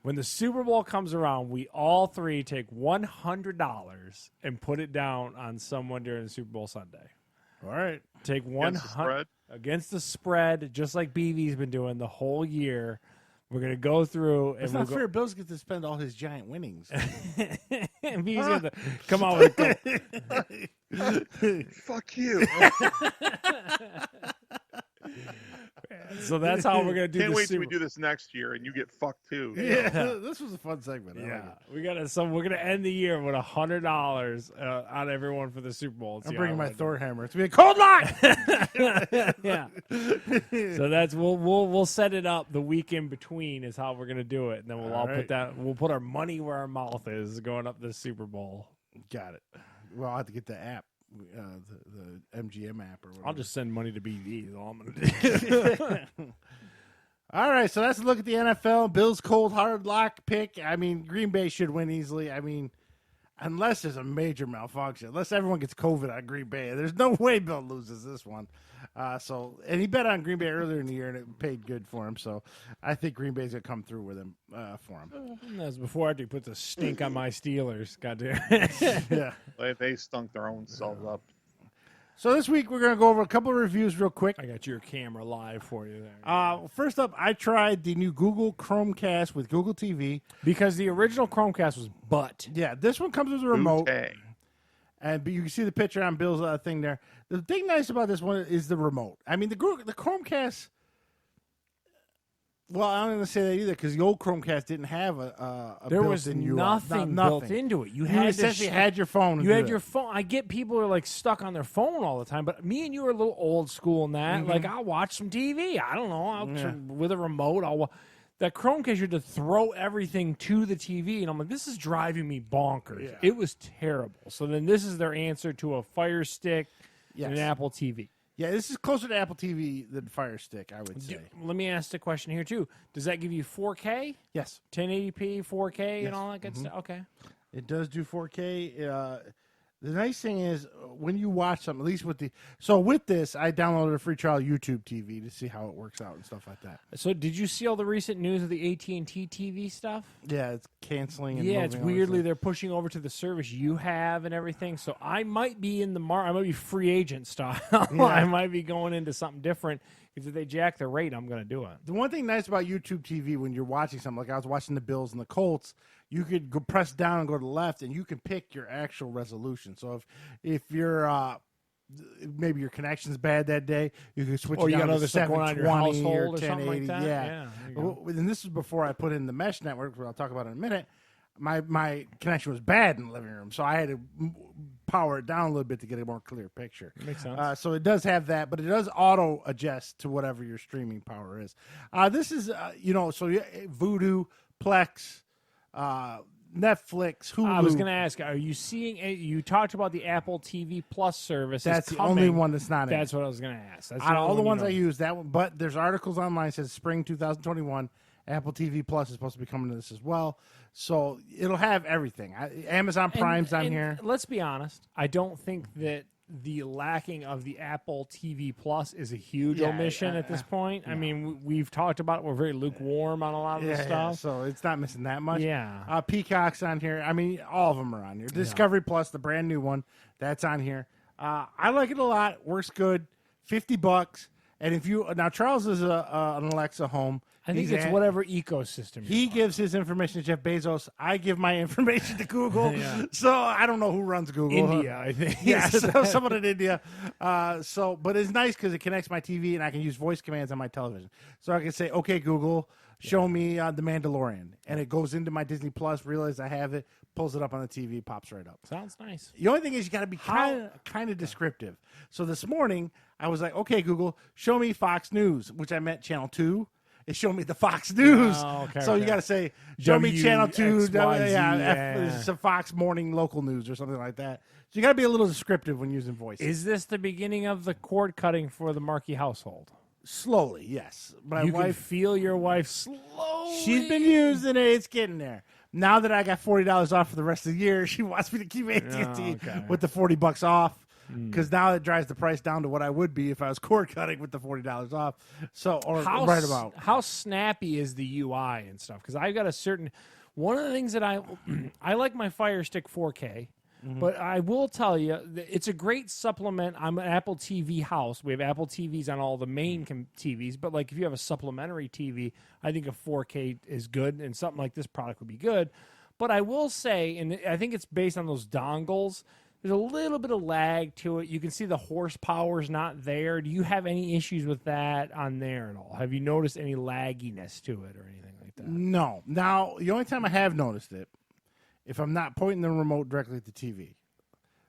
B: When the Super Bowl comes around, we all three take $100 and put it down on someone during the Super Bowl Sunday.
A: All right.
B: Take $100 against the spread, just like BV's been doing the whole year. We're going to go through.
A: It's not fair. Bill's get to spend all his giant winnings.
B: And BV's going to come out with a
C: Fuck you.
B: So that's how we're gonna do.
C: Can't wait till we do this next year, and you get fucked too.
A: Yeah, this was a fun segment.
B: We're gonna end the year with $100 on everyone for the Super Bowl.
A: I'm bringing my Thor hammer. It's gonna be a cold lock.
B: Yeah. So that's we'll set it up the week in between is how we're gonna do it, and then we'll put our money where our mouth is going up this Super Bowl.
A: Got it. Well, I'll have to get the app. The MGM app or whatever.
B: I'll just send money to BV is all I'm going to do.
A: All right, so that's a look at the NFL. Bill's cold hard lock pick. I mean, Green Bay should win easily. I mean, unless there's a major malfunction, unless everyone gets COVID on Green Bay, there's no way Bill loses this one. And he bet on Green Bay earlier in the year, and it paid good for him. So I think Green Bay's gonna come through with him for him.
B: That was before after he put the stink on my Steelers. Goddamn.
A: Yeah,
C: they stunk their own selves up.
A: So this week we're gonna go over a couple of reviews real quick.
B: I got your camera live for you there.
A: First up, I tried the new Google Chromecast with Google TV
B: because the original Chromecast was butt.
A: Yeah, this one comes with a remote.
C: Okay.
A: But you can see the picture on Bill's thing there. The thing nice about this one is the remote. I mean, the Chromecast. Well, I'm not going to say that either because the old Chromecast didn't have a
B: there was
A: built-in
B: nothing built into it. You
A: essentially had your phone.
B: You had your phone. I get people are like stuck on their phone all the time, but me and you are a little old school in that. Mm-hmm. Like I'll watch some TV. I don't know. With a remote, that Chromecast, you had to throw everything to the TV, and I'm like, this is driving me bonkers. Yeah. It was terrible. So then this is their answer to a Fire Stick and an Apple TV.
A: Yeah, this is closer to Apple TV than Fire Stick, I would say.
B: Let me ask the question here too. Does that give you 4K,
A: Yes,
B: 1080p, 4K,
A: Yes.
B: and all that good stuff? Okay.
A: it does do 4K. The nice thing is when you watch something, at least with this, I downloaded a free trial YouTube TV to see how it works out and stuff like that.
B: So did you see all the recent news of the AT&T TV stuff?
A: Yeah, it's canceling. And
B: Yeah, it's
A: moving
B: weirdly
A: over.
B: they're pushing over to the service you have and everything. So I might be in the I might be free agent style. I might be going into something different because if they jack the rate, I'm going to do it.
A: The one thing nice about YouTube TV when you're watching something, like I was watching the Bills and the Colts, you could go press down and go to the left, and you can pick your actual resolution. So if you're maybe your connection's bad that day, you can switch.
B: Or
A: it
B: you
A: down
B: got
A: to
B: other stuff going on in your
A: 720
B: household or something like
A: 1080.
B: that.
A: Yeah.
B: there you go.
A: And this is before I put in the mesh network, which I'll talk about in a minute. My connection was bad in the living room, so I had to power it down a little bit to get a more clear picture.
B: Makes sense.
A: So it does have that, but it does auto adjust to whatever your streaming power is. This is Vudu, Plex, Netflix, Hulu.
B: I was going to ask, are you seeing? You talked about the Apple TV Plus service.
A: That's
B: is
A: the only
B: coming.
A: one that's not in.
B: That's what I was going to ask. That's
A: Out of all the
B: only
A: ones
B: one
A: I
B: you know.
A: use, that one. But there's articles online says spring 2021. Apple TV Plus is supposed to be coming to this as well, so it'll have everything. Amazon Prime's on here.
B: Let's be honest. I don't think that the lacking of the Apple TV Plus is a huge omission at this point. I mean, we've talked about it. We're very lukewarm on a lot of this stuff.
A: So it's not missing that much.
B: Yeah.
A: Peacock's on here. I mean, all of them are on here. Discovery Plus, the brand new one, that's on here. I like it a lot. Works good. $50. And if you now Charles is an Alexa home.
B: I think it's whatever ecosystem.
A: He gives his information to Jeff Bezos. I give my information to Google. So I don't know who runs Google.
B: India, I think.
A: Yeah, so someone in India. But it's nice because it connects my TV and I can use voice commands on my television. So I can say, "Okay, Google, show me The Mandalorian," and it goes into my Disney Plus. Realize I have it, pulls it up on the TV, pops right up.
B: Sounds nice.
A: The only thing is you got to be kind of descriptive. So this morning I was like, "Okay, Google, show me Fox News," which I meant Channel 2. It showed me the Fox News. So you got to say, show me Channel 2. It's a Fox morning local news or something like that. So you got to be a little descriptive when using voice.
B: Is this the beginning of the cord cutting for the Markey household?
A: Slowly, yes. But
B: You can feel your wife slowly.
A: she's been using it. It's getting there. Now that I got $40 off for the rest of the year, she wants me to keep AT&T with the $40 off. Because now it drives the price down to what I would be if I was cord cutting with the $40 off. So, or right about.
B: How snappy is the UI and stuff? Because I've got a certain. One of the things that I like my Fire Stick 4K, but I will tell you that it's a great supplement. I'm an Apple TV house. We have Apple TVs on all the main TVs, but like if you have a supplementary TV, I think a 4K is good, and something like this product would be good. But I will say, and I think it's based on those dongles. There's a little bit of lag to it. You can see the horsepower's not there. Do you have any issues with that on there at all? Have you noticed any lagginess to it or anything like that?
A: No. Now, the only time I have noticed it, if I'm not pointing the remote directly at the TV.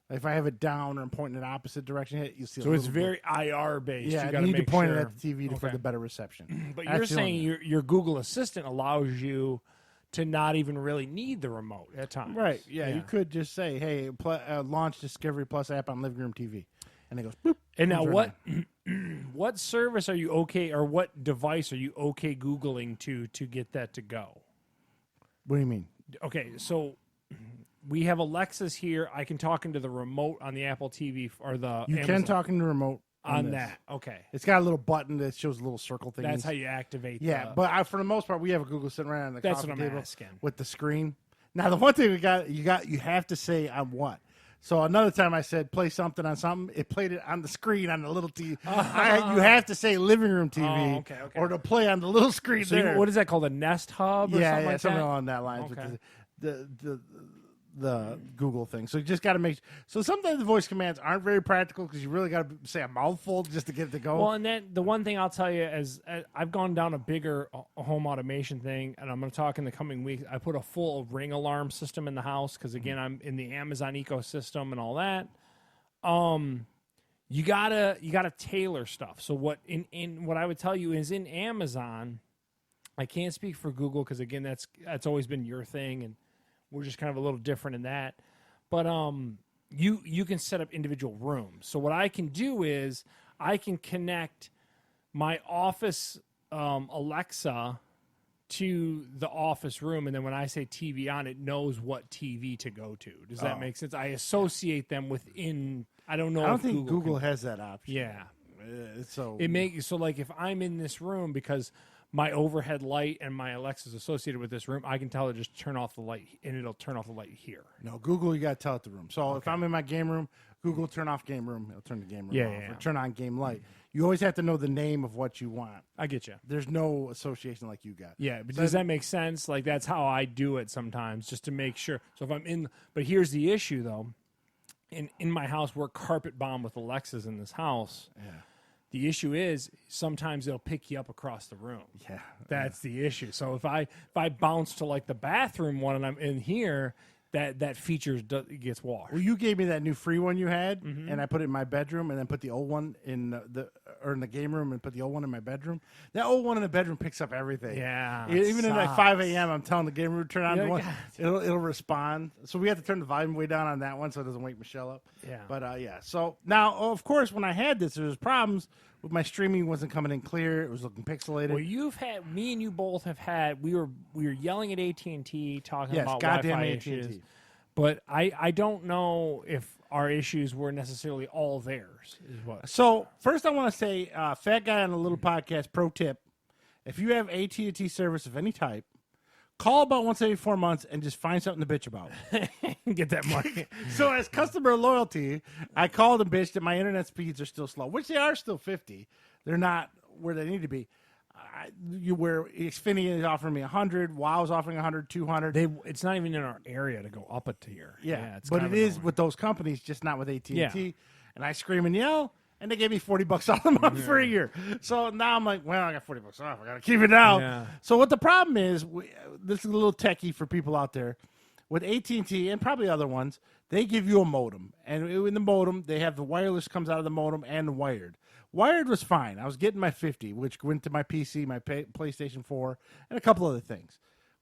A: If I have it down or I'm pointing in the opposite direction, you'll see.
B: So it's very IR based.
A: Yeah,
B: you
A: need to point
B: sure.
A: it at the TV for the better reception.
B: But you're saying your Google Assistant allows you to not even really need the remote at times.
A: Right. Yeah, you could just say, "Hey, launch Discovery Plus app on living room TV," and it goes boop.
B: And now, what service are you okay, or what device are you okay Googling to get that to go?
A: What do you mean?
B: Okay, so we have Alexas here. I can talk into the remote on the Apple TV or the.
A: You
B: Amazon.
A: can talk in the remote
B: on that. Okay,
A: it's got a little button that shows a little circle thing.
B: That's how you activate.
A: Yeah, but for the most part, we have a Google sitting right on the coffee table
B: asking.
A: with the screen. Now, the one thing you have to say on what. So another time I said play something on something, it played it on the screen on the little TV. You have to say living room TV, or to play on the little screen
B: so
A: there.
B: What is that called? A Nest Hub? Or something like
A: something
B: that?
A: along that line. With the Google thing. So you just got to make. So sometimes the voice commands aren't very practical because you really got to say a mouthful just to get it to go.
B: Well, and then the one thing I'll tell you is I've gone down a bigger home automation thing, and I'm going to talk in the coming weeks. I put a full Ring alarm system in the house because again, I'm in the Amazon ecosystem and all that. You gotta tailor stuff. So what what I would tell you is in Amazon, I can't speak for Google because again, that's always been your thing and. We're just kind of a little different in that. But you can set up individual rooms. So what I can do is I can connect my office Alexa to the office room, and then when I say TV on, it knows what TV to go to. Does that make sense? I associate them within. I don't know.
A: I don't
B: if
A: think Google has that option.
B: Yeah.
A: So
B: It makes so like if I'm in this room because my overhead light and my Alexa is associated with this room, I can tell it just turn off the light, and it'll turn off the light here.
A: No, Google, you got to tell it the room. So if I'm in my game room, Google turn off game room. It'll turn the game room off. Or turn on game light. You always have to know the name of what you want.
B: I get you.
A: There's no association like you got.
B: Yeah, but does that make sense? Like that's how I do it sometimes, just to make sure. So if I'm in, but here's the issue though. In my house, we're carpet bombed with Alexas in this house.
A: Yeah.
B: The issue is sometimes they'll pick you up across the room.
A: Yeah.
B: That's the issue. So if I bounce to like the bathroom one and I'm in here, that feature gets washed.
A: Well, you gave me that new free one you had, and I put it in my bedroom, and then put the old one in the game room, and put the old one in my bedroom. That old one in the bedroom picks up everything.
B: Yeah,
A: even in like 5 a.m., I'm telling the game room to turn on the one.
B: God.
A: It'll respond. So we have to turn the volume way down on that one so it doesn't wake Michelle up.
B: Yeah.
A: But yeah. So now, of course, when I had this, there was problems with my streaming. Wasn't coming in clear. It was looking pixelated.
B: Well, me and you both have had. We were yelling at AT&T talking about
A: goddamn
B: Wi-Fi
A: AT&T.
B: issues. But I don't know if our issues were necessarily all theirs. Is what.
A: So first, I want to say, Fat Guy on a Little Podcast. Pro tip: if you have AT&T service of any type, call about once every 4 months and just find something to bitch about.
B: Get that money.
A: So as customer loyalty, I called and bitched that my internet speeds are still slow, which they are still 50. They're not where they need to be. Where Xfinity is offering me 100, WoW's offering 100, 200.
B: It's not even in our area to go up a tier.
A: Yeah,
B: it's
A: but
B: kind
A: it
B: of
A: is
B: annoying.
A: with those companies, just not with AT&T.
B: Yeah.
A: And I scream and yell, and they gave me $40 off the month for a year. So now I'm like, well, I got $40 off. I got to keep it now.
B: Yeah.
A: So what the problem is, this is a little techie for people out there. With AT&T and probably other ones, they give you a modem. And in the modem, they have the wireless comes out of the modem and the wired. Wired was fine. I was getting my 50, which went to my PC, my PlayStation 4, and a couple other things.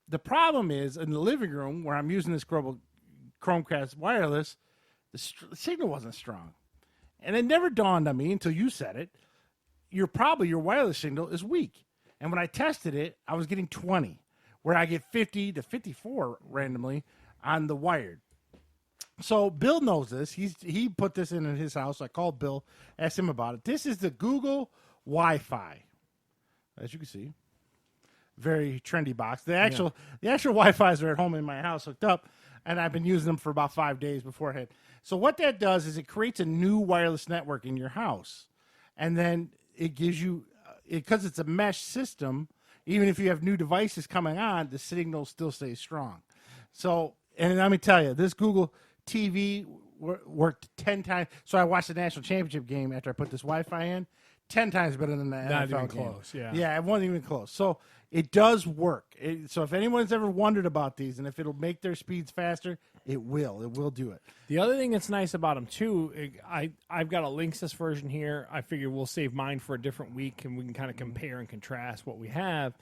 A: The problem is, in the living room, where I'm using this Chromecast wireless, the signal wasn't strong. And it never dawned on me until you said it. Your wireless signal is weak. And when I tested it, I was getting 20, where I get 50 to 54 randomly on the wired. So Bill knows this. He put this in his house. I called Bill, asked him about it. This is the Google Wi-Fi, as you can see. Very trendy box. The actual Wi-Fi's are at home in my house hooked up, and I've been using them for about 5 days beforehand. So what that does is it creates a new wireless network in your house, and then it gives you, because it's a mesh system, even if you have new devices coming on, the signal still stays strong. So, and let me tell you, this Google TV worked 10 times. So I watched the national championship game after I put this Wi-Fi in. 10 times better than the
B: Not
A: NFL
B: even
A: game.
B: close, yeah.
A: Yeah, it wasn't even close. So it does work. So if anyone's ever wondered about these and if it'll make their speeds faster, it will. It will do it.
B: The other thing that's nice about them, too, I've got a Linksys version here. I figure we'll save mine for a different week, and we can kind of compare and contrast what we have.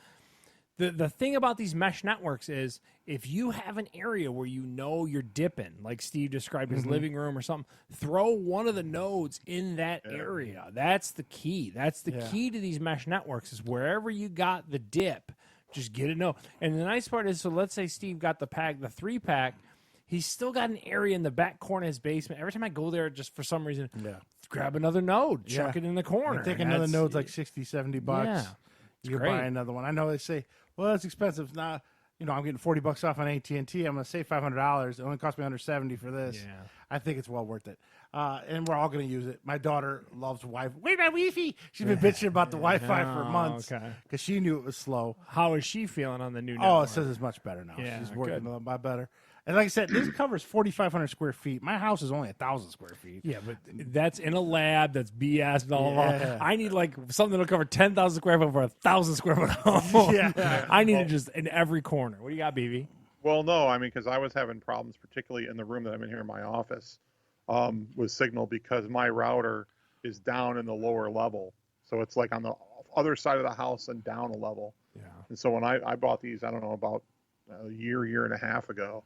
B: The thing about these mesh networks is if you have an area where you know you're dipping, like Steve described his living room or something, throw one of the nodes in that area. That's the key. That's the key to these mesh networks is wherever you got the dip, just get a node. And the nice part is, so let's say Steve got the 3-pack, he's still got an area in the back corner of his basement. Every time I go there, just for some reason, grab another node, chuck it in the corner.
A: I think another node's like $60, $70.
B: Yeah.
A: You can buy another one. I know they say, well, that's expensive. Now, I'm getting $40 off on AT&T. I'm going to save $500. It only cost me $170 for this.
B: Yeah.
A: I think it's well worth it. And we're all going to use it. My daughter loves Wi-Fi. Where's my Wi-Fi? She's been bitching about the Wi-Fi for months because she knew it was slow.
B: How is she feeling on the new network?
A: Oh, it says it's much better now.
B: Yeah,
A: she's working
B: good.
A: a lot better. And like I said, this covers 4,500 square feet. My house is only 1,000 square feet.
B: Yeah, but that's in a lab. That's BS. And all.
A: Yeah.
B: I need like something that'll cover 10,000 square foot for 1,000 square foot home.
A: Yeah.
B: I need it just in every corner. What do you got, BB?
C: Well, no, I mean, because I was having problems, particularly in the room that I'm in here in my office, with signal because my router is down in the lower level. So it's like on the other side of the house and down a level.
B: Yeah.
C: And so when I bought these, I don't know, about a year and a half ago,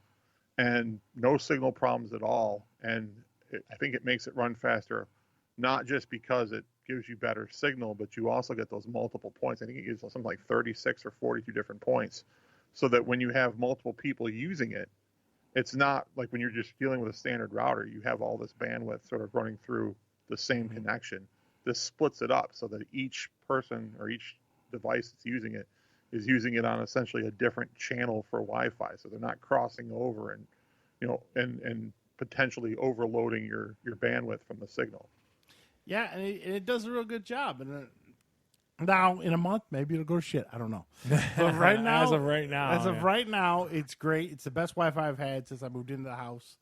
C: and no signal problems at all. And I think it makes it run faster, not just because it gives you better signal, but you also get those multiple points. I think it gives something like 36 or 42 different points, so that when you have multiple people using it, it's not like when you're just dealing with a standard router, you have all this bandwidth sort of running through the same connection. This splits it up so that each person or each device that's using it is using it on essentially a different channel for Wi-Fi. So they're not crossing over and, and potentially overloading your bandwidth from the signal.
A: Yeah, and it does a real good job. And now in a month, maybe it'll go to shit. I don't know. But right now,
B: as of right now,
A: it's great. It's the best Wi-Fi I've had since I moved into the house.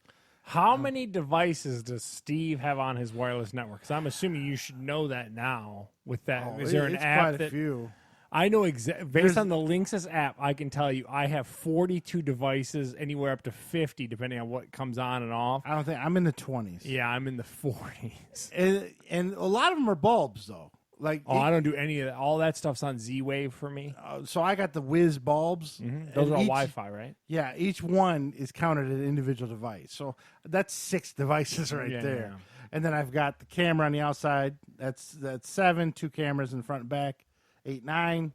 B: How many devices does Steve have on his wireless network? Because I'm assuming you should know that now. With that, is there an app
A: quite a few.
B: I know based on the Linksys app, I can tell you I have 42 devices, anywhere up to 50, depending on what comes on and off.
A: I don't think I'm in the 20s.
B: Yeah, I'm in the 40s.
A: And a lot of them are bulbs, though.
B: I don't do any of that. All that stuff's on Z-Wave for me.
A: So I got the Whiz bulbs.
B: Mm-hmm. Those are all Wi-Fi, right?
A: Yeah, each one is counted as an individual device. So that's 6 devices right there.
B: Yeah.
A: And then I've got the camera on the outside. That's 7, 2 cameras in front and back, 8, 9.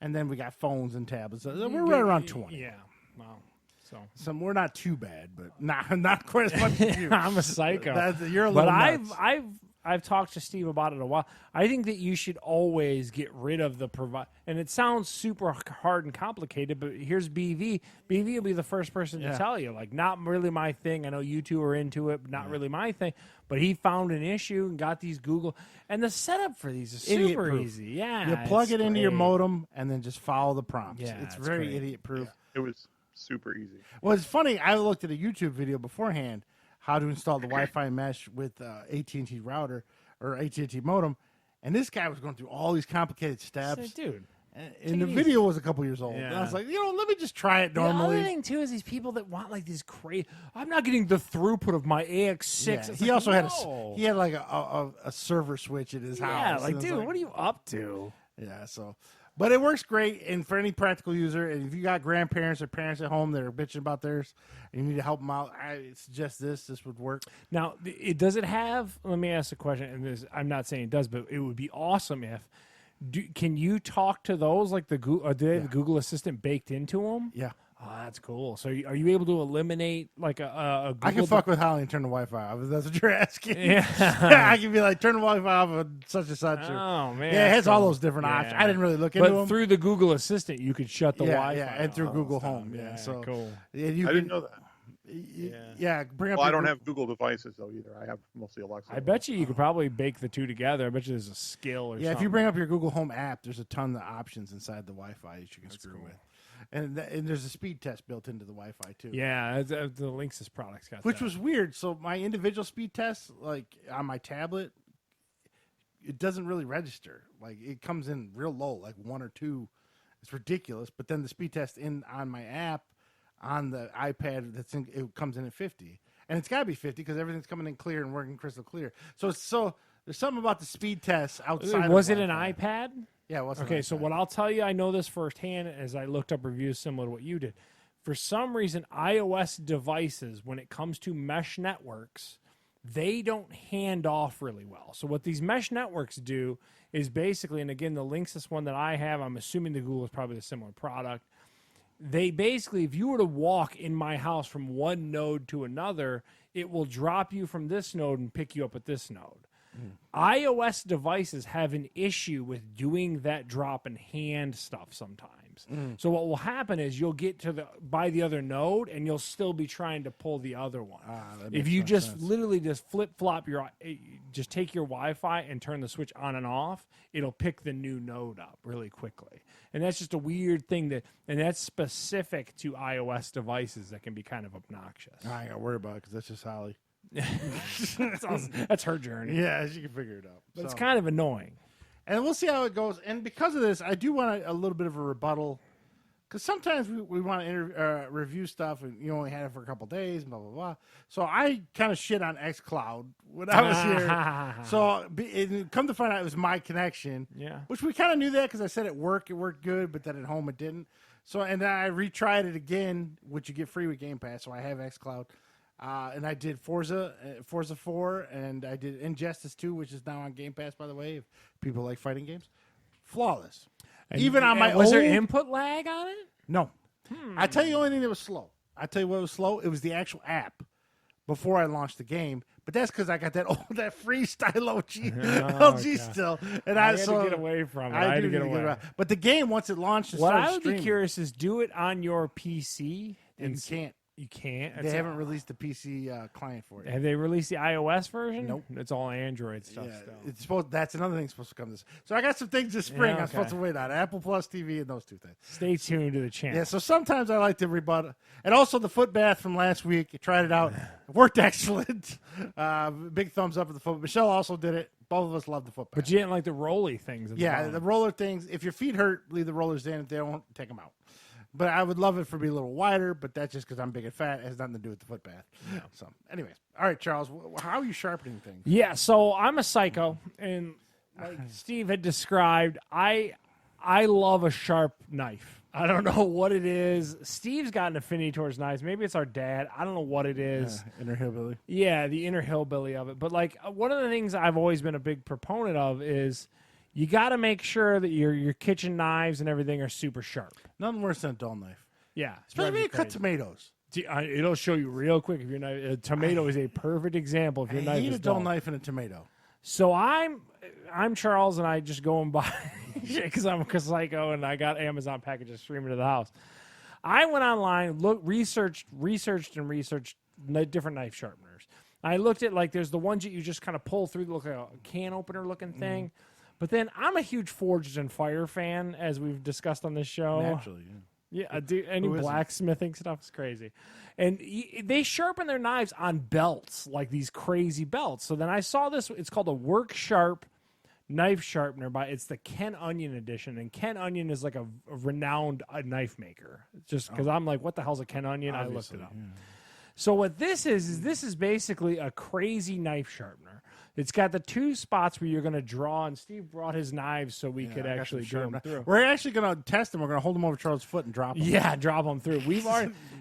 A: And then we got phones and tablets. So we're right around 20.
B: Yeah. Wow.
A: So we're not too bad, but not quite as much as you.
B: I'm a psycho.
A: You're a little nuts.
B: I've talked to Steve about it a while. I think that you should always get rid of the provide. And it sounds super hard and complicated, but here's BV. BV will be the first person to tell you, like, not really my thing. I know you two are into it, but not really my thing. But he found an issue and got these Google. And the setup for these is super easy. Yeah.
A: You plug it into your modem and then just follow the prompts.
B: Yeah,
A: it's very idiot-proof.
C: Yeah, it was super easy.
A: Well, it's funny. I looked at a YouTube video beforehand how to install the Wi-Fi mesh with AT&T router or AT&T modem, and this guy was going through all these complicated steps.
B: Like, dude,
A: and the video was a couple years old.
B: Yeah.
A: And I was like, let me just try it normally.
B: The other thing too is these people that want like these crazy. I'm not getting the throughput of my AX6.
A: Yeah. He also had like a server switch at his house.
B: Yeah, like, dude, what are you up to?
A: Yeah, but it works great, and for any practical user, and if you got grandparents or parents at home that are bitching about theirs, and you need to help them out, I suggest this would work.
B: Now, does it have? Let me ask a question, and I'm not saying it does, but it would be awesome if. Can you talk to those like the Google? Do they have the Google Assistant baked into them?
A: Yeah.
B: Oh, that's cool. So are you able to eliminate like a Google
A: I can fuck with Holly and turn the Wi-Fi off if that's what you're asking.
B: Yeah.
A: I can be like, turn the Wi-Fi off of such and such.
B: Oh, man.
A: Yeah, it has all those different options. I didn't really look into them.
B: But through the Google Assistant, you could shut the Wi-Fi
A: Yeah, and through Google
B: stuff.
A: Home. Yeah, so
B: cool.
C: I didn't know that.
A: Yeah, bring up.
C: Well, I don't have Google devices though either. I have mostly Alexa.
B: I bet you could probably bake the two together. I bet you there's a skill or something.
A: Yeah, if you bring up your Google Home app, there's a ton of options inside the Wi-Fi that you can screw with. And there's a speed test built into the Wi-Fi too.
B: Yeah, the Linksys products got
A: which
B: that.
A: was weird. So my individual speed test, like on my tablet, it doesn't really register. Like it comes in real low, like 1 or 2. It's ridiculous. But then the speed test on my app on the iPad, it comes in at 50, and it's got to be 50 because everything's coming in clear and working crystal clear. So there's something about the speed test outside.
B: Was it
A: Wi-Fi.
B: an iPad?
A: Yeah, it was.
B: Okay, so what I'll tell you, I know this firsthand as I looked up reviews similar to what you did. For some reason, iOS devices, when it comes to mesh networks, they don't hand off really well. So what these mesh networks do is basically, and again, the Linksys one that I have, I'm assuming the Google is probably a similar product. They basically, if you were to walk in my house from one node to another, it will drop you from this node and pick you up at this node. iOS devices have an issue with doing that drop and hand stuff sometimes. So what will happen is you'll get to by the other node and you'll still be trying to pull the other one. If you just literally just flip-flop just take your Wi-Fi and turn the switch on and off, it'll pick the new node up really quickly. And that's just a weird thing and that's specific to iOS devices that can be kind of obnoxious.
A: I ain't got to worry about it because that's just Holly.
B: That's her journey.
A: Yeah, she can figure it out.
B: But it's kind of annoying.
A: And we'll see how it goes. And because of this, I do want a little bit of a rebuttal. Because sometimes we want to review stuff, and you only had it for a couple days, blah, blah, blah. So I kind of shit on xCloud when I was here. So come to find out, it was my connection.
B: Yeah.
A: Which we kind of knew that because I said it worked good, but then at home it didn't. So, and then I retried it again, which you get free with Game Pass. So I have xCloud. And I did Forza 4, and I did Injustice 2, which is now on Game Pass, by the way, if people like fighting games. Flawless.
B: And,
A: Even on my
B: was
A: old...
B: there input lag on it?
A: No. I tell you the only thing that was slow. I tell you what was slow. It was the actual app before I launched the game. But that's because I got that free stylo LG still, and
B: I had to get away from it. I had to get away.
A: But the game, once it launched, and
B: what
A: started
B: I would
A: streaming,
B: be curious is do it on your PC.
A: And you can't.
B: You can't.
A: They haven't released the PC client for it.
B: Have they released the iOS version?
A: Nope.
B: It's all Android stuff
A: Yeah,
B: still.
A: it's supposed. That's another thing supposed to come this. So I got some things this spring.
B: Yeah,
A: I'm supposed to wait on Apple Plus TV and those two things.
B: Stay tuned to the channel.
A: Yeah. So sometimes I like to rebut, and also the foot bath from last week. I tried it out. It worked excellent. Big thumbs up for the foot. Michelle also did it. Both of us love the foot bath.
B: But you didn't like the rolly things.
A: Yeah, the roller things. If your feet hurt, leave the rollers in. If they don't, take them out. But I would love it for be a little wider, but that's just because I'm big and fat. It has nothing to do with the foot bath. No. So, anyways. All right, Charles, how are you sharpening things?
B: Yeah, so I'm a psycho, and like Steve had described, I love a sharp knife. I don't know what it is. Steve's got an affinity towards knives. Maybe it's our dad. I don't know what it is.
A: Inner hillbilly.
B: Yeah, the inner hillbilly of it. But like one of the things I've always been a big proponent of is you got to make sure that your kitchen knives and everything are super sharp.
A: Nothing worse than a dull knife.
B: Yeah,
A: Especially when you cut tomatoes.
B: It'll show you real quick if your knife. A tomato is a perfect example if your knife is dull.
A: I hate a dull knife and a tomato.
B: So I'm Charles, and I just go and buy because I'm a psycho, and I got Amazon packages streaming to the house. I went online, researched different knife sharpeners. I looked at like there's the ones that you just kind of pull through, look like a can opener looking thing. But then I'm a huge Forged and Fire fan, as we've discussed on this show.
A: Naturally, yeah.
B: Yeah, any blacksmithing stuff is crazy. And they sharpen their knives on belts, like these crazy belts. So then I saw this. It's called a Work Sharp knife sharpener. It's the Ken Onion edition. And Ken Onion is like a renowned knife maker. Just because I'm like, what the hell's a Ken Onion?
A: Obviously,
B: I looked it up.
A: Yeah.
B: So what this is basically a crazy knife sharpener. It's got the two spots where you're going to draw, and Steve brought his knives so we could actually draw them through.
A: We're actually going to test them. We're going to hold them over Charles' foot and drop them.
B: Yeah, drop them through.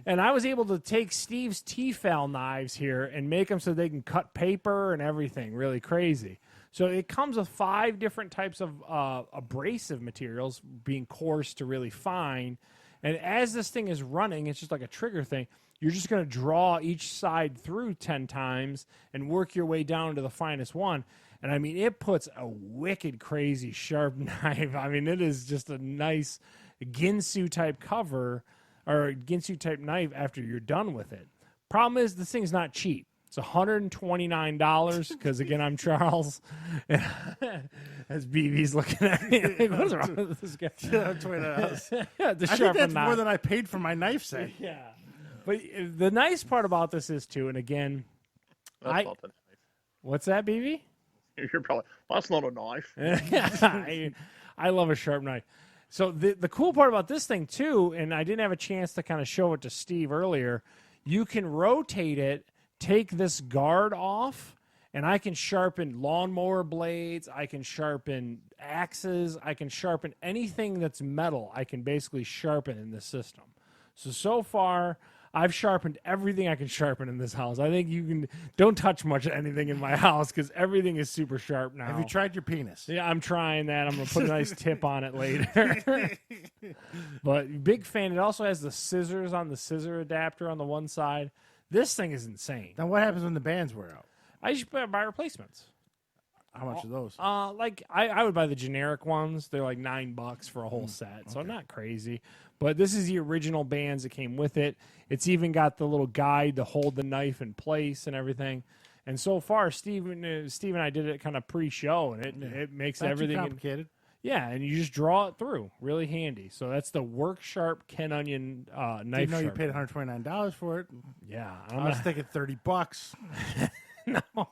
B: And I was able to take Steve's T-Fal knives here and make them so they can cut paper and everything. Really crazy. So it comes with 5 different types of abrasive materials, being coarse to really fine. And as this thing is running, it's just like a trigger thing. You're just going to draw each side through 10 times and work your way down to the finest one. And, I mean, it puts a wicked, crazy, sharp knife. I mean, it is just a nice Ginsu-type cover or Ginsu-type knife after you're done with it. Problem is, this thing's not cheap. It's $129 because, again, I'm Charles. As BB's looking at me. Like, what's wrong with this guy?
A: $29.
B: Yeah,
A: I think that's more than I paid for my knife set.
B: Yeah. But the nice part about this is, too, and again,
C: That's not the knife.
B: What's that, BB?
C: You're probably, that's not a knife.
B: I love a sharp knife. So the cool part about this thing, too, and I didn't have a chance to kind of show it to Steve earlier, you can rotate it, take this guard off, and I can sharpen lawnmower blades, I can sharpen axes, I can sharpen anything that's metal, I can basically sharpen in this system. So far, I've sharpened everything I can sharpen in this house. I think you don't touch much of anything in my house because everything is super sharp now.
A: Have you tried your penis?
B: Yeah, I'm trying that. I'm going to put a nice tip on it later. But big fan. It also has the scissors on the scissor adapter on the one side. This thing is insane.
A: Now, what happens when the bands wear out?
B: I should buy replacements.
A: How much are those?
B: Like I would buy the generic ones. They're like $9 for a whole set, so not crazy. But this is the original bands that came with it. It's even got the little guide to hold the knife in place and everything. And so far, Steve and I did it kind of pre-show, and it makes
A: Not
B: everything
A: too complicated.
B: Yeah, and you just draw it through. Really handy. So that's the Work Sharp Ken Onion knife.
A: Didn't know you paid $129 for it.
B: Yeah,
A: I was thinking $30.
B: No,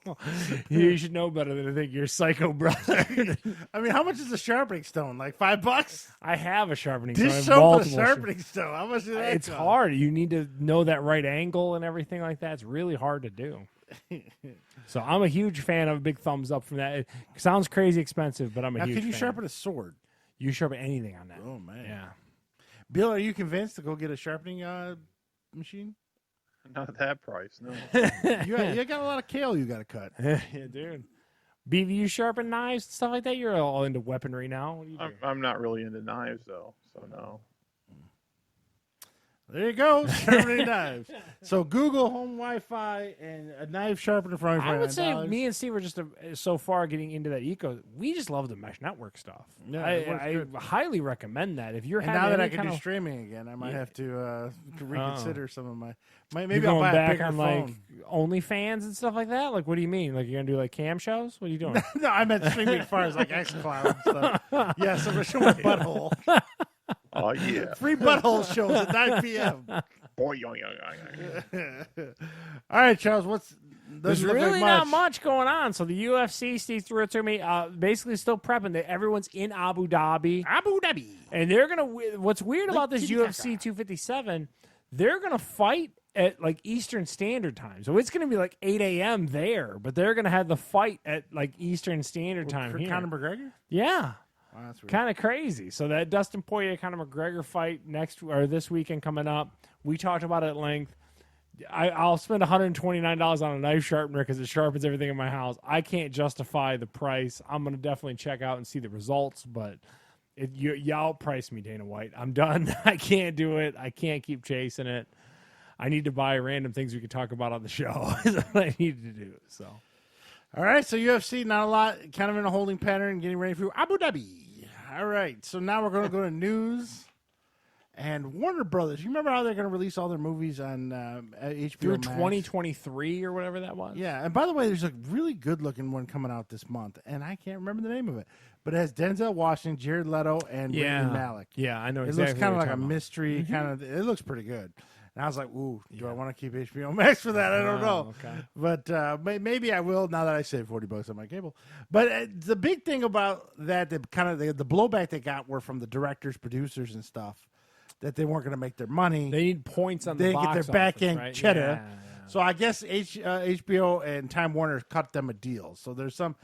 B: you should know better than to think you're psycho, brother.
A: I mean, how much is a sharpening stone? Like $5?
B: I have a sharpening stone.
A: Just show a sharpening stone. How much is that?
B: It's hard. You need to know that right angle and everything like that. It's really hard to do. So I'm a huge fan of a big thumbs up from that. It sounds crazy expensive, but I'm a huge fan.
A: Can you sharpen a sword?
B: You sharpen anything on that.
A: Oh, man.
B: Yeah.
A: Bill, are you convinced to go get a sharpening machine?
C: Not at that price, no.
A: You got a lot of kale you got to cut.
B: Yeah, dude. BV, you sharpen knives, stuff like that? You're all into weaponry now. What do you do?
C: I'm not really into knives, though, so no.
A: There you go, sharpening knives. So Google home Wi-Fi and a knife sharpener for
B: I would say
A: $99.
B: me and Steve are just so far getting into that we just love the mesh network stuff.
A: Yeah, it works
B: I
A: good.
B: highly recommend that. If you're
A: And
B: having
A: now that
B: any
A: I can
B: kind
A: do
B: of,
A: streaming again, I might have to reconsider some of my.
B: you're
A: Maybe I'll
B: going
A: buy a
B: back
A: bigger
B: on
A: phone.
B: like OnlyFans and stuff like that. Like, what do you mean? Like, you're gonna do like cam shows? What are you doing?
A: No, I meant streaming as far as like XCloud stuff. Yeah, so I'm gonna show my butthole.
C: Oh, yeah.
A: Free butthole shows at 9 p.m.
C: Boy, yoing, yoing, yoing, yoing.
A: All right, Charles.
B: There's
A: doesn't look
B: really
A: like
B: not much going on. So the UFC, Steve threw it to me, basically still prepping. Everyone's in Abu Dhabi.
A: Abu Dhabi.
B: And they're going to, what's weird about this UFC 257, they're going to fight at like Eastern Standard Time. So it's going to be like 8 a.m. there, but they're going to have the fight at like Eastern Standard Time here.
A: Conor McGregor?
B: Yeah.
A: Wow, that's weird.
B: Kind of crazy. So that Dustin Poirier, Conor McGregor fight this weekend coming up. We talked about it at length. I'll spend $129 on a knife sharpener because it sharpens everything in my house. I can't justify the price. I'm going to definitely check out and see the results, but you outpriced me, Dana White. I'm done. I can't do it. I can't keep chasing it. I need to buy random things we can talk about on the show. Is what I need to do. So,
A: all right, so UFC, not a lot, kind of in a holding pattern, getting ready for Abu Dhabi. All right, so now we're going to go to news. And Warner Brothers, you remember how they're going to release all their movies on HBO
B: through
A: Max?
B: 2023 or whatever that was?
A: Yeah, and by the way, there's a really good-looking one coming out this month, and I can't remember the name of it. But it has Denzel Washington, Jared Leto, and Rami Malek.
B: Yeah, I know
A: It
B: exactly
A: looks kind of
B: what
A: like
B: you're
A: a
B: talking about.
A: mystery, kind of. It looks pretty good. And I was like, ooh, do I want to keep HBO Max for that? I don't know.
B: Okay.
A: But maybe I will now that I saved $40 on my cable. But the big thing about that, the blowback they got were from the directors, producers, and stuff, that they weren't going to make their money.
B: They need points on the
A: They
B: box
A: get their
B: office,
A: back end
B: right?
A: cheddar.
B: Yeah.
A: So I guess HBO and Time Warner cut them a deal. So there's some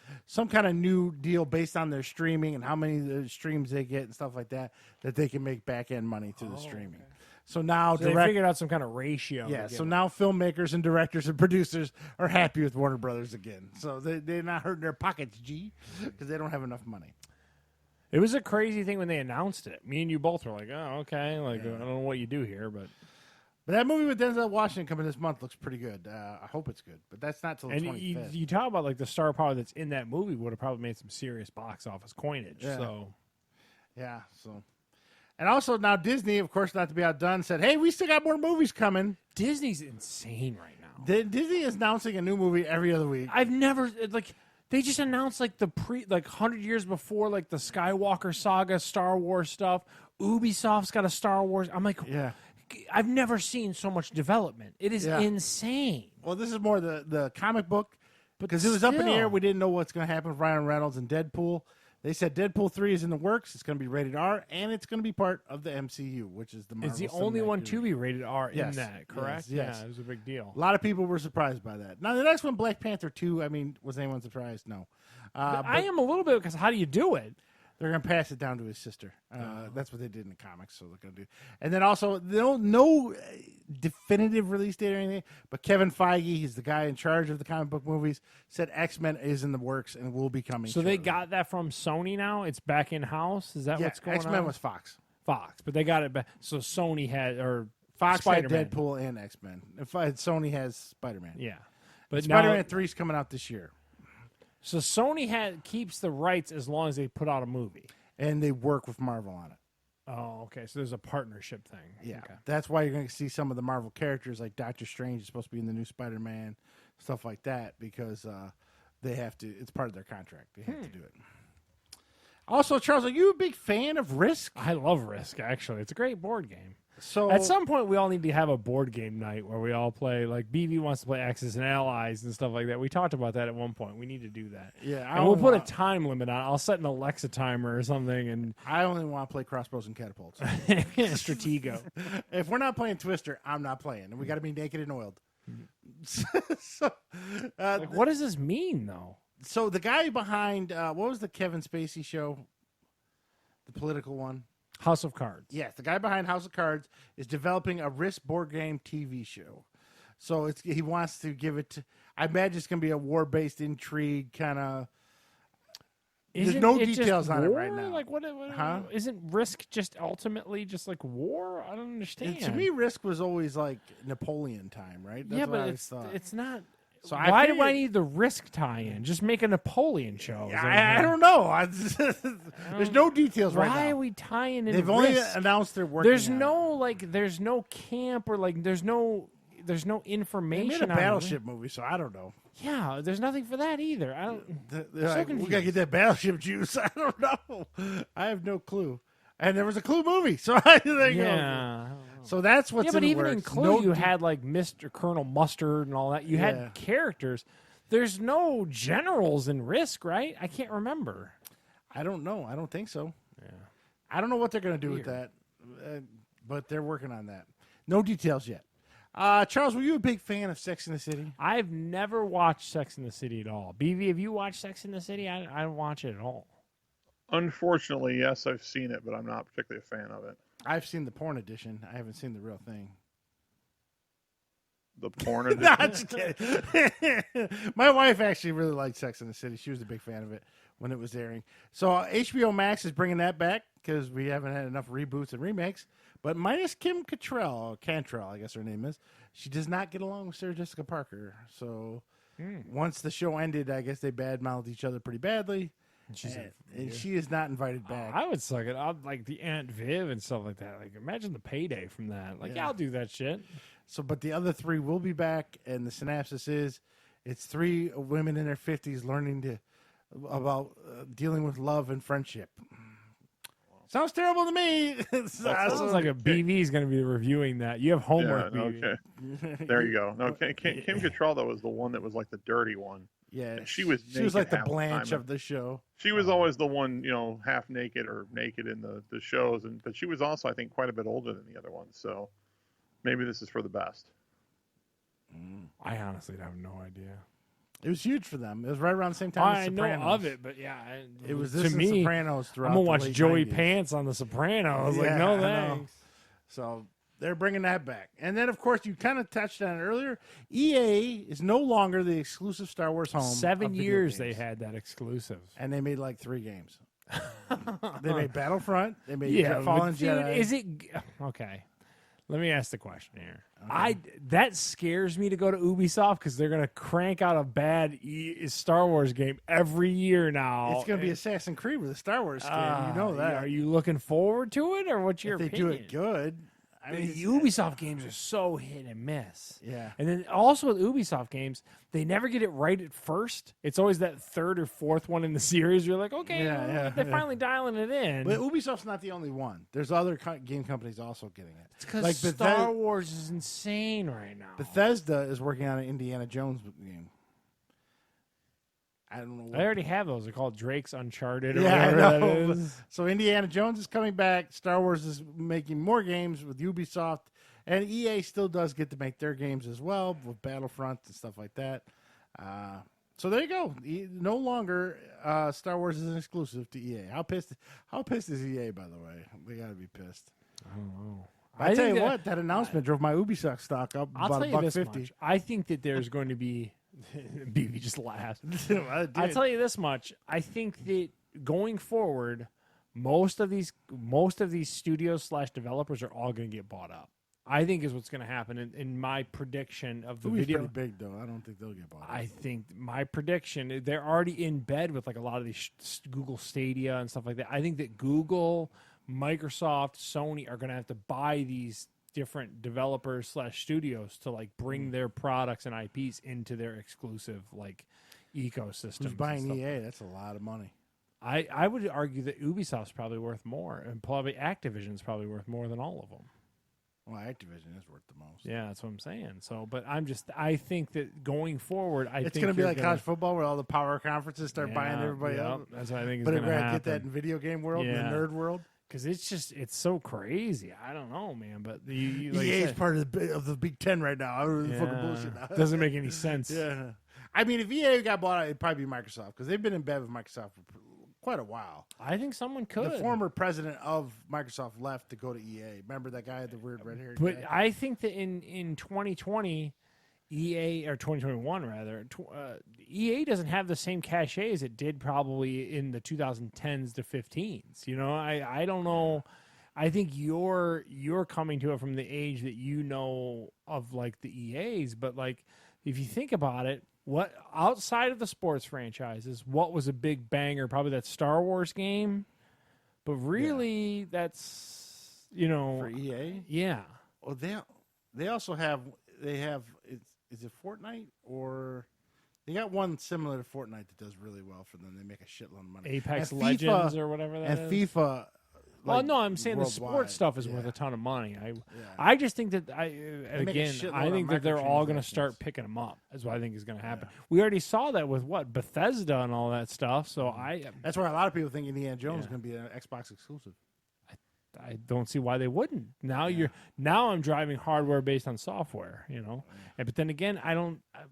A: kind of new deal based on their streaming and how many streams they get and stuff like that they can make back end money to the streaming. Okay. So now
B: they figured out some kind of ratio.
A: Yeah. So now filmmakers and directors and producers are happy with Warner Brothers again. So they're not hurting their pockets, because they don't have enough money.
B: It was a crazy thing when they announced it. Me and you both were like, "Oh, okay." Like, I don't know what you do here, but
A: that movie with Denzel Washington coming this month looks pretty good. I hope it's good, but that's not till the 25th.
B: And you talk about like the star power that's in that movie would have probably made some serious box office coinage.
A: Yeah.
B: So,
A: yeah. So, and also now Disney, of course, not to be outdone, said, "Hey, we still got more movies coming."
B: Disney's insane right now.
A: Disney is announcing a new movie every other week.
B: I've never like. They just announced like 100 years before like the Skywalker saga, Star Wars stuff. Ubisoft's got a Star Wars. I'm like,
A: yeah.
B: I've never seen so much development. It is insane.
A: Well, this is more the comic book, because it was up in the air. We didn't know what's going to happen with Ryan Reynolds and Deadpool. They said Deadpool 3 is in the works. It's going to be rated R, and it's going to be part of the MCU, which is the Marvel.
B: It's the only one to be rated R in that, correct?
A: Yes.
B: Yeah, it was a big deal.
A: A lot of people were surprised by that. Now, the next one, Black Panther 2, I mean, was anyone surprised? No.
B: I am a little bit, because how do you do it?
A: They're going to pass it down to his sister. That's what they did in the comics, so they're going to do. And then also, no definitive release date or anything, but Kevin Feige, he's the guy in charge of the comic book movies, said X-Men is in the works and will be coming.
B: So
A: shortly.
B: they got that from Sony now? It's back in-house? Is that what's going on?
A: X-Men was Fox.
B: Fox, but they got it back. So Sony had, or
A: Fox
B: Spider-Man.
A: had Deadpool and X-Men. Sony has Spider-Man.
B: Yeah. But
A: Spider-Man 3 is coming out this year.
B: So Sony keeps the rights as long as they put out a movie.
A: And they work with Marvel on it.
B: Oh, okay. So there's a partnership thing.
A: Yeah.
B: Okay.
A: That's why you're going to see some of the Marvel characters, like Doctor Strange is supposed to be in the new Spider-Man, stuff like that, because they have to. It's part of their contract. They have to do it. Also, Charles, are you a big fan of Risk?
B: I love Risk, actually. It's a great board game.
A: So
B: at some point, we all need to have a board game night where we all play. Like BB wants to play Axis and Allies and stuff like that. We talked about that at one point. We need to do that.
A: Yeah,
B: and we'll put a time limit on it. I'll set an Alexa timer or something. And
A: I only want to play crossbows and catapults.
B: Stratego.
A: If we're not playing Twister, I'm not playing, and we got to be naked and oiled. So,
B: like, what does this mean, though?
A: So the guy behind what was the Kevin Spacey show, the political one?
B: House of Cards.
A: Yes, the guy behind House of Cards is developing a Risk board game TV show. So he wants to give it to. I imagine it's going to be a war-based intrigue kind of. There's no details on it right now.
B: Like what
A: Huh?
B: Isn't Risk just ultimately just like war? I don't understand.
A: And to me, Risk was always like Napoleon time, right? That's
B: yeah,
A: what
B: but
A: I always thought.
B: it's not.
A: So
B: why do I need the Risk tie-in? Just make a Napoleon show.
A: I don't know. There's no details right now.
B: Why are we tying in?
A: They've only
B: Risk?
A: announced they're working.
B: There's no camp or like there's no information.
A: They made a
B: on
A: Battleship movie, so I don't know.
B: Yeah, there's nothing for that either. I don't.
A: They're like, we gotta get that Battleship juice. I don't know. I have no clue. And there was a Clue movie, so there you go. So that's what's
B: but
A: in the
B: even
A: works.
B: in Clue, you had like Mr. Colonel Mustard and all that. You had characters. There's no generals in Risk, right? I can't remember.
A: I don't know. I don't think so.
B: Yeah.
A: I don't know what they're going to do with that, but they're working on that. No details yet. Charles, were you a big fan of Sex and the City?
B: I've never watched Sex and the City at all. BV, have you watched Sex and the City? I don't watch it at all.
C: Unfortunately, yes, I've seen it, but I'm not particularly a fan of it.
A: I've seen the porn edition. I haven't seen the real thing.
C: The porn edition?
A: No, I'm just kidding. My wife actually really liked Sex and the City. She was a big fan of it when it was airing. So HBO Max is bringing that back because we haven't had enough reboots and remakes. But minus Kim Cantrell, I guess her name is. She does not get along with Sarah Jessica Parker. So once the show ended, I guess they badmouthed each other pretty badly. And she is not invited back.
B: I would suck it up like the Aunt Viv and stuff like that. Like imagine the payday from that. Like I'll do that shit.
A: So, but the other three will be back, and the synopsis is it's three women in their 50s learning about dealing with love and friendship. Sounds terrible to me.
B: Sounds like a BV is going to be reviewing that. You have homework, BV.
C: Okay. There you go. No, Kim Cattrall, though, was the one that was like the dirty one.
A: Yeah,
C: and she was
A: like the Blanche of the show.
C: She was always the one, half naked or naked in the shows, but she was also, I think, quite a bit older than the other ones. So maybe this is for the best.
B: I honestly have no idea.
A: It was huge for them. It was right around the same time as Sopranos.
B: I know of it, but
A: it was this and Sopranos throughout.
B: I'm gonna watch
A: the late
B: Joey
A: 90s.
B: Pants on the Sopranos. Like no thanks.
A: So they're bringing that back, and then of course you kind of touched on it earlier. EA is no longer the exclusive Star Wars home.
B: 7 years they had that exclusive,
A: and they made like 3 games. They made Battlefront. They made Fallen Jedi.
B: Is it okay? Let me ask the question here. Okay. That scares me to go to Ubisoft because they're going to crank out a bad Star Wars game every year now.
A: It's going to be Assassin's Creed with a Star Wars skin. You know that.
B: Are you looking forward to it, or what's your opinion?
A: They do it good.
B: I mean, the Ubisoft games are so hit and miss.
A: Yeah.
B: And then also with Ubisoft games, they never get it right at first. It's always that third or fourth one in the series. You're like, okay, they're finally dialing it in.
A: But Ubisoft's not the only one. There's other game companies also getting it.
B: It's because Star Wars is insane right now.
A: Bethesda is working on an Indiana Jones game. I don't know.
B: I already have those. They're called Drake's Uncharted or
A: I
B: whatever
A: know.
B: that is.
A: So Indiana Jones is coming back. Star Wars is making more games with Ubisoft. And EA still does get to make their games as well with Battlefront and stuff like that. So there you go. No longer Star Wars is an exclusive to EA. How pissed is EA, by the way? They got to be pissed.
B: I don't know.
A: I tell you what, that announcement drove my Ubisoft stock up about $1.50.
B: I think that there's going to be... BB just laughed. I'll tell you this much. I think that going forward, most of these studios / developers are all going to get bought up. I think is what's going to happen in my prediction of the video.
A: Pretty big though. I don't think they'll get bought up.
B: I think my prediction, they're already in bed with like a lot of these Google Stadia and stuff like that. I think that Google, Microsoft, Sony are going to have to buy these different developers / studios to like bring their products and IPs into their exclusive like ecosystem.
A: Who's buying EA? That's a lot of money.
B: I would argue that Ubisoft's probably worth more, and probably Activision's probably worth more than all of them.
A: Well, Activision is worth the most.
B: Yeah, that's what I'm saying. So, but I think that going forward,
A: it's going to be like college football where all the power conferences start buying everybody up.
B: That's what I think.
A: But
B: we're going to
A: get that in video game world, in the nerd world.
B: Because it's so crazy. I don't know, man. But like
A: EA is part of the Big Ten right now. I really fucking bullshit now.
B: Doesn't make any sense.
A: Yeah. I mean, if EA got bought out, it'd probably be Microsoft because they've been in bed with Microsoft for quite a while.
B: I think someone could.
A: The former president of Microsoft left to go to EA. Remember that guy, the weird red hair?
B: But I think that in 2020, EA or 2021 rather, EA doesn't have the same cachet as it did probably in the 2010s to 15s. You know, I don't know. I think you're coming to it from the age that you know of like the EAs, but like if you think about it, what outside of the sports franchises, what was a big banger? Probably that Star Wars game, but really that's
A: for EA.
B: Yeah.
A: Well, they also have is it Fortnite or they got one similar to Fortnite that does really well for them. They make a shitload of money.
B: Apex
A: And
B: Legends
A: FIFA,
B: or whatever that
A: and
B: is.
A: FIFA.
B: Well, no, I'm saying
A: worldwide.
B: the sports stuff is worth a ton of money. I just think that
A: make a
B: again,
A: shitload
B: I
A: of
B: think that they're all going to
A: microtransactions.
B: start picking them up. Is what I think is going to happen. We already saw that with what Bethesda and all that stuff. So
A: That's why a lot of people think Indiana Jones is going to be an Xbox exclusive.
B: I don't see why they wouldn't. Now I'm driving hardware based on software, but then again,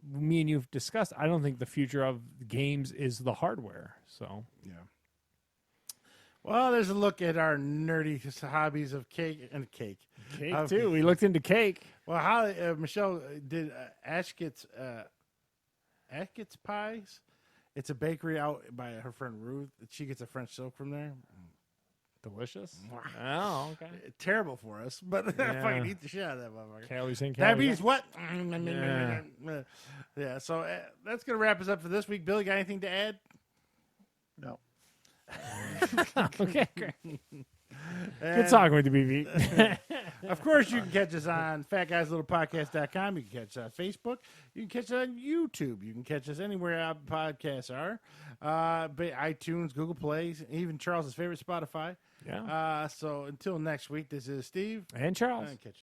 B: me and you've discussed, I don't think the future of games is the hardware. So
A: yeah. Well, there's a look at our nerdy hobbies of cake.
B: Cake too. We looked into cake.
A: Well, how Michelle did Ashkett's Pies. It's a bakery out by her friend Ruth. She gets a French silk from there.
B: Delicious. Oh, okay.
A: Terrible for us, but I fucking eat the shit out of that motherfucker.
B: Calories in,
A: Diabetes,
B: calories
A: what? Yeah, so that's going to wrap us up for this week. Billy, got anything to add?
C: No.
B: Okay, great. Good talking with you, BB.
A: Of course, you can catch us on fatguyslittlepodcast.com. You can catch us on Facebook. You can catch us on YouTube. You can catch us anywhere podcasts are. But iTunes, Google Play, even Charles's favorite, Spotify.
B: Yeah.
A: So until next week, this is Steve.
B: And Charles.
A: Catch you.